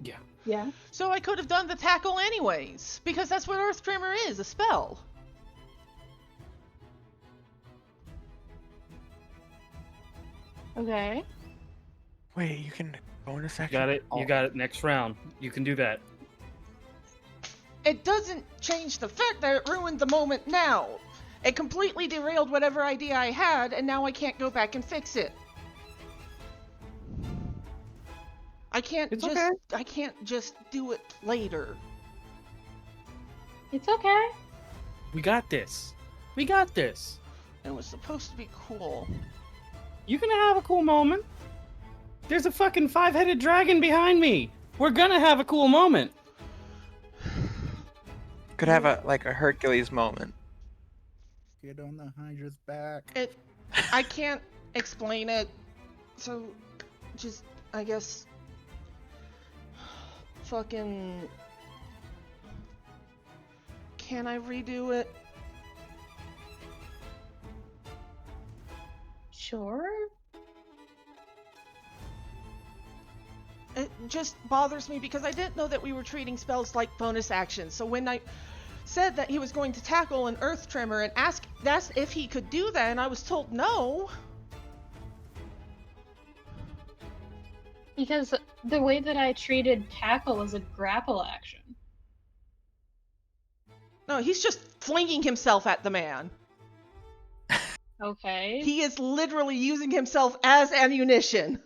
Yeah. Yeah. So I could have done the tackle anyways, because that's what Earth Tremor is, a spell. Okay. Wait, you can bonus You action. got it. You Oh. got it. Next round, you can do that. It doesn't change the fact that it ruined the moment now. It completely derailed whatever idea I had, and now I can't go back and fix it. I can't It's just okay. I can't just do it later. It's okay. We got this. We got this. It was supposed to be cool. You can have a cool moment. There's a fucking 5-headed dragon behind me. We're gonna have a cool moment. Could have a Hercules moment. Get on the Hydra's back. I can't explain it. So just I guess fucking can I redo it? sure? It just bothers me because I didn't know that we were treating spells like bonus actions. So when I said that he was going to tackle an earth tremor and asked if he could do that, and I was told no. Because the way that I treated tackle was a grapple action. No, he's just flinging himself at the man. Okay. He is literally using himself as ammunition.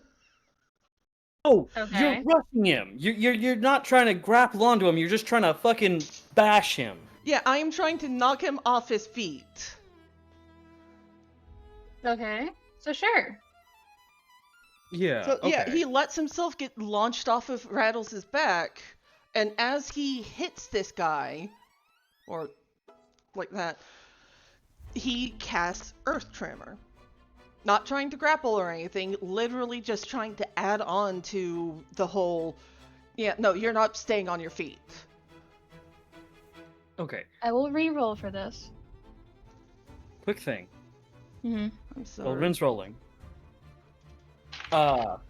Oh, Okay. you're rushing him. You're not trying to grapple onto him. You're just trying to fucking bash him. Yeah, I am trying to knock him off his feet. Okay. So sure. Yeah. So okay. yeah, he lets himself get launched off of Rattles' back, and as he hits this guy, or like that, he casts Earth Tremor. Not trying to grapple or anything, literally just trying to add on to the whole, yeah, no, you're not staying on your feet. Okay. I will re-roll for this. Quick thing. Mm-hmm. I'm sorry. Well, Rin's rolling. Was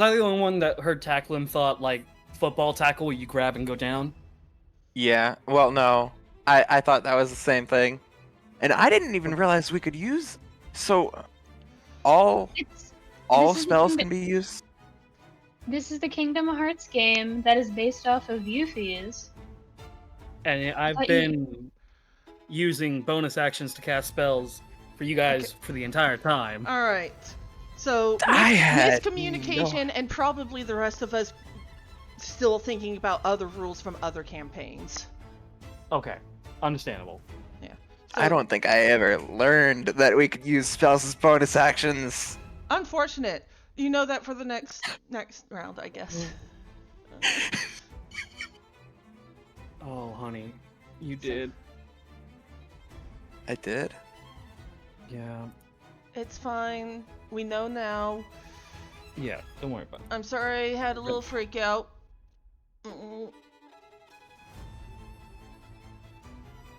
I the only one that heard tackle and thought like football tackle where you grab and go down? Yeah. Well, no. I thought that was the same thing, and I didn't even realize we could use. So, all This is spells the can be used. This is the Kingdom Hearts game that is based off of Yuffie's. And I've thought been using bonus actions to cast spells for you guys for the entire time. All right. So I had miscommunication, and probably the rest of us still thinking about other rules from other campaigns. Okay, understandable. So, I don't think I ever learned that we could use spells as bonus actions. Unfortunate. You know that for the next round, I guess. Oh, honey, you did. I did. Yeah. It's fine. We know now. Yeah. Don't worry about it. I'm sorry I had a little freak out. Mm-mm.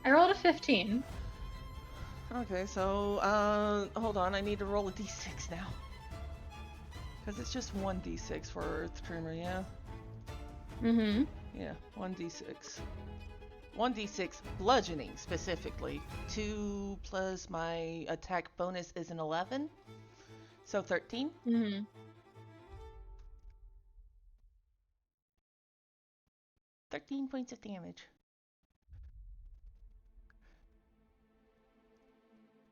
I rolled a 15. Okay, so hold on. I need to roll a d6 now. Because it's just 1d6 for Earth Tremor, yeah? Mm-hmm. Yeah, 1d6. 1d6 bludgeoning, specifically. 2 plus my attack bonus is an 11. So 13. Mm-hmm. 13 points of damage.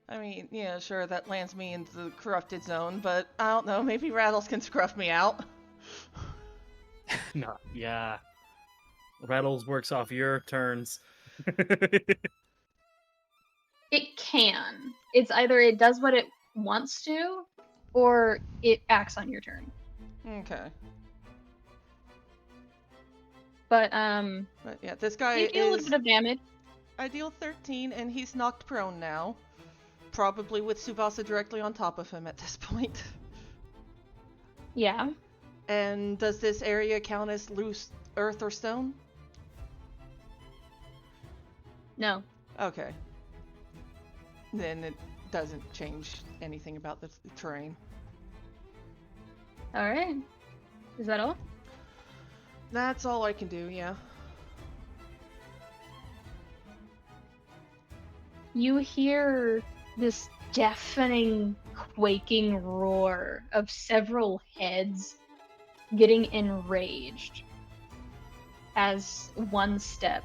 I mean, yeah, sure, that lands me into the corrupted zone, but I don't know, maybe Rattles can scruff me out. No. Yeah. Rattles works off your turns. It can. It's either it does what it wants to, or it acts on your turn. Okay. But yeah, this guy you deal a little is... bit of damage. I deal 13, and he's knocked prone now. Probably with Tsubasa directly on top of him at this point. Yeah. And does this area count as loose earth or stone? No. Okay. Then it doesn't change anything about the terrain. All right. Is that all? That's all I can do, yeah. You hear this deafening, quaking roar of several heads getting enraged as one step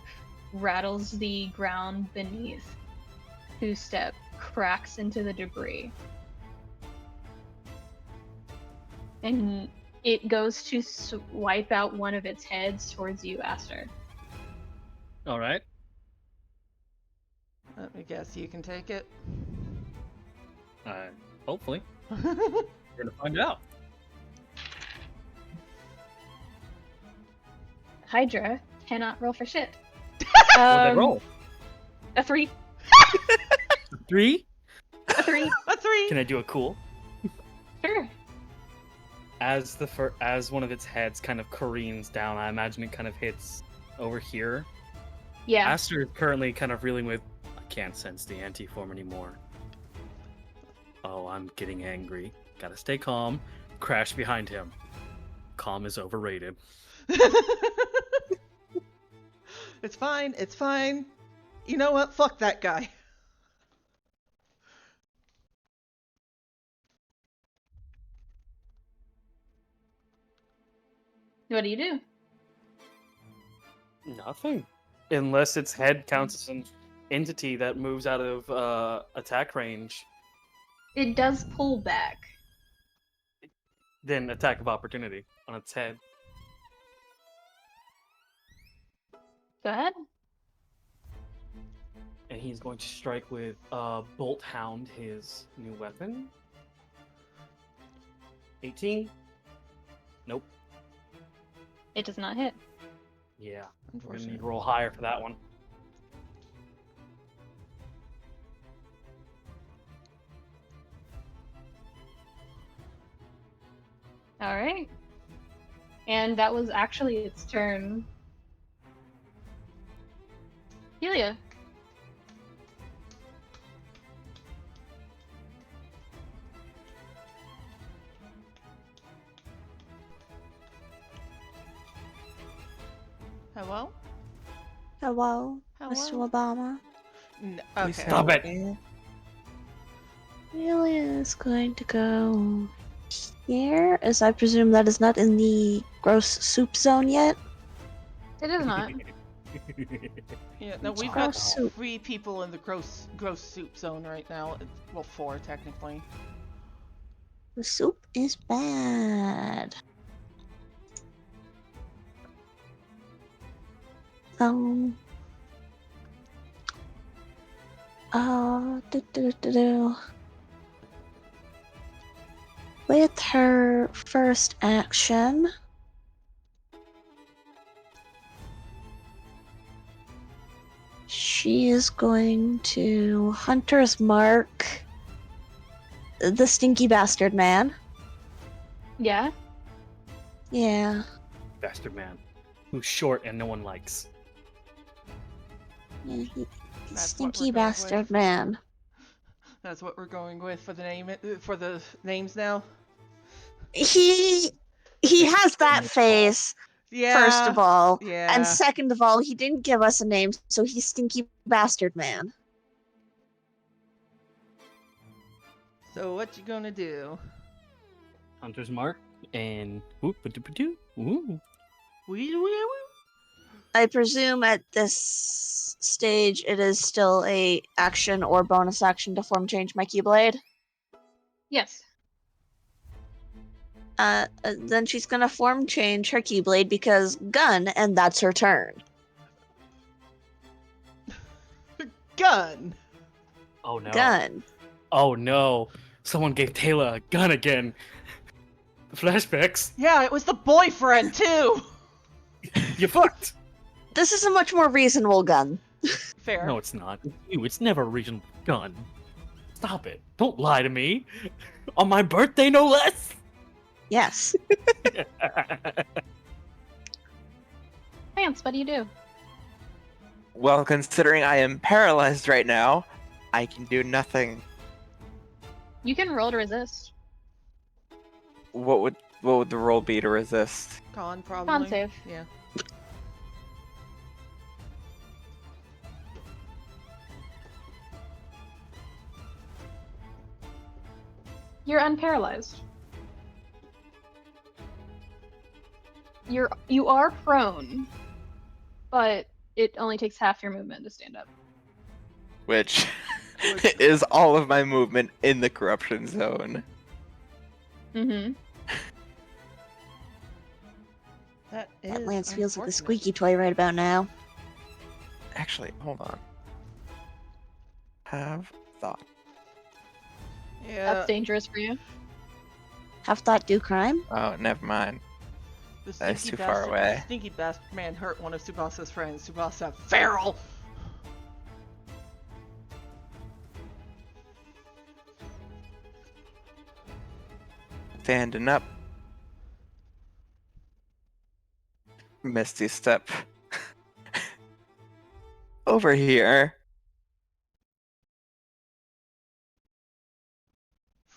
rattles the ground beneath, 2 step cracks into the debris, and it goes to wipe out one of its heads towards you, Aster. All right. Let me guess, you can take it. Hopefully. We're gonna find out. Hydra cannot roll for shit. What'd they roll? A 3. 3? A 3. A 3! Can I do a cool? Sure. As one of its heads kind of careens down, I imagine it kind of hits over here. Yeah. Aster is currently kind of reeling with, I can't sense the anti-form anymore. Oh, I'm getting angry. Gotta stay calm. Crash behind him. Calm is overrated. It's fine. It's fine. You know what? Fuck that guy. What do you do? Nothing. Unless its head counts as an entity that moves out of attack range, It does pull back. then attack of opportunity on its head. Go ahead. And he's going to strike with Bolt Hound, his new weapon. 18? Nope. It does not hit. Yeah. We're gonna Unfortunately. need to roll higher for that one. All right. And that was actually its turn. Helia. Hello? Hello, Hello? Mr. Obama. Okay. Stop it. Helia is going to go here, as I presume that is not in the gross soup zone yet. It is not. Yeah, no, we've Gross got soup. 3 people in the gross soup zone right now. Well, 4 technically. The soup is bad. Um. Do. With her first action, she is going to Hunter's Mark the stinky bastard man. Yeah. Yeah. Bastard man. Who's short and no one likes. Yeah, That's what we're stinky going bastard with. man. That's what we're going with for the name for the names now. He has that face, Yeah. first of all. Yeah. And second of all, he didn't give us a name, so he's stinky bastard man. So what you gonna do? Hunter's Mark and ooh. I presume at this stage it is still a action or bonus action to form change my Keyblade. Yes. Then she's gonna form change her Keyblade because gun, and that's her turn. Gun. Oh no. Gun. Oh no. Someone gave Tala a gun again. The flashbacks. Yeah, it was the boyfriend too. You fucked. This is a much more reasonable gun. Fair. No, it's not. It's you. It's never a reasonable gun. Stop it. Don't lie to me. On my birthday, no less. Yes. Lance, what do you do? Well, considering I am paralyzed right now, I can do nothing. You can roll to resist. What would the roll be to resist? Con probably. Con save. Yeah. You're unparalyzed. You are prone, but it only takes half your movement to stand up. Which is all of my movement in the corruption zone. Mm-hmm. That is. That Lance feels like a unfortunate. squeaky toy right about now. Actually, hold on. Have thought. Yeah. That's dangerous for you. Have thought do crime? Oh, never mind. The That's stinky too far bastard- away. The stinky bastard man hurt one of Tsubasa's friends. Tsubasa feral. Standing up. Misty step. Over here.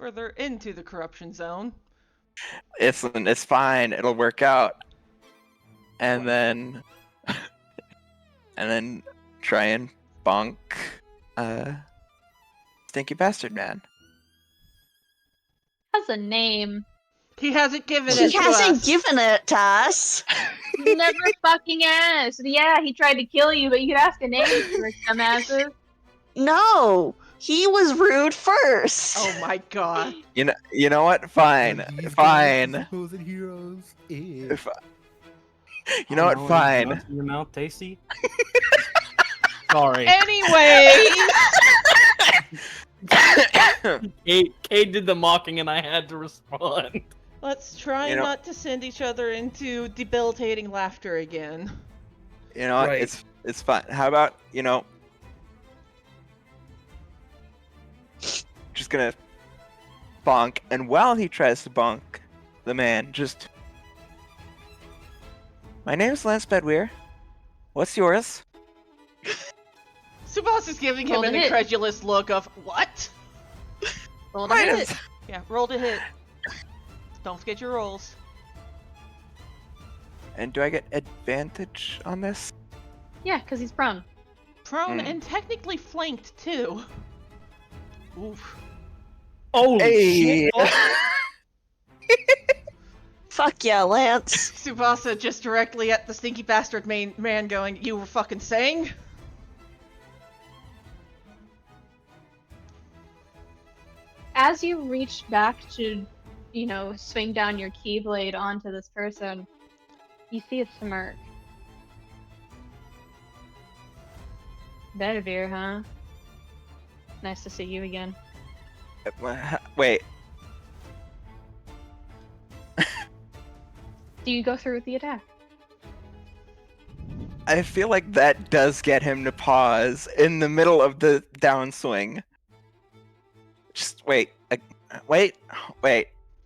further into the corruption zone. It's fine. It'll work out. And then try and bonk Stinky Bastard Man. Has a name. He hasn't given He it to hasn't us. given it to us. Never fucking asked. Yeah, he tried to kill you, but you could ask a name for dumbasses. No, he was rude first. Oh my god. You know what? Fine. These guys are Fine. supposed heroes. If you know what? Oh, Fine. nuts in your mouth, tasty. Sorry. Anyway, Cayde did the mocking and I had to respond. let's try You know- not to send each other into debilitating laughter again. You know what? Right. It's fine. How about, just gonna bonk, and while he tries to bonk the man, just... My name's Lance Bedweir. What's yours? Tsubasa's giving him Roll an to hit. incredulous look of, what? Roll to Mine hit. is- Yeah, roll to hit. Don't forget your rolls. And do I get advantage on this? Yeah, because he's prone. Prone Hmm. and technically flanked, too. Oof. Oh Hey! shit! Fuck yeah, Lance. Tsubasa just directly at the stinky bastard man going, you were fucking saying? As you reach back to, swing down your keyblade onto this person, you see a smirk. Bedivere, huh? Nice to see you again. Wait. Do you go through with the attack? I feel like that does get him to pause in the middle of the downswing. Just wait. Wait.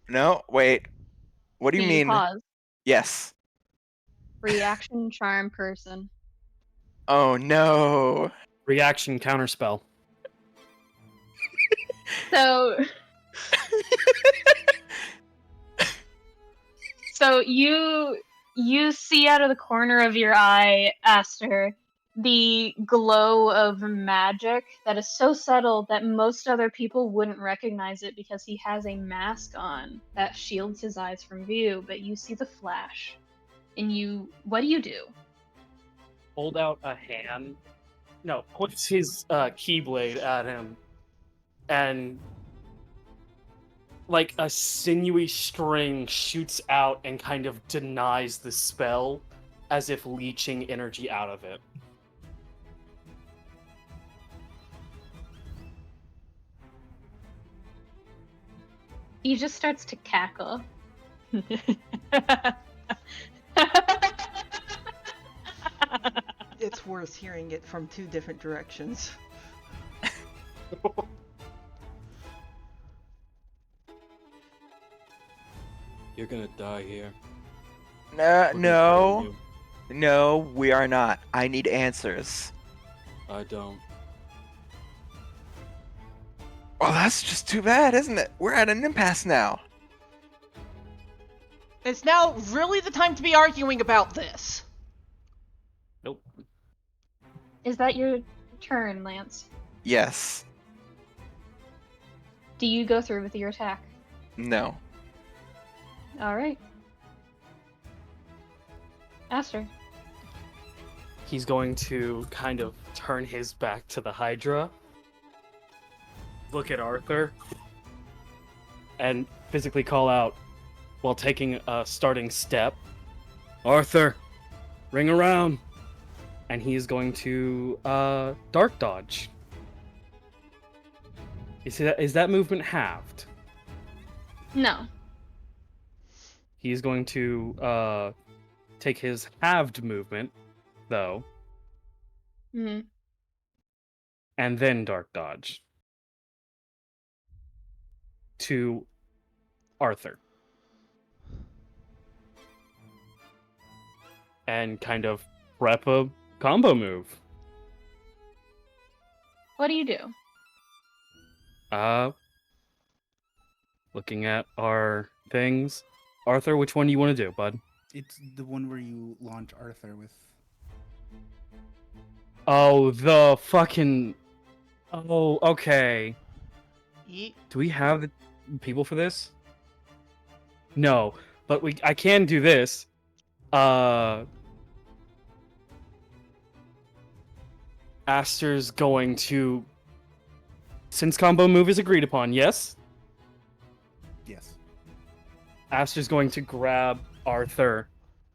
No, wait. What do you mean? Pause. Yes. Reaction charm person. Oh no. Reaction counterspell. So So you see out of the corner of your eye, Aster, the glow of magic that is so subtle that most other people wouldn't recognize it because he has a mask on that shields his eyes from view, but you see the flash. And what do you do? Hold out a hand. No, puts his keyblade at him, and like a sinewy string shoots out and kind of denies the spell, as if leeching energy out of it. He just starts to cackle. It's worse hearing it from two different directions. You're gonna die here. No, we are not. I need answers. I don't. Well, that's just too bad, isn't it? We're at an impasse now. It's now really the time to be arguing about this. Nope. Is that your turn, Lance? Yes. Do you go through with your attack? No. Alright. Aster. He's going to kind of turn his back to the Hydra, look at Arthur, and physically call out while taking a starting step. Arthur, ring around. And he is going to dark dodge. Is that movement halved? No. He is going to take his halved movement, though, Hmm. and then dark dodge to Arthur. And kind of prep a combo move. What do you do? looking at our things. Arthur, which one do you want to do, bud? It's the one where you launch Arthur with. Oh, the fucking. Oh, okay. Yeet. Do we have the people for this? No, but I can do this. Aster's going to, since combo move is agreed upon, yes? Yes. Aster's going to grab Arthur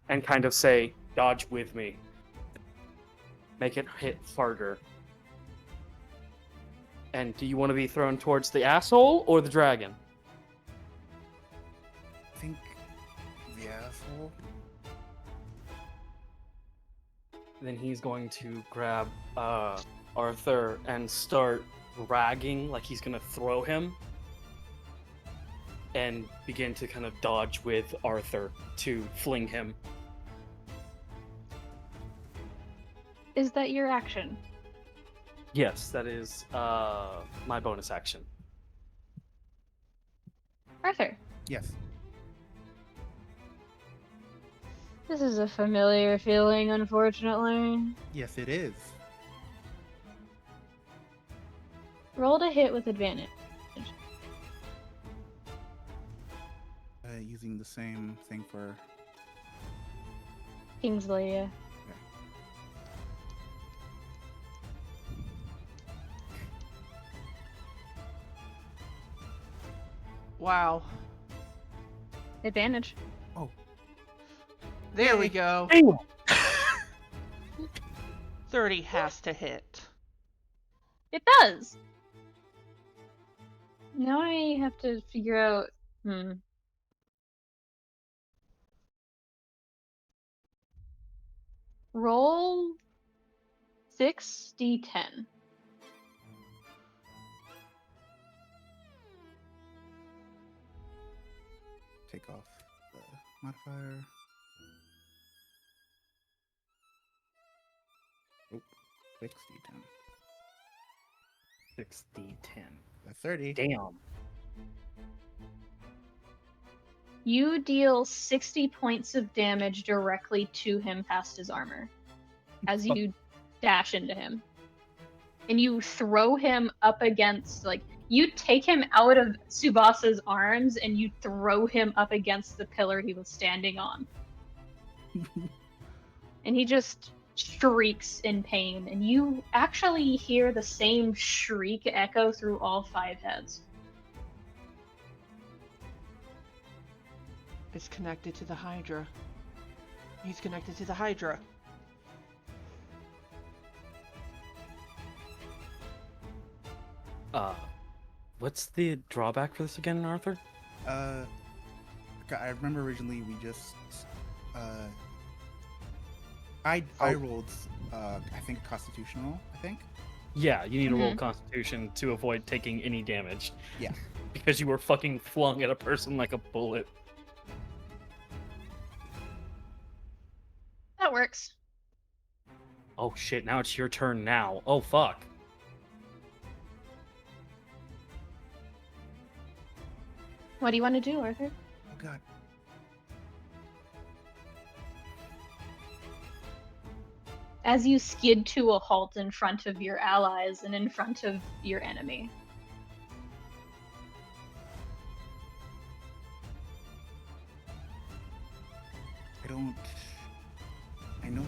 and kind of say, dodge with me. Make it hit harder. And do you want to be thrown towards the asshole or the dragon? I think the asshole. Then he's going to grab Arthur and start dragging like he's going to throw him. And begin to kind of dodge with Arthur to fling him. Is that your action? Yes, that is my bonus action. Arthur, Yes. this is a familiar feeling, unfortunately. Yes, it is. Roll to hit with advantage. Using the same thing for. Kingsley, yeah. Wow. Advantage. There we go. Damn. 30 has to hit. It does! Now I have to figure out... Roll 6d10. Take off the modifier. Oh, 6d10. 6d10. That's 30. Damn. You deal 60 points of damage directly to him past his armor as you dash into him. And you throw him up against, like, you take him out of Tsubasa's arms and you throw him up against the pillar he was standing on. And he just shrieks in pain. And you actually hear the same shriek echo through all 5 heads. It's connected to the Hydra. He's connected to the Hydra. What's the drawback for this again, Arthur? I remember originally we just I rolled I think constitutional, I think. Yeah, you need to roll Constitution to avoid taking any damage. Yeah. Because you were fucking flung at a person like a bullet. That works. Oh shit, now it's your turn now. Oh fuck. What do you want to do, Arthur? Oh god. As you skid to a halt in front of your allies and in front of your enemy. I know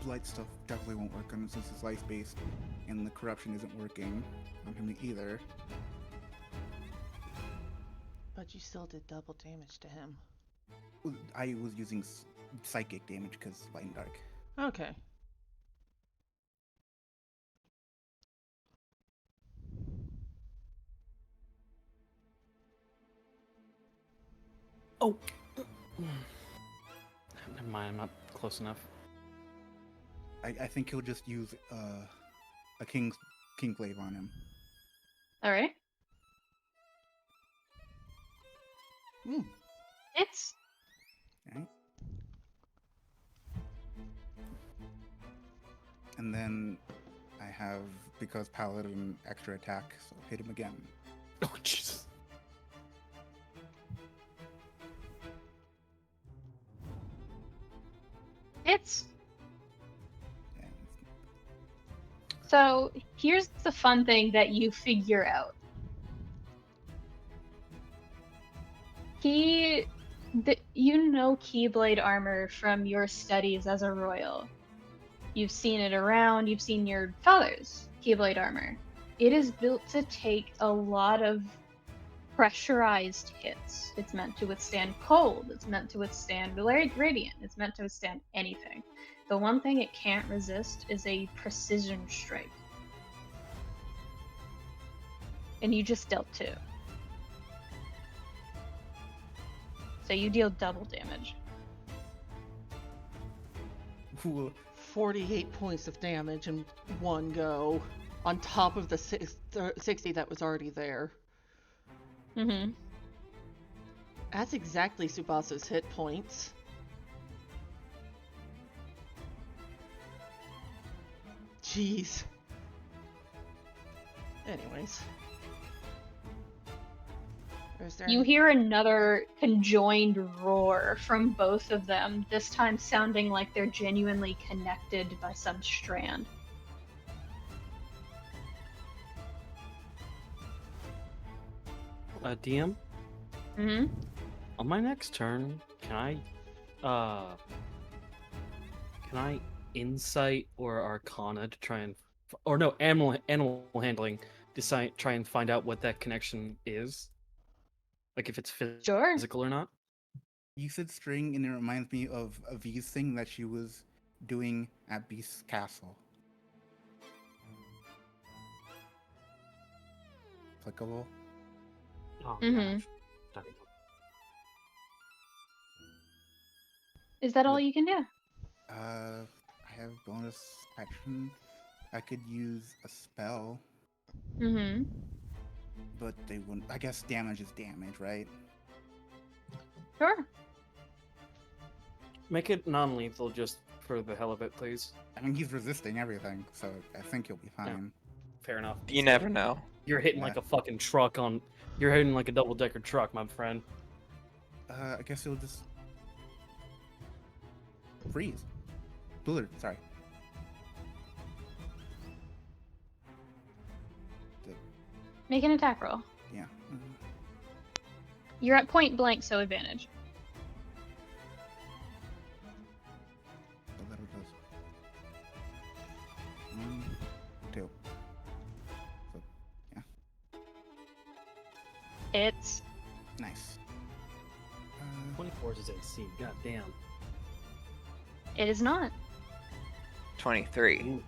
blight stuff definitely won't work on it since it's life-based, and the corruption isn't working on him either. But you still did double damage to him. I was using psychic damage because light and dark. Okay. Oh. Never mind, I'm not close enough. I think he'll just use a Kingglaive on him. All right. It's Okay. And then I have, because Paladin, extra attack, so hit him again. Oh Jesus. Hits. Yeah. So here's the fun thing that you figure out. You know Keyblade armor from your studies as a royal. You've seen it around, you've seen your father's Keyblade armor. It is built to take a lot of pressurized hits. It's meant to withstand cold, it's meant to withstand radiant, it's meant to withstand anything. The one thing it can't resist is a precision strike. And you just dealt 2. So you deal double damage. Cool. 48 points of damage in one go, on top of the 60 that was already there. Mm-hmm. That's exactly Tsubasa's hit points. Jeez. Anyways. Is there You hear another conjoined roar from both of them, this time sounding like they're genuinely connected by some strand. DM, Mm-hmm. on my next turn, can I insight or arcana to try and, or no, animal handling to try and find out what that connection is, like if it's Sure. physical or not? You said string, and it reminds me of a V's thing that she was doing at Beast's Castle. Applicable? Oh, Mhm. gosh. Is that all you can do? I have bonus action. I could use a spell, Mm-hmm. but they wouldn't. I guess damage is damage, right? Sure. Make it non-lethal just for the hell of it, please. I mean, he's resisting everything, so I think he'll be fine. Fair enough. You never know. You're hitting like a fucking truck on. You're hitting like a double-decker truck, my friend. I guess he'll just freeze. Blizzard, sorry. Make an attack roll. Yeah. You're at point blank, so advantage. So that goes 1, 2. So yeah, It's nice. 24 is AC. God damn. It is not. 23.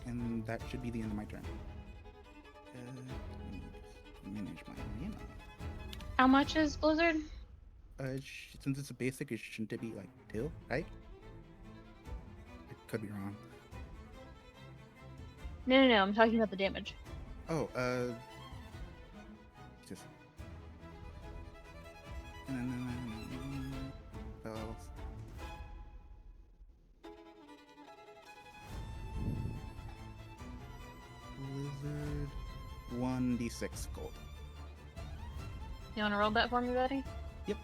And that should be the end of my turn. Let me just manage my mana. How much is Blizzard? Since it's a basic, it shouldn't it be like 2, right? I could be wrong. No. I'm talking about the damage. Oh, just. Spells. Blizzard. 1d6 gold. You want to roll that for me, buddy? Yep.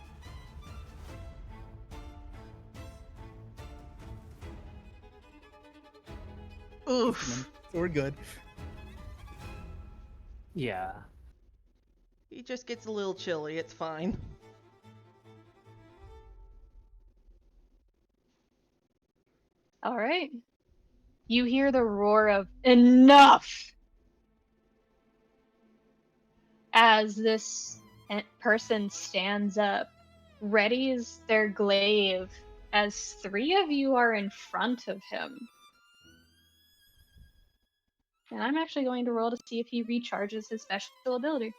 Oof. We're good. Yeah. He just gets a little chilly, it's fine. All right. You hear the roar of enough as this person stands up, readies their glaive as 3 of you are in front of him. And I'm actually going to roll to see if he recharges his special ability.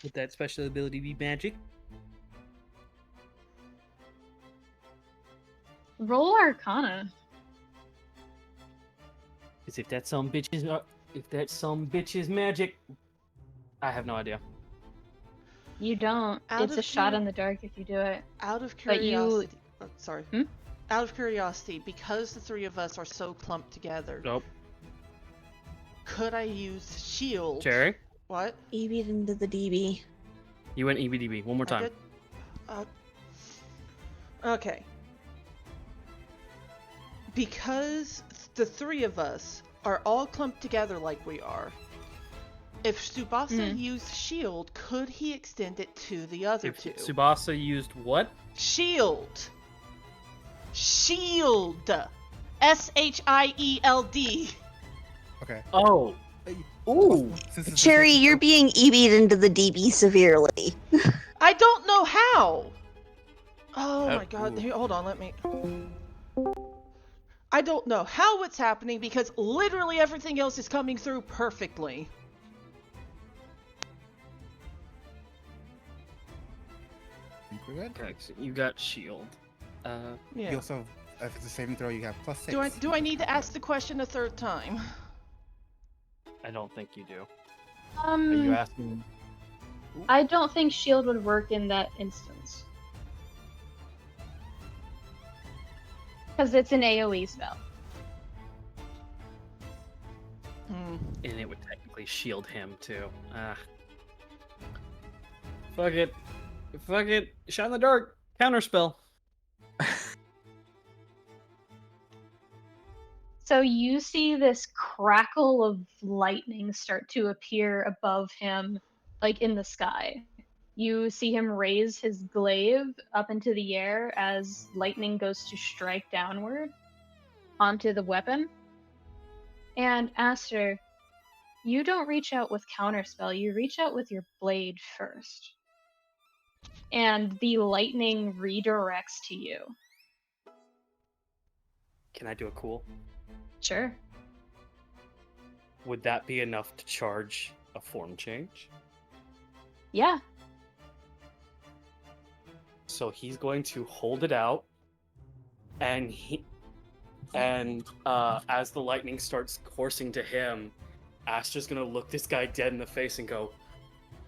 Would that special ability be magic? Roll Arcana. Because if that some bitch is magic, I have no idea. You don't. Out It's of a shot curi- in the dark if you do it. Out of But you- curiosity, sorry. Hmm? Out of curiosity, because the 3 of us are so clumped together, Nope. could I use shield? Jerry, What? EB'd into the DB. you went EBDB one more I time. did? Okay. Because the three of us are all clumped together like we are, if Tsubasa used shield, could he extend it to the other If two? Tsubasa used what? Shield. Shield. S-H-I-E-L-D. Okay. Oh. Ooh. Since it's the Cherry, second you're throw- being EB'd into the DB severely. I don't know how. Oh my god. Ooh. Here, hold on, let me... I don't know how it's happening because literally everything else is coming through perfectly. I think we're good. Okay, so you got shield. Yeah. You also, if it's a saving throw, you have +6. Do I need to ask the question a third time? I don't think you do. Are you asking? I don't think shield would work in that instance. Because it's an AoE spell. Hmm. And it would technically shield him too. Fuck it. Fuck it. Shot in the dark. Counterspell. So you see this crackle of lightning start to appear above him, like in the sky. You see him raise his glaive up into the air as lightning goes to strike downward onto the weapon. And Aster, you don't reach out with counterspell, you reach out with your blade first. And the lightning redirects to you. Can I do a cool? Sure. Would that be enough to charge a form change? Yeah. So he's going to hold it out, and as the lightning starts coursing to him, Aster's gonna look this guy dead in the face and go,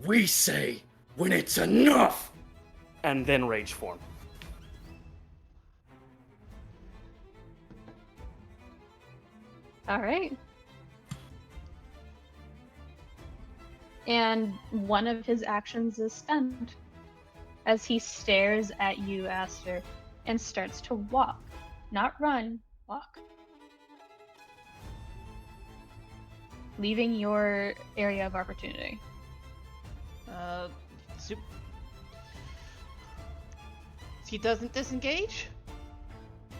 "We say when it's enough," and then rage form. All right. And one of his actions is spent as he stares at you, Aster, and starts to walk. Not run, walk. Leaving your area of opportunity. He doesn't disengage?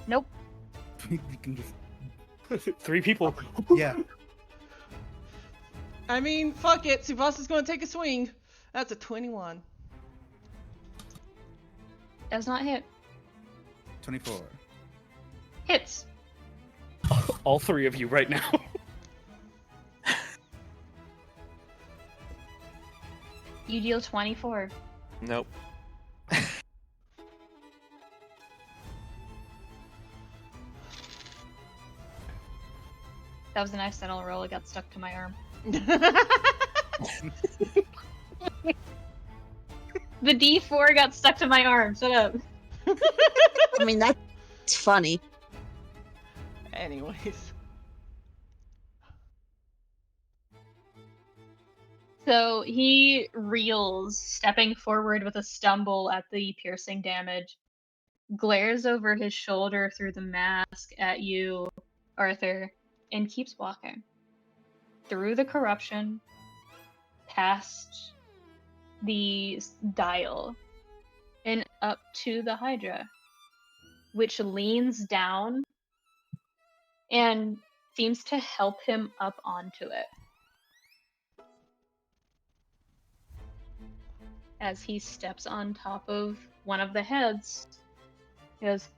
Nope. You can just, 3 people. yeah. I mean, fuck it. Tsubasa's gonna take a swing. That's a 21. Does not hit. 24. Hits. All 3 of you right now. You deal 24. Nope. That was an accidental roll. It got stuck to my arm. The D4 got stuck to my arm. Shut up. I mean, that's funny. Anyways. So he reels, stepping forward with a stumble at the piercing damage, glares over his shoulder through the mask at you, Arthur, and keeps walking. Through the corruption, past the dial, and up to the Hydra, which leans down and seems to help him up onto it. As he steps on top of one of the heads, he goes,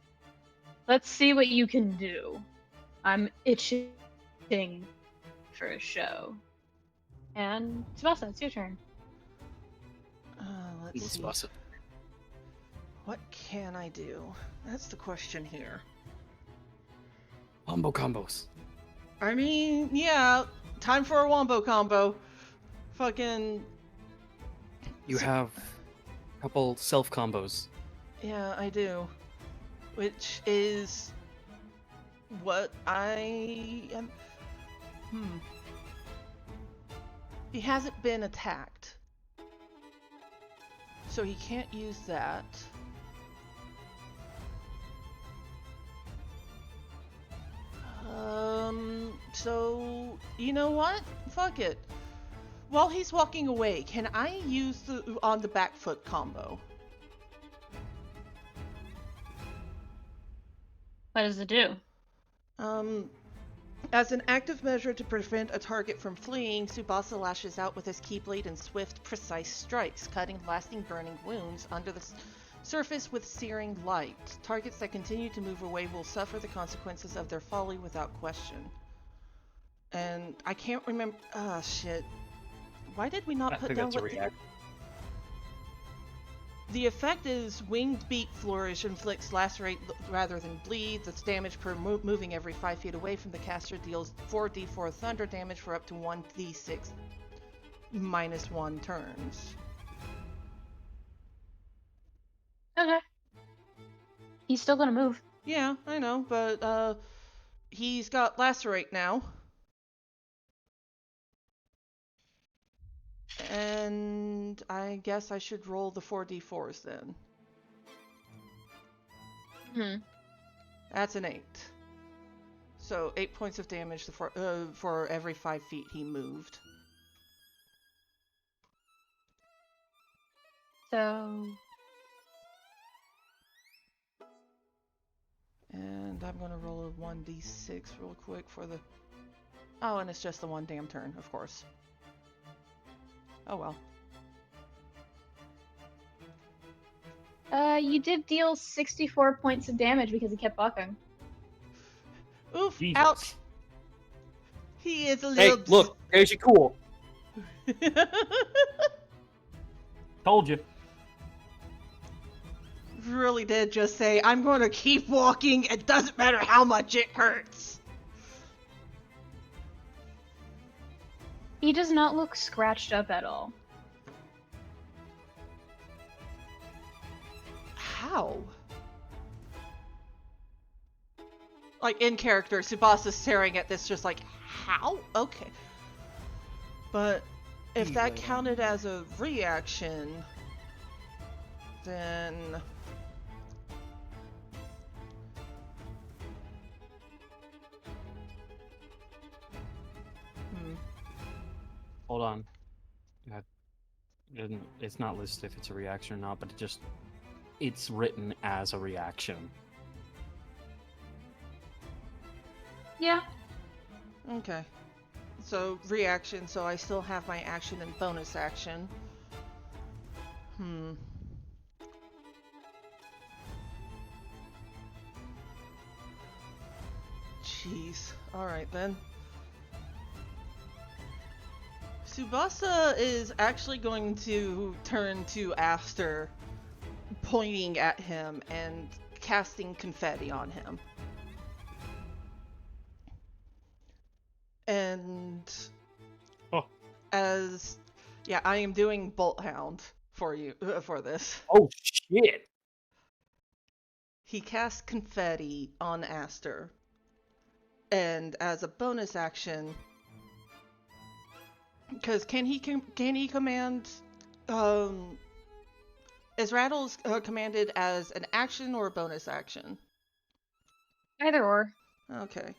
"Let's see what you can do. I'm itching for a show." And Tsubasa, it's your turn. Let's see. Tsubasa. What can I do? That's the question here. Wombo combos. I mean, yeah, time for a wombo combo. Fucking... You have a couple self combos. Yeah, I do. Which is... what I am... He hasn't been attacked. So he can't use that. You know what? Fuck it. While he's walking away, can I use the on the back foot combo? What does it do? As an active measure to prevent a target from fleeing, Tsubasa lashes out with his keyblade in swift, precise strikes, cutting lasting burning wounds under the surface with searing light. Targets that continue to move away will suffer the consequences of their folly without question. And I can't remember. Ah, shit. Why did we not I put think down that's a what reaction. the effect is? Winged Beak Flourish inflicts lacerate rather than bleed. That's damage per moving every 5 feet away from the caster. Deals 4d4 thunder damage for up to 1d6 -1 turns. Okay. He's still gonna move. Yeah, I know, but he's got lacerate now. And I guess I should roll the 4d4s then. That's an 8. So 8 points of damage for every 5 feet he moved. So And I'm gonna roll a 1d6 real quick for the... Oh, and it's just the one damn turn, of course. Oh well. you did deal 64 points of damage because he kept bucking. Oof, Jesus. ouch! He is a Hey, little... look, there's your cool. Told you. Really did just say, I'm going to keep walking, it doesn't matter how much it hurts. He does not look scratched up at all. How? Like, in character, Tsubasa's staring at this just like, how? Okay. But if that counted as a reaction, then... Hold on. It's not listed if it's a reaction or not, but it's written as a reaction. Yeah. Okay. So, reaction, so I still have my action and bonus action. Jeez. Alright then. Tsubasa is actually going to turn to Aster, pointing at him and casting confetti on him. And I am doing Bolt Hound for you for this. Oh shit! He casts confetti on Aster, and as a bonus action, because can he command? Is Rattles commanded as an action or a bonus action? Either or. Okay.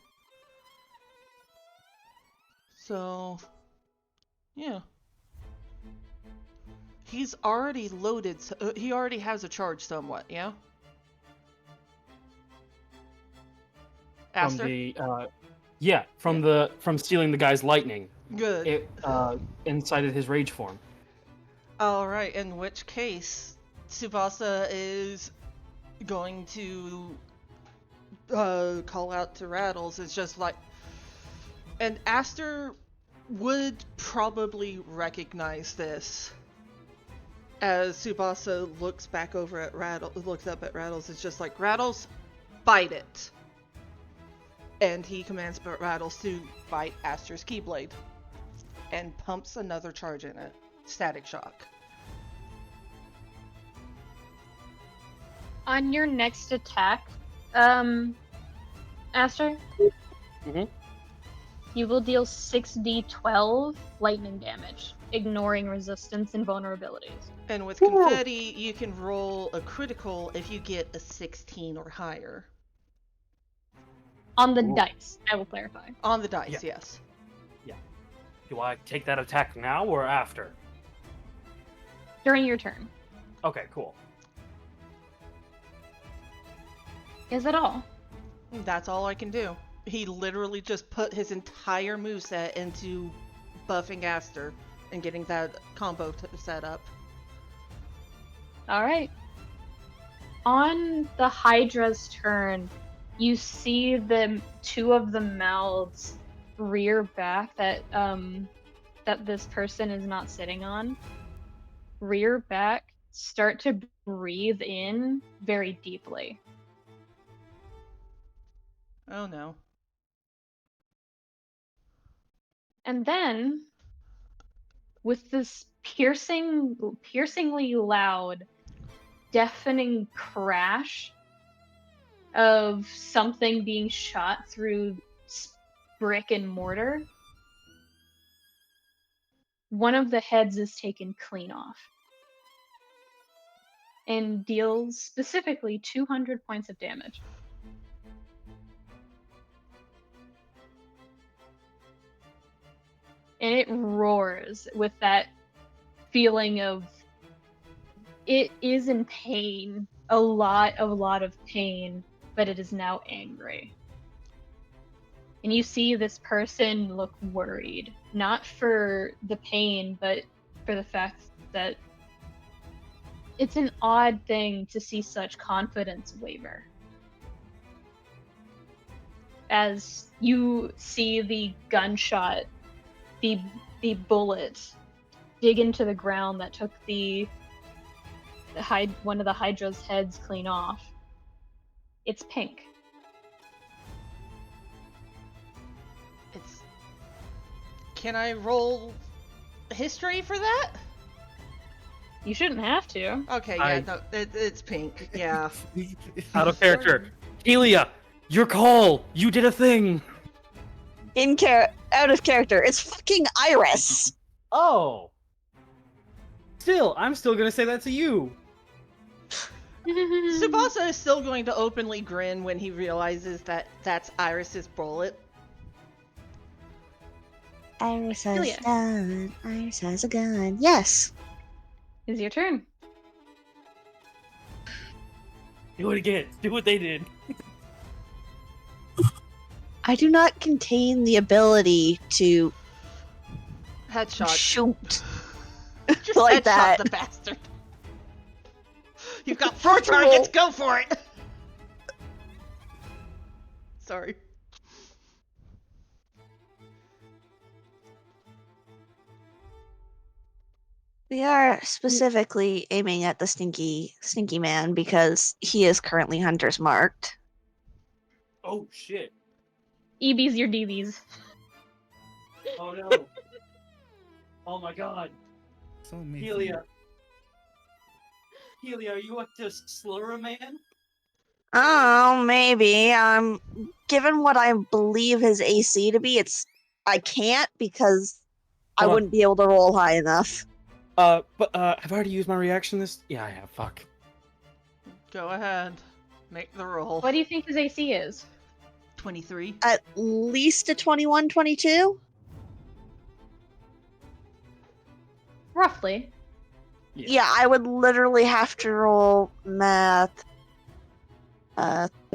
So, yeah. He's already loaded, he already has a charge somewhat, yeah? Aster? From stealing the guy's lightning. Good. It incited his rage form. Alright, in which case, Tsubasa is going to call out to Rattles. It's just like... And Aster would probably recognize this. As Tsubasa looks back over at looks up at Rattles, it's just like, Rattles, bite it. And he commands Rattles to bite Aster's Keyblade. And pumps another charge in it. Static Shock. On your next attack, Aster, you will deal 6d12 lightning damage, ignoring resistance and vulnerabilities. And with confetti, you can roll a critical if you get a 16 or higher. On the dice, I will clarify. On the dice, yes. Yeah. Do I take that attack now or after? During your turn. Okay, cool. Is that all? That's all I can do. He literally just put his entire moveset into buffing Aster and getting that combo set up. All right. On the Hydra's turn, you see the two of the mouths rear back that this person is not sitting on. Rear back, start to breathe in very deeply. Oh no. And then, with this piercingly loud, deafening crash of something being shot through brick and mortar, one of the heads is taken clean off and deals specifically 200 points of damage. And it roars with that feeling of it is in pain, a lot of pain, but it is now angry. And you see this person look worried, not for the pain, but for the fact that it's an odd thing to see such confidence waver. As you see the gunshot, the bullet dig into the ground that took one of the Hydra's heads clean off. It's pink. Can I roll history for that? You shouldn't have to. Okay, yeah, no, it's pink. Yeah. Out of character. Helia, your call. You did a thing. Out of character. It's fucking Iris. Oh. Still, I'm still gonna say that to you. Tsubasa is still going to openly grin when he realizes that that's Iris's bullet. Iris has Helia. a gun. Iris has a gun. Yes. It's your turn. Do it again. Do what they did. I do not contain the ability to Headshot. shoot Just like headshot that. the bastard. You've got 4 targets, go for it! Sorry. We are specifically aiming at the stinky man because he is currently hunter's marked. Oh shit. EB's your DBs. Oh no. Oh my god. So amazing. Helia. Helia, are you up to slur a man? Oh, maybe. Given what I believe his AC to be, I can't because I Hold on. wouldn't be able to roll high enough. But have I already used my reaction this? Yeah, I have. Fuck. Go ahead. Make the roll. What do you think his AC is? 23. At least a 21, 22? Roughly. Yeah, I would literally have to roll math.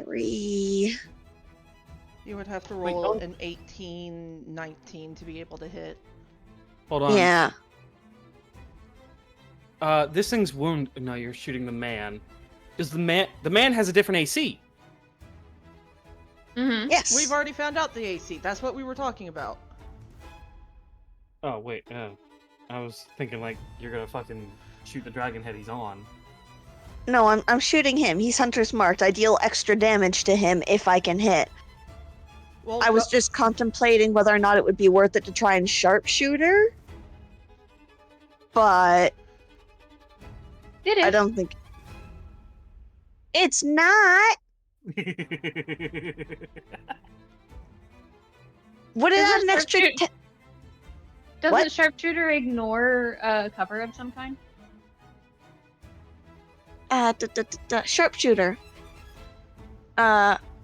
3. You would have to Wait, roll don't- an 18, 19 to be able to hit. Hold on. Yeah. This thing's wound. No, you're shooting the man. Does the man has a different AC? Mm-hmm. Yes. We've already found out the AC. That's what we were talking about. Oh wait. I was thinking like you're gonna fucking shoot the dragon head he's on. No, I'm shooting him. He's hunter's marked. I deal extra damage to him if I can hit. Well, I was just contemplating whether or not it would be worth it to try and sharpshooter. But It is. I don't think it's not. Would it Is have it an extra? sharpshoot- Doesn't What? sharpshooter ignore cover of some kind? Sharpshooter.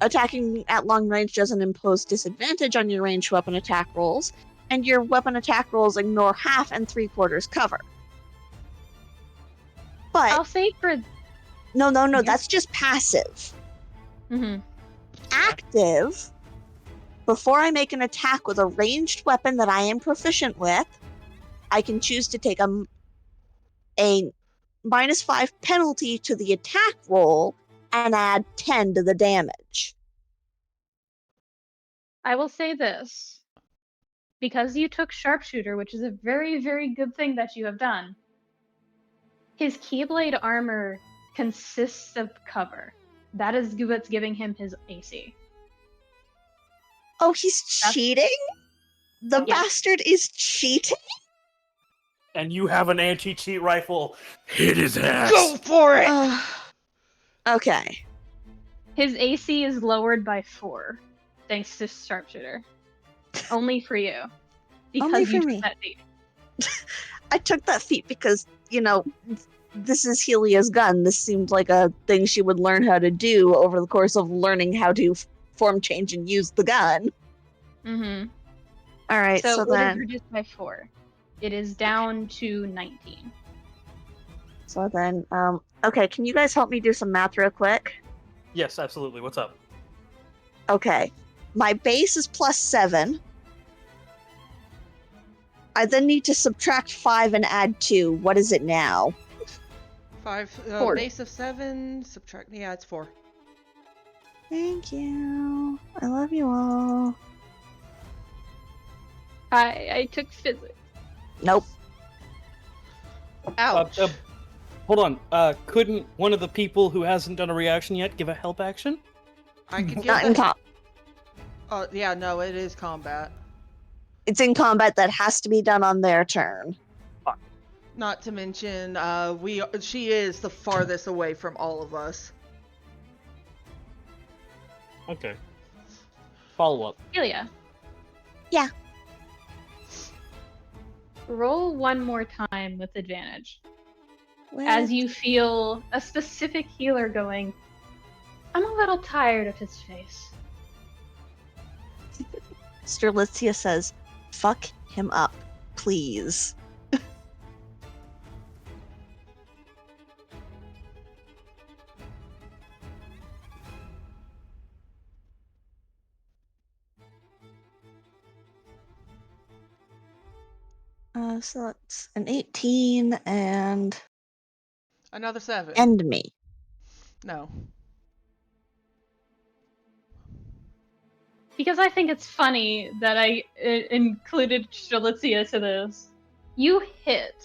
Attacking at long range doesn't impose disadvantage on your ranged weapon attack rolls. and your weapon attack rolls ignore half and 3/4 cover. But I'll say for no, that's just passive. Active, before I make an attack with a ranged weapon that I am proficient with, I can choose to take a -5 penalty to the attack roll and add 10 to the damage. I will say this. Because you took Sharpshooter, which is a very, very good thing that you have done, his Keyblade armor consists of cover. That is what's giving him his AC. Oh, he's cheating? The bastard is cheating? And you have an anti-cheat rifle. Hit his ass. Go for it! Okay. His AC is lowered by 4, thanks to Sharpshooter. Only for you. Because Only for you me. took that feat. I took that feat because, this is Helia's gun. This seemed like a thing she would learn how to do over the course of learning how to form change and use the gun. Alright, so it then... is reduced by 4. It is down to 19. So then, okay, can you guys help me do some math real quick? Yes, absolutely. What's up? Okay. My base is +7. I then need to subtract 5 and add 2. What is it now? 5, 4. base of 7, subtract, yeah, it's 4. Thank you. I love you all. I took physics. Nope. Ouch. Hold on. Couldn't one of the people who hasn't done a reaction yet give a help action? I can Not in give yeah, no, it is combat. It's in combat that has to be done on their turn. Not to mention, she is the farthest away from all of us. Okay. Follow up. Helia. Yeah. Roll one more time with advantage. As you feel a specific healer going, I'm a little tired of his face. Strelitzia says, fuck him up, please. So that's an 18 and Another 7. end me. No. Because I think it's funny that I included Strelitzia to this. You hit.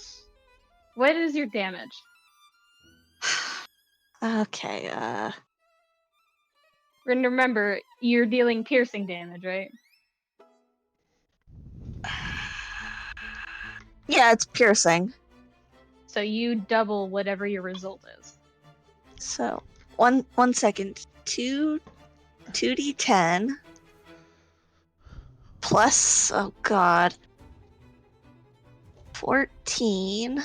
What is your damage? Okay, And remember, you're dealing piercing damage, right? yeah, it's piercing. So you double whatever your result is. So, one second. 2d10 plus, oh god, 14.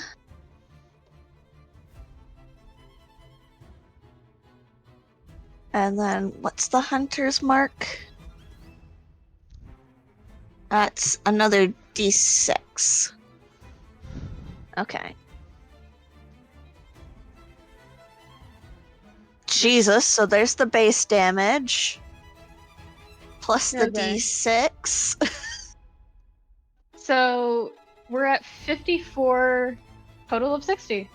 And then, what's the hunter's mark? That's another d6. Okay. Jesus, so there's the base damage. Plus the Okay. d6. So we're at 54, total of 60.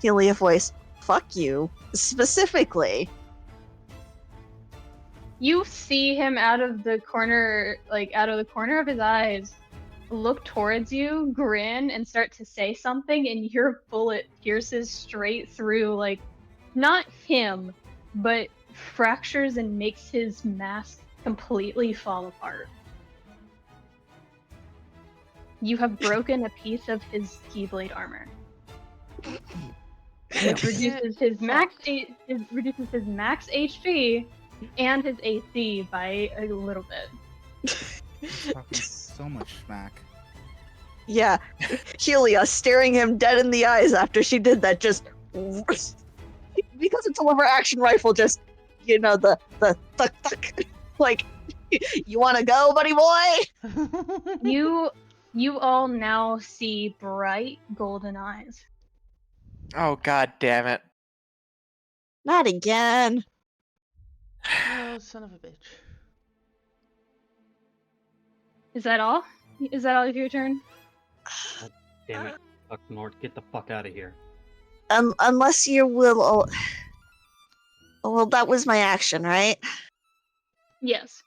Helia voice, fuck you. Specifically. You see him out of the corner of his eyes, look towards you, grin, and start to say something, and your bullet pierces straight through, like, not him, but fractures and makes his mask completely fall apart. You have broken a piece of his Keyblade armor. Which reduces his max HP and his AC by a little bit. Talking so much smack. Yeah. Helia staring him dead in the eyes after she did that, just because it's a lever action rifle, just you know, the thuck thuck. Like, you want to go, buddy boy? You all now see bright golden eyes. Oh god damn it. Not again. Oh, son of a bitch. Is that all? Is that all of your turn? Damn it. Fuck Nort, get the fuck out of here. Unless you will. Well, that was my action, right? Yes.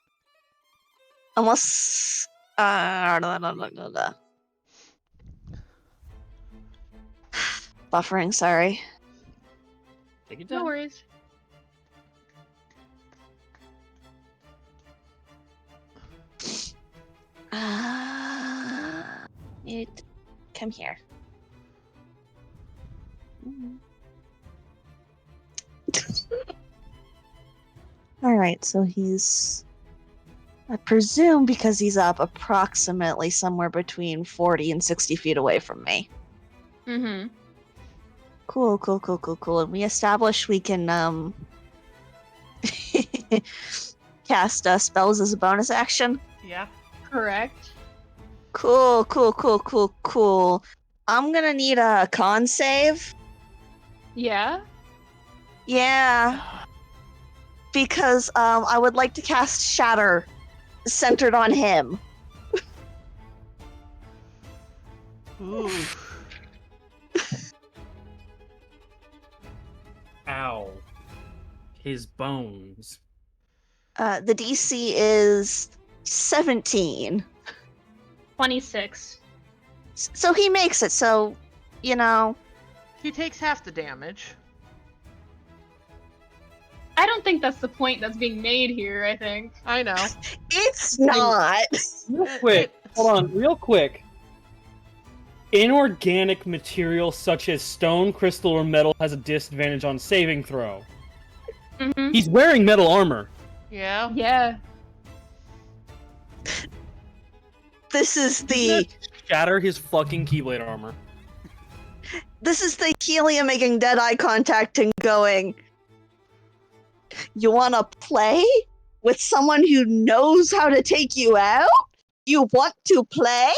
Unless. Buffering, sorry. Take your No time. worries. Come here. Alright, so he's. I presume because he's up approximately somewhere between 40 and 60 feet away from me. Mm-hmm. Cool. And we established we can, cast spells as a bonus action. Yeah. Correct. Cool. I'm gonna need a con save. Yeah. Yeah. Because, I would like to cast Shatter centered on him. Ooh. Ow. His bones. The DC is 17. 26. So he makes it, so, you know. He takes half the damage. I don't think that's the point that's being made here, I think. I know. It's not! Real quick. Hold on, real quick. Inorganic material such as stone, crystal, or metal has a disadvantage on saving throw. Mm-hmm. He's wearing metal armor. Yeah. Yeah. This is He's the. gonna shatter his fucking Keyblade armor. This is the Helia making dead eye contact and going. You wanna play with someone who knows how to take you out? You want to play?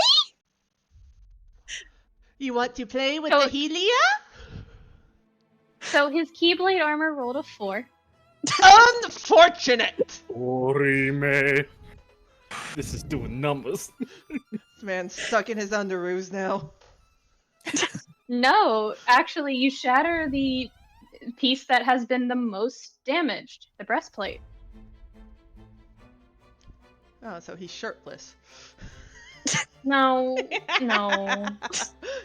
You want to play with So- the Helia? So his Keyblade armor rolled a 4. Unfortunate! Orime. This is doing numbers. This man's stuck in his underoos now. No, actually, you shatter the piece that has been the most damaged, the breastplate. Oh, so he's shirtless. No, no.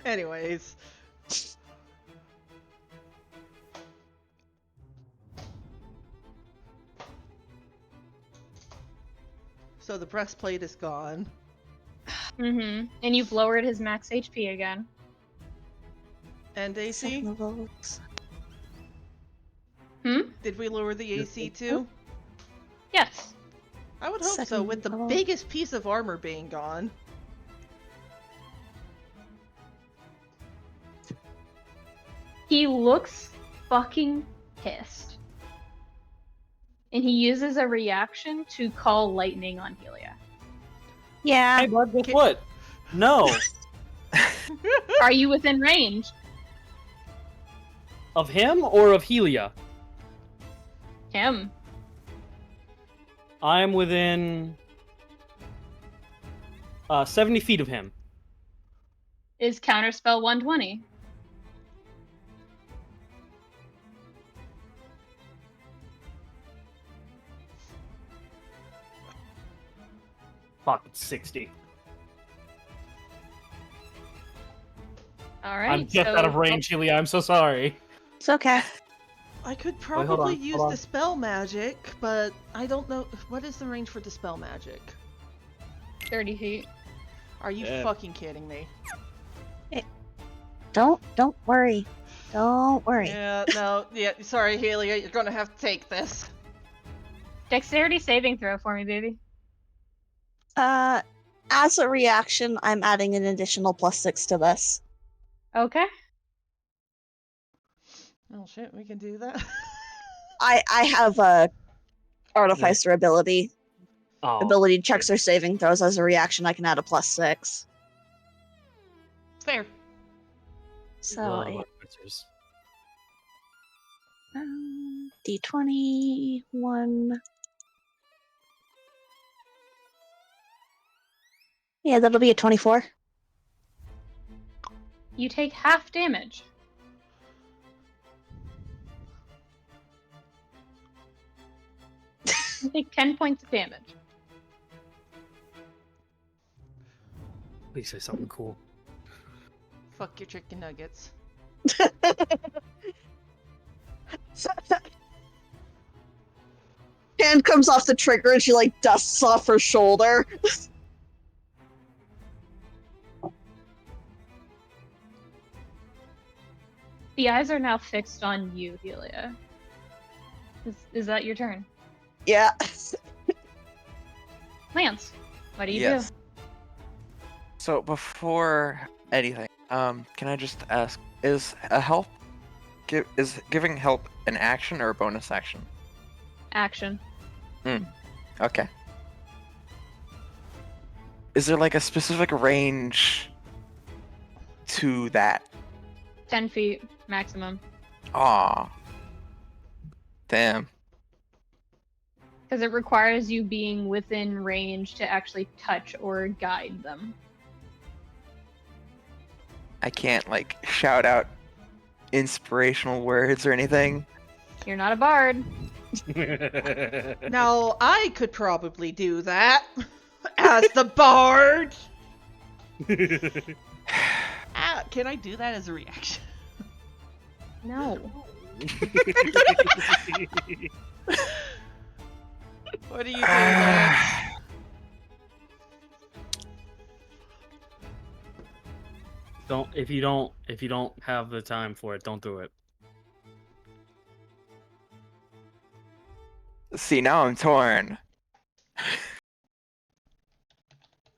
Anyways. So the breastplate is gone. Mm-hmm. And you've lowered his max HP again. And AC? Hmm? Did we lower the AC too? Yes. I would hope so, Second with the level. biggest piece of armor being gone. He looks fucking pissed. And he uses a reaction to call lightning on Helia. Yeah. Hey, bud, guess what? No. Are you within range? Of him or of Helia? Him. I'm within 70 feet of him. Is counterspell 120? Fuck, it's 60. Alright. I'm just out of range, Helia. I'm so sorry. It's okay. I could hold probably on, use hold on. Dispel Magic, but I don't know. What is the range for Dispel Magic? 30 feet. Are you Yeah. fucking kidding me? Don't worry. Don't worry. Yeah, no, yeah, sorry, Helia, you're gonna have to take this. Dexterity saving throw for me, baby. As a reaction, I'm adding an additional +6 to this. Okay. Oh shit, we can do that. I have a Artificer ability. Oh, Ability checks or saving throws as a reaction. I can add a +6. Fair. So love artificers. D20, 1. Yeah, that'll be a 24. You take half damage. You take 10 points of damage. Please say something cool. Fuck your chicken nuggets. Hand comes off the trigger and she like dusts off her shoulder. The eyes are now fixed on you, Helia. Is that your turn? Yeah. Lance, what do you Yes. do? So before anything, can I just ask, is giving help an action or a bonus action? Action. Okay. Is there like a specific range to that? 10 feet maximum. Aw. Damn. Because it requires you being within range to actually touch or guide them. I can't like shout out inspirational words or anything. You're not a bard. Now, I could probably do that as the bard. Can I do that as a reaction? No. What do you do, Lance? If you don't have the time for it, don't do it. See, now I'm torn.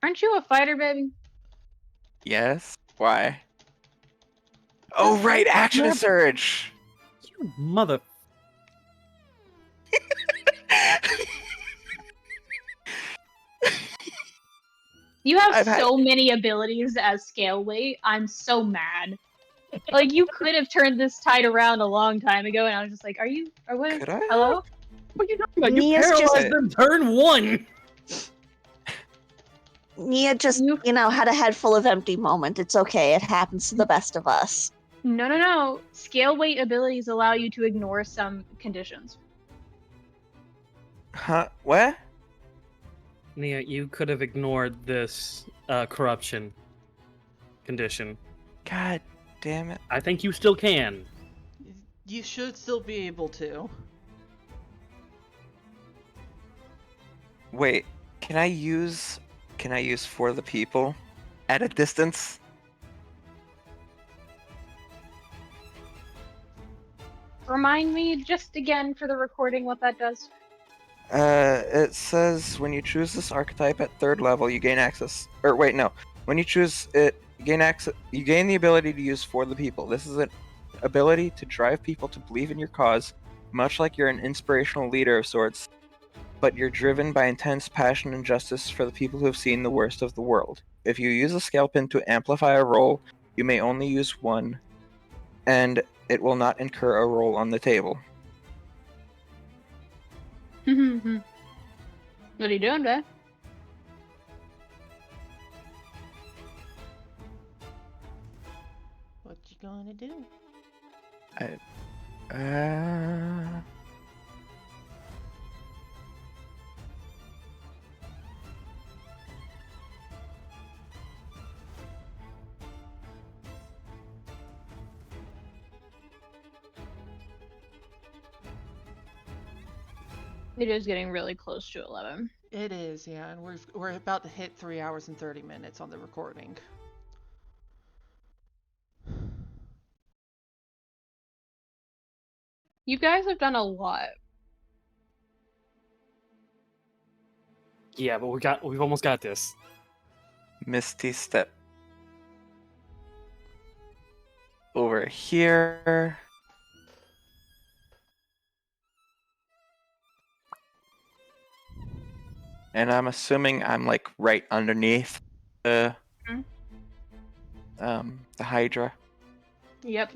Aren't you a fighter, baby? Yes? Why? Oh, right, action surge! You mother. You have I've had- so many abilities as scale weight. I'm so mad. Like, you could have turned this tide around a long time ago, and I was just like, what? Could I? Hello? What are you talking about? You Nia's paralyzed just- them turn 1! Nia just, You- had a head full of empty moment. It's okay. It happens to the best of us. No. Scale weight abilities allow you to ignore some conditions. Huh? What? Nia, you could have ignored this corruption condition. God damn it. I think you still can. You should still be able to. Wait, can I use for the people at a distance? Remind me just again for the recording what that does. It says when you choose this archetype at 3rd level, you gain access. Or wait, no. When you choose it, you gain access. You gain the ability to use for the people. This is an ability to drive people to believe in your cause, much like you're an inspirational leader of sorts. But you're driven by intense passion and justice for the people who have seen the worst of the world. If you use a scale pin to amplify a roll, you may only use one, and it will not incur a roll on the table. What are you doing, Dad? What you gonna do? It is getting really close to 11. It is, yeah, and we're about to hit 3 hours and 30 minutes on the recording. You guys have done a lot. Yeah, but we've almost got this. Misty step over here. And I'm assuming I'm like right underneath the the Hydra. Yep.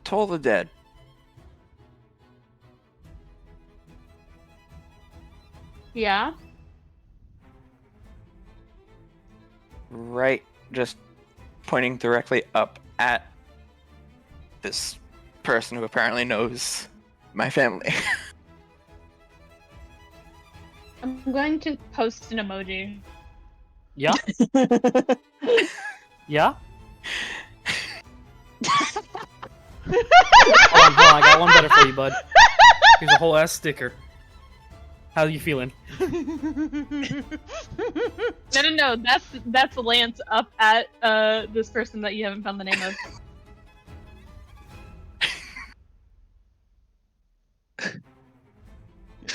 Toll the dead. Yeah. Right, just pointing directly up at this person who apparently knows my family. I'm going to post an emoji. Yeah? Yeah? Hold on, I got one better for you, bud. Here's a whole ass sticker. How you feeling? No. That's Lance up at this person that you haven't found the name of.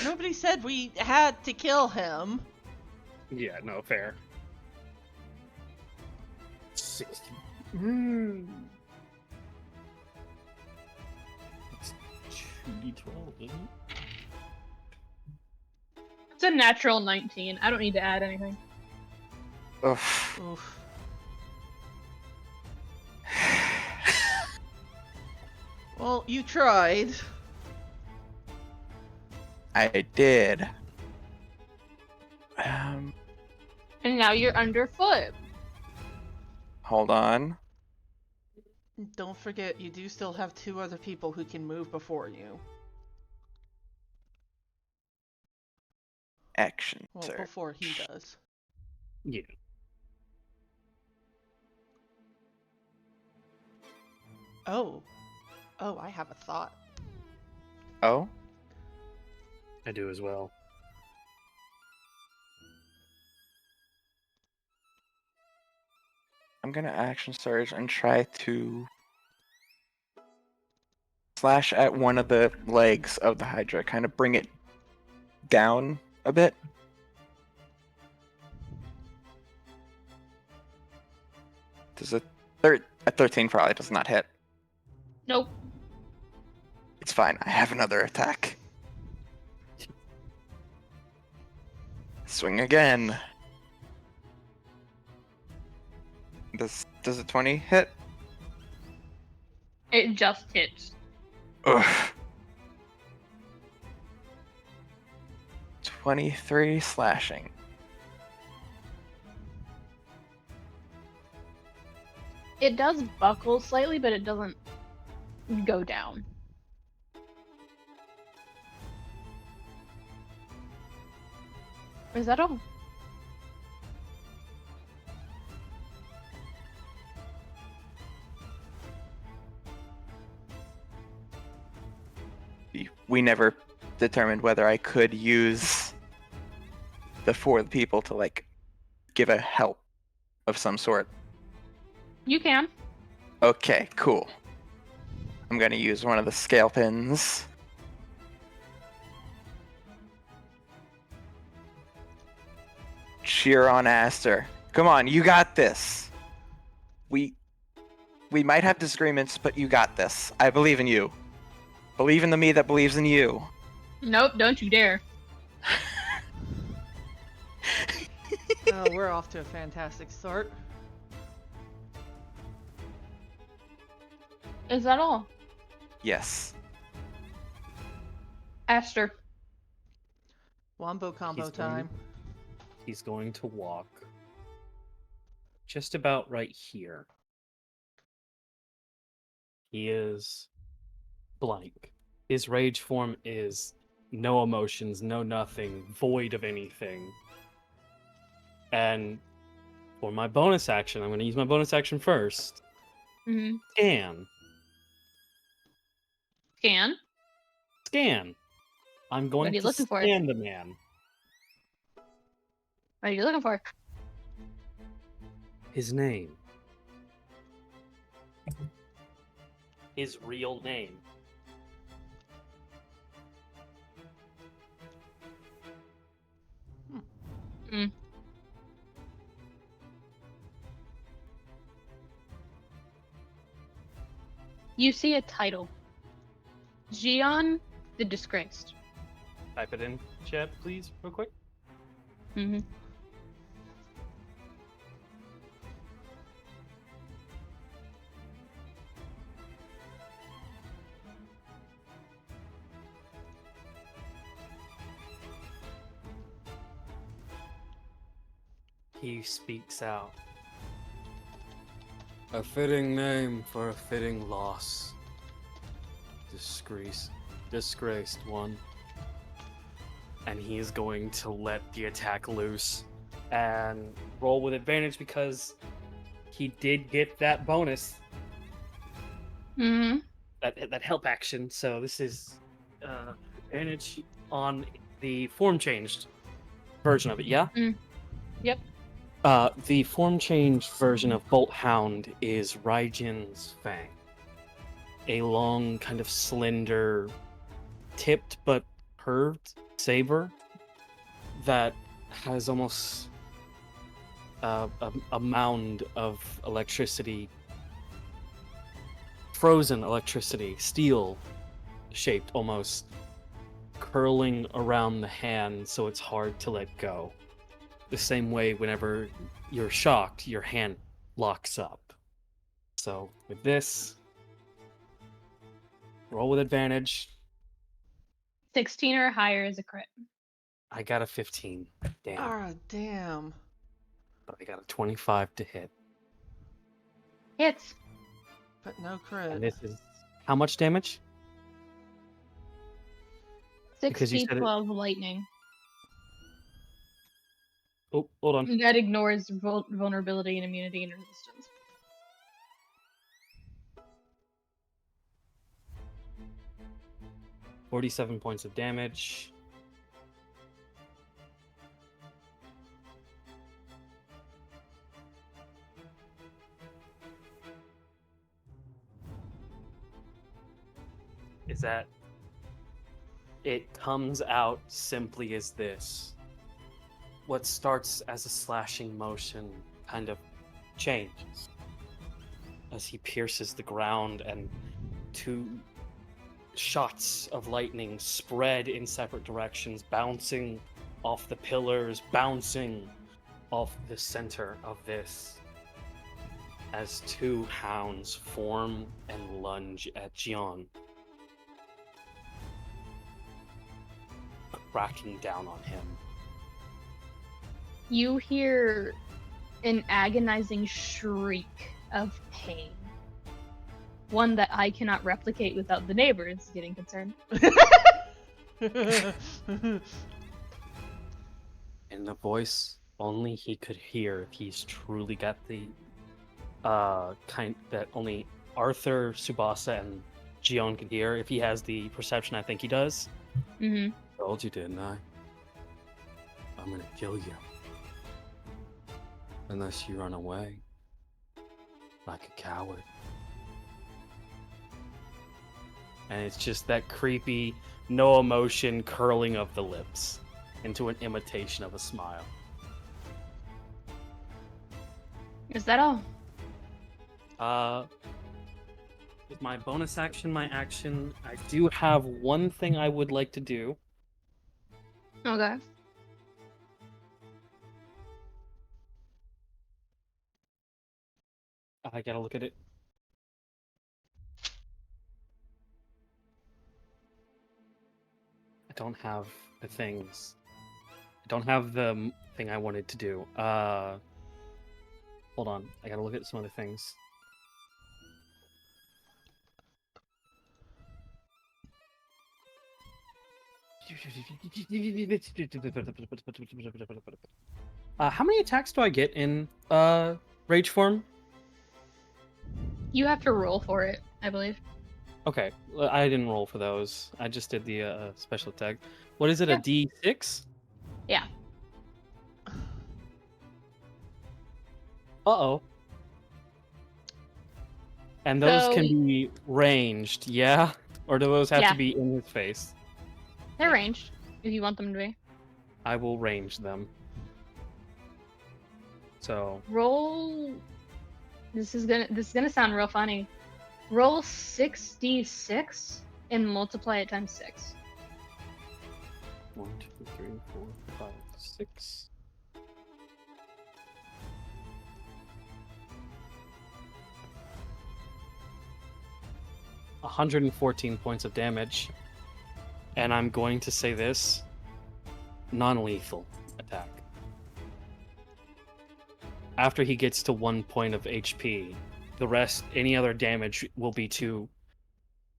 Nobody said we had to kill him. Yeah, no, fair. 60. It's 2d12, isn't it? It's a natural 19. I don't need to add anything. Oof. Oof. Well, you tried. I did. And now you're underfoot. Hold on. Don't forget, you do still have 2 other people who can move before you. Action, Well, sir. before he does. Yeah. Oh, I have a thought. Oh? I do as well. I'm gonna action surge and try to slash at one of the legs of the Hydra, kind of bring it down a bit. Does a 13 probably does not hit. Nope. It's fine. I have another attack. Swing again. Does a 20 hit? It just hits. Ugh. 23 slashing. It does buckle slightly, but it doesn't go down. Is that all? We never determined whether I could use the 4 people to like give a help of some sort. You can. Okay, cool. I'm gonna use one of the scale pins. Cheer on Aster. Come on, you got this. We might have disagreements, but you got this. I believe in you. Believe in the me that believes in you. Nope, don't you dare. Oh, we're off to a fantastic start. Is that all? Yes. Aster. Wombo combo He's going time. He's going to walk just about right here. He is blank. His rage form is no emotions, no nothing, void of anything. And for my bonus action, I'm going to use my bonus action first. Mm-hmm. Scan. Scan. Scan. I'm What going are you to looking for? scan the man. What are you looking for? His name. His real name. You see a title. Xion the Disgraced. Type it in chat, please, real quick. Mm-hmm. He speaks out. A fitting name for a fitting loss. Disgraced one. And he is going to let the attack loose and roll with advantage because he did get that bonus, Mm-hmm. that help action. So this is advantage on the form changed version of it. Yeah. Yep. The form changed version of Bolt Hound is Raijin's Fang, a long, kind of slender, tipped but curved saber that has almost a mound of electricity, frozen electricity, steel shaped almost, curling around the hand so it's hard to let go. The same way whenever you're shocked, your hand locks up. So with this, roll with advantage. 16 or higher is a crit. I got a 15. Damn. Ah, damn. But I got a 25 to hit. Hits. But no crit. And this is how much damage? 6 Because you said it- 12 lightning. Oh, hold on. That ignores vulnerability and immunity and resistance. $47 points of damage. Is that it comes out simply as this. What starts as a slashing motion kind of changes as he pierces the ground, and two shots of lightning spread in separate directions, bouncing off the pillars, bouncing off the center of this, as two hounds form and lunge at Xion, cracking down on him. You hear an agonizing shriek of pain. One that I cannot replicate without the neighbors getting concerned. In the voice only he could hear, if he's truly got the kind that only Arthur, Tsubasa, and Xion can hear. If he has the perception I think he does. Mm-hmm. Told you, didn't I? I'm gonna kill you. Unless you run away. Like a coward. And it's just that creepy, no emotion curling of the lips into an imitation of a smile. Is that all? With my bonus action, my action, I do have one thing I would like to do. Okay. I gotta look at it. I don't have the things. I don't have the thing I wanted to do. Hold on. I gotta look at some other things. How many attacks do I get in rage form? You have to roll for it, I believe. Okay, I didn't roll for those. I just did the special attack. What is it? Yeah. A D6? Yeah. Uh-oh. And those So- can be ranged, yeah? Or do those have Yeah. to be in his face? They're ranged, if you want them to be. I will range them. So Roll. This is gonna sound real funny. Roll 6d6 and multiply it times 6. 1, 2, 3, 4, 5, 6. $114 points of damage. And I'm going to say this: non-lethal attack. After he gets to 1 point of HP, the rest, any other damage, will be to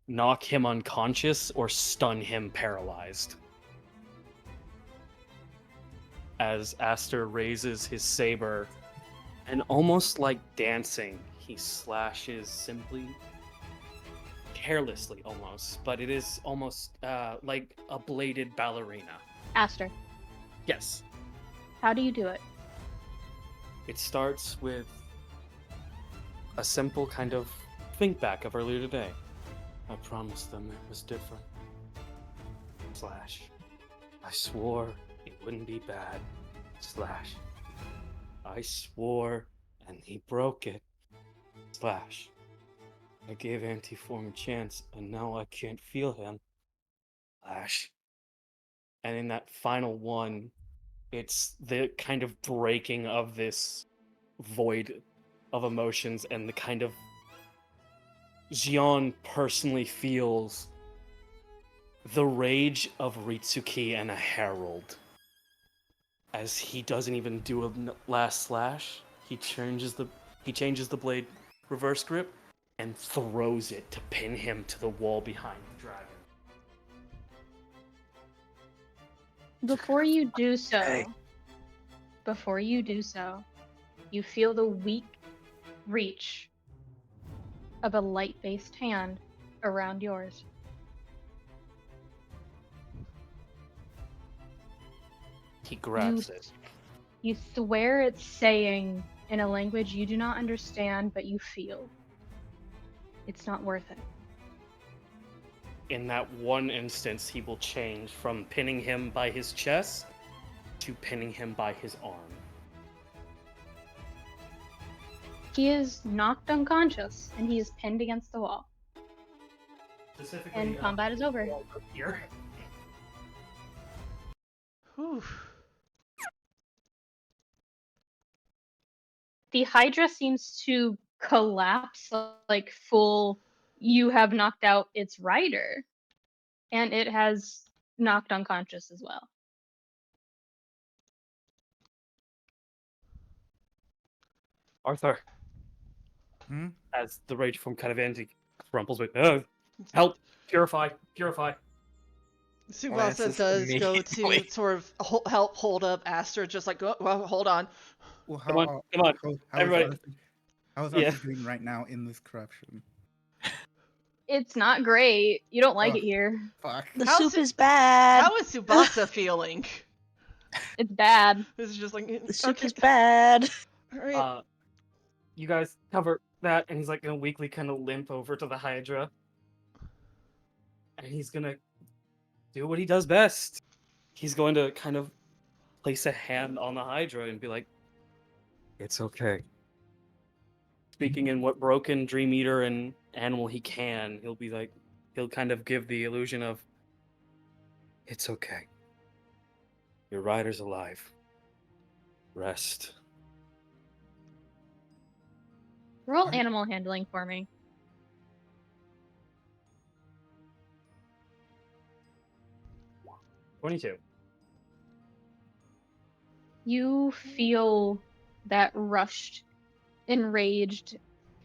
knock him unconscious or stun him paralyzed. As Aster raises his saber, and almost like dancing, he slashes simply, carelessly almost, but it is almost like a bladed ballerina. Aster, Yes. how do you do it? It starts with a simple kind of think back of earlier today. I promised them it was different. Slash. I swore it wouldn't be bad. Slash. I swore and he broke it. Slash. I gave Antiform a chance and now I can't feel him. Slash. And in that final one, it's the kind of breaking of this void of emotions and the kind of Xion personally feels the rage of Ritsuki and a herald. As he doesn't even do a last slash, he changes the blade reverse grip and throws it to pin him to the wall behind the dragon. Before you do so, Hey. you feel the weak reach of a light-based hand around yours. He grabs it. You swear it's saying in a language you do not understand, but you feel. It's not worth it. In that one instance, he will change from pinning him by his chest to pinning him by his arm. He is knocked unconscious, and he is pinned against the wall. Specifically, And combat is over. Here. Whew. The Hydra seems to collapse like full, you have knocked out its rider. And it has knocked unconscious as well. Arthur. Hmm? As the rage form kind of ends, he crumples with, help, purify. Tsubasa Glances does go immediately. to sort of help hold up Aster, just like, well, hold on. Well, Come on, everybody. How is Yeah. Arthur doing right now in this corruption? It's not great. You don't like Oh. it here. Fuck. The How's soup it- is bad. How is Tsubasa feeling? It's bad. This is just like, The soup okay, is bad. all right. You guys cover that, and he's like gonna weakly kind of limp over to the Hydra. And he's gonna do what he does best. He's going to kind of place a hand on the Hydra and be like, it's okay. Speaking in what broken Dream Eater and animal he can, he'll kind of give the illusion of, it's okay. Your rider's alive. Rest. Roll animal handling for me. $22. You feel that rushed, enraged,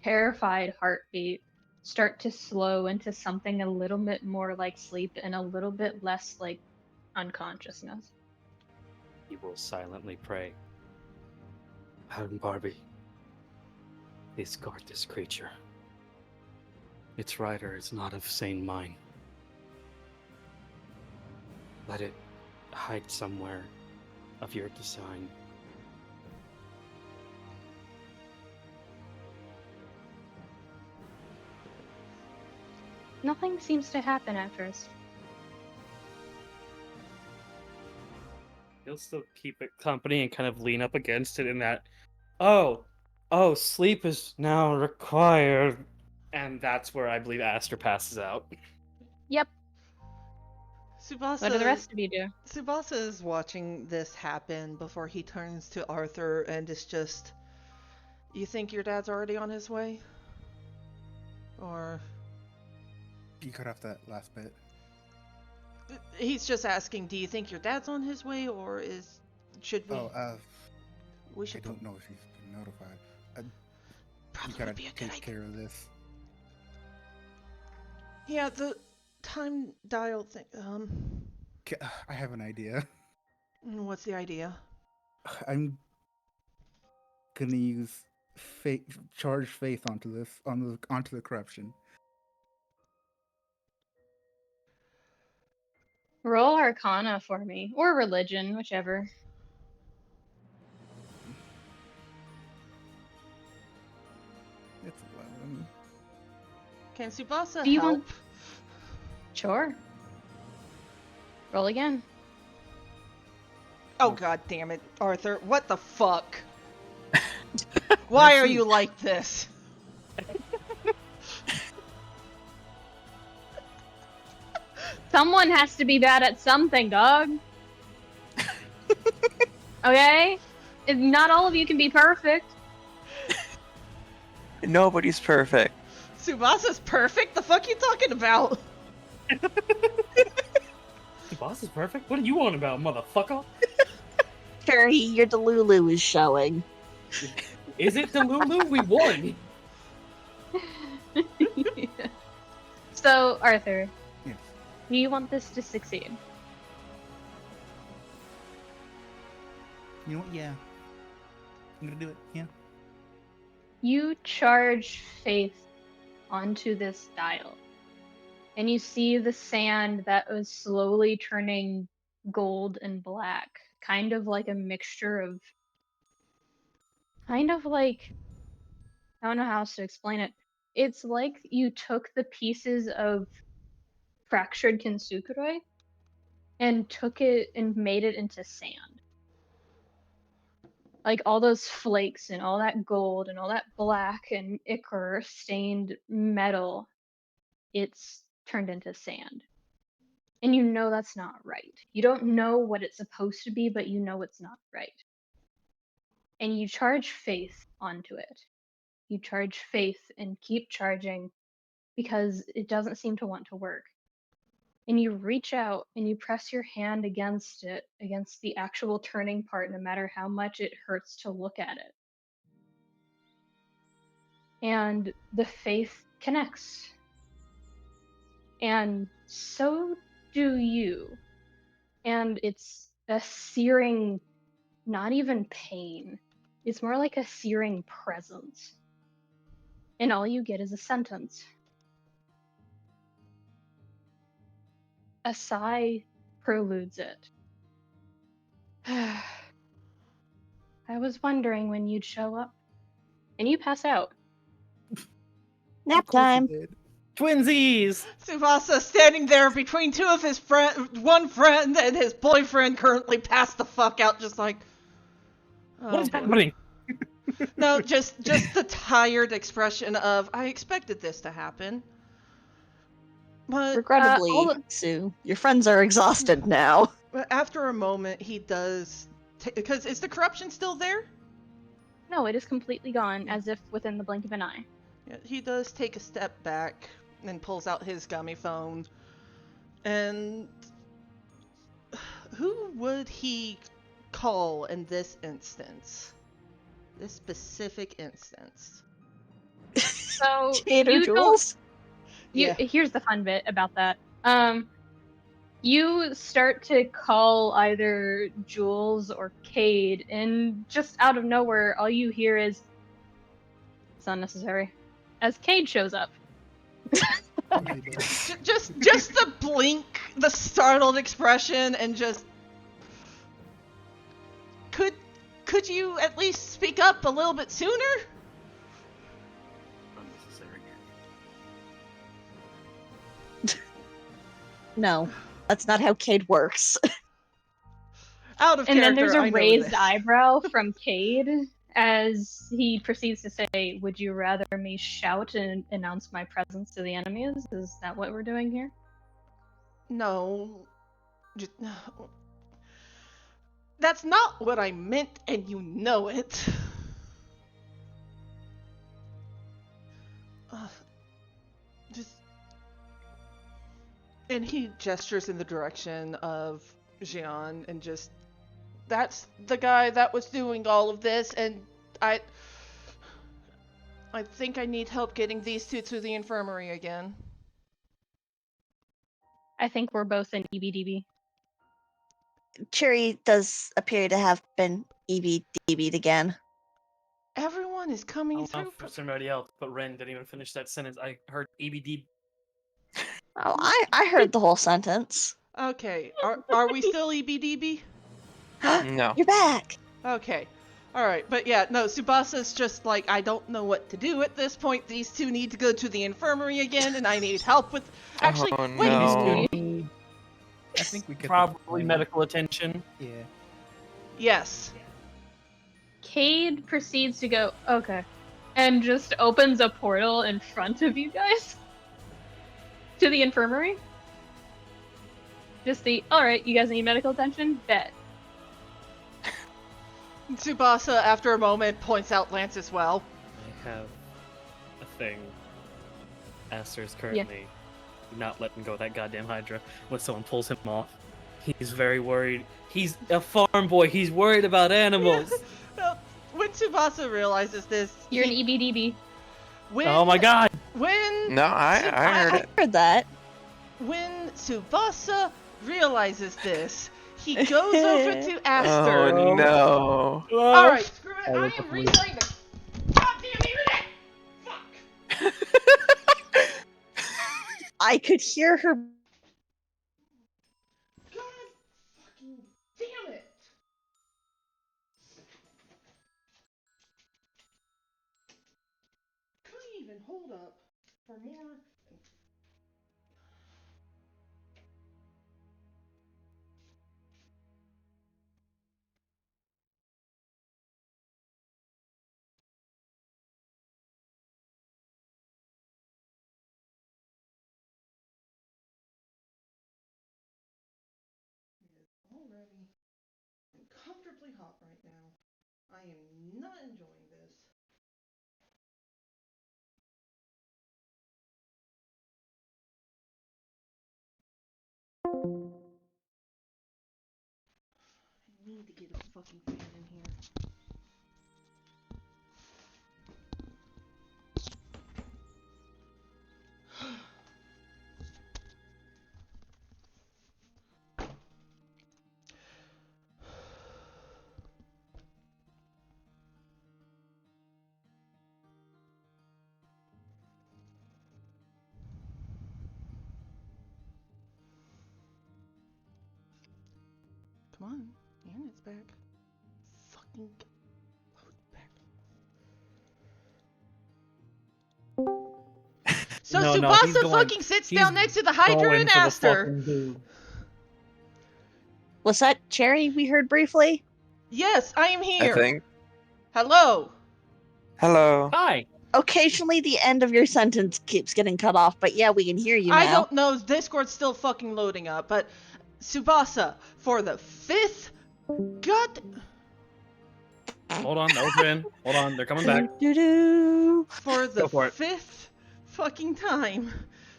terrified heartbeat start to slow into something a little bit more like sleep and a little bit less like unconsciousness. He will silently pray. Madam Barbie, please guard this creature. Its rider is not of sane mind. Let it hide somewhere of your design. Nothing seems to happen at first. He'll still keep it company and kind of lean up against it in that oh, sleep is now required. And that's where I believe Aster passes out. Yep. Tsubasa, What do the rest of you do? Tsubasa is watching this happen before he turns to Arthur and is just, you think your dad's already on his way? Or You cut off that last bit. he's just asking, do you think your dad's on his way, or should we? I Should don't know if he's been notified. You probably gotta would be a good take idea. care of this. Yeah, the time dial thing. I have an idea. What's the idea? I'm gonna use charge faith onto this, onto the corruption. Roll Arcana for me, or Religion, whichever. It's 11. Can Tsubasa Do you help? want- Sure. Roll again. Oh god damn it, Arthur! What the fuck? Why are you like this? Someone has to be bad at something, dog. Okay? Not all of you can be perfect. Nobody's perfect. Tsubasa's perfect? The fuck you talking about? The boss is perfect? What are you on about, motherfucker? Curry, your Delulu is showing. Is it Delulu? We won! So, Arthur, Yes. do you want this to succeed? You know what? Yeah. I'm gonna do it. Yeah. You charge Faith onto this dial, and you see the sand that was slowly turning gold and black, kind of like a mixture of, kind of like, I don't know how else to explain it. It's like you took the pieces of fractured Kintsukuroi and took it and made it into sand. Like all those flakes and all that gold and all that black and ichor stained metal, it's turned into sand. And you know that's not right. You don't know what it's supposed to be, but you know it's not right. And you charge faith onto it. You charge faith and keep charging because it doesn't seem to want to work. And you reach out and you press your hand against it, against the actual turning part, no matter how much it hurts to look at it. And the faith connects. And so do you. And it's a searing, not even pain, it's more like a searing presence. And all you get is a sentence. A sigh preludes it. I was wondering when you'd show up. And you pass out. Nap Of course he time. did. Twinsies! Tsubasa standing there between two of his one friend and his boyfriend currently passed the fuck out, just like. Oh, What is boy. happening? No, just the tired expression of I expected this to happen. But Regrettably, all the- Sue, your friends are exhausted now. after a moment, he does because is the corruption still there? No, it is completely gone, as if within the blink of an eye. Yeah, he does take a step back and pulls out his gummy phone. And who would he call in this instance? This specific instance. So Cater you don't. Jules? Here's the fun bit about that. You start to call either Jules or Cayde, and just out of nowhere, all you hear is it's unnecessary. As Cayde shows up. Just the blink, the startled expression, and just could you at least speak up a little bit sooner? No, that's not how Cade works. Out of And then character, there's I a know raised this. eyebrow from Cayde as he proceeds to say, would you rather me shout and announce my presence to the enemies? Is that what we're doing here? No. Just, that's not what I meant, and you know it. Just... And he gestures in the direction of Jian and just... That's the guy that was doing all of this, and I think I need help getting these two to the infirmary again. I think we're both in EBDB. Cherry does appear to have been EBDB'd again. Everyone is I coming don't know through. for somebody else, but Ren didn't even finish that sentence. I heard EBD. Oh, I heard the whole sentence. Okay, are we still EBDB? No. You're back. Okay. Alright, but yeah, no, Tsubasa's just like, I don't know what to do at this point. These two need to go to the infirmary again, and I need help with... Actually, Oh, wait. no. I think we could Probably medical attention. Yeah. Yes. Cayde proceeds to go, okay, and just opens a portal in front of you guys to the infirmary. Just alright, you guys need medical attention? Bet. Tsubasa, after a moment, points out Lance as well. I have a thing. Aster's currently not letting go of that goddamn Hydra when someone pulls him off. He's very worried. He's a farm boy. He's worried about animals. Well, when Tsubasa realizes this... You're an EBDB. Oh my god! When... No, I heard I it. heard that. When Tsubasa realizes this, he goes over to Aster. Oh no. Alright, screw it. I I love am the restarting the goddamn internet! Fuck! I could hear her. God fucking damn it! Couldn't even hold up for more. Already uncomfortably hot right now. I am not enjoying this. I need to get a fucking fan in here. Come on, Annet's back. Fucking load back. So No, no, he's Tsubasa going- fucking sits down he's next to the Hydra Going and for the Aster. fucking dude. Was that Cherry we heard briefly? Yes, I am I here. think. Hello. Hello. Hi. Occasionally the end of your sentence keeps getting cut off, but yeah, we can hear you now. I don't know. Discord's still fucking loading up, but Tsubasa, for the 5th god Hold on, that was Ren. Hold on, they're coming back. Doo-doo. for the Go for it. 5th fucking time,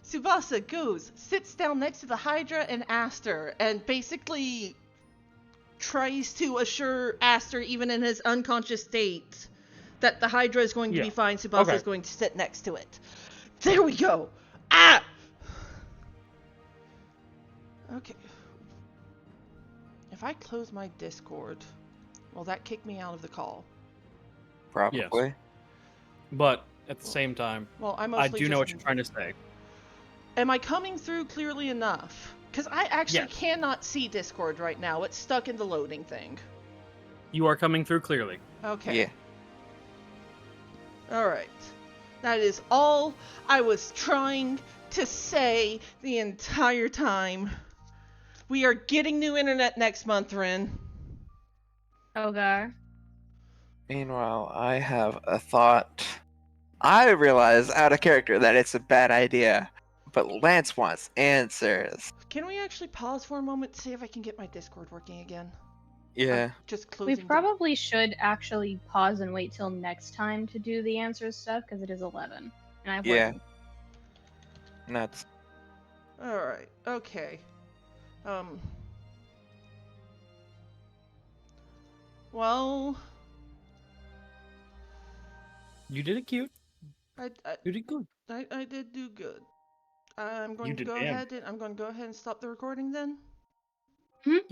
Tsubasa goes, sits down next to the Hydra and Aster, and basically tries to assure Aster, even in his unconscious state, that the Hydra is going to be Yeah. fine. Tsubasa Okay. is going to sit next to it. There we go. Ah. Okay. If I close my Discord, will that kick me out of the call? Probably. But at the same time, Well, I I mostly do know just- what you're trying to say. Am I coming through clearly enough? Because I actually Yes. cannot see Discord right now. It's stuck in the loading thing. You are coming through clearly. Okay. Yeah. Alright. That is all I was trying to say the entire time. We are getting new internet next month, Rin. Okay. Meanwhile, I have a thought. I realize out of character that it's a bad idea, but Lance wants answers. Can we actually pause for a moment to see if I can get my Discord working again? Yeah. Just We closing. probably should actually pause and wait till next time to do the answers stuff because it is 11, and I have Yeah. work. Nuts. All right. Okay. Well, You did it cute. I You did good. I did do good. I'm going to did go damn ahead and I'm going to go ahead and stop the recording then. Yep.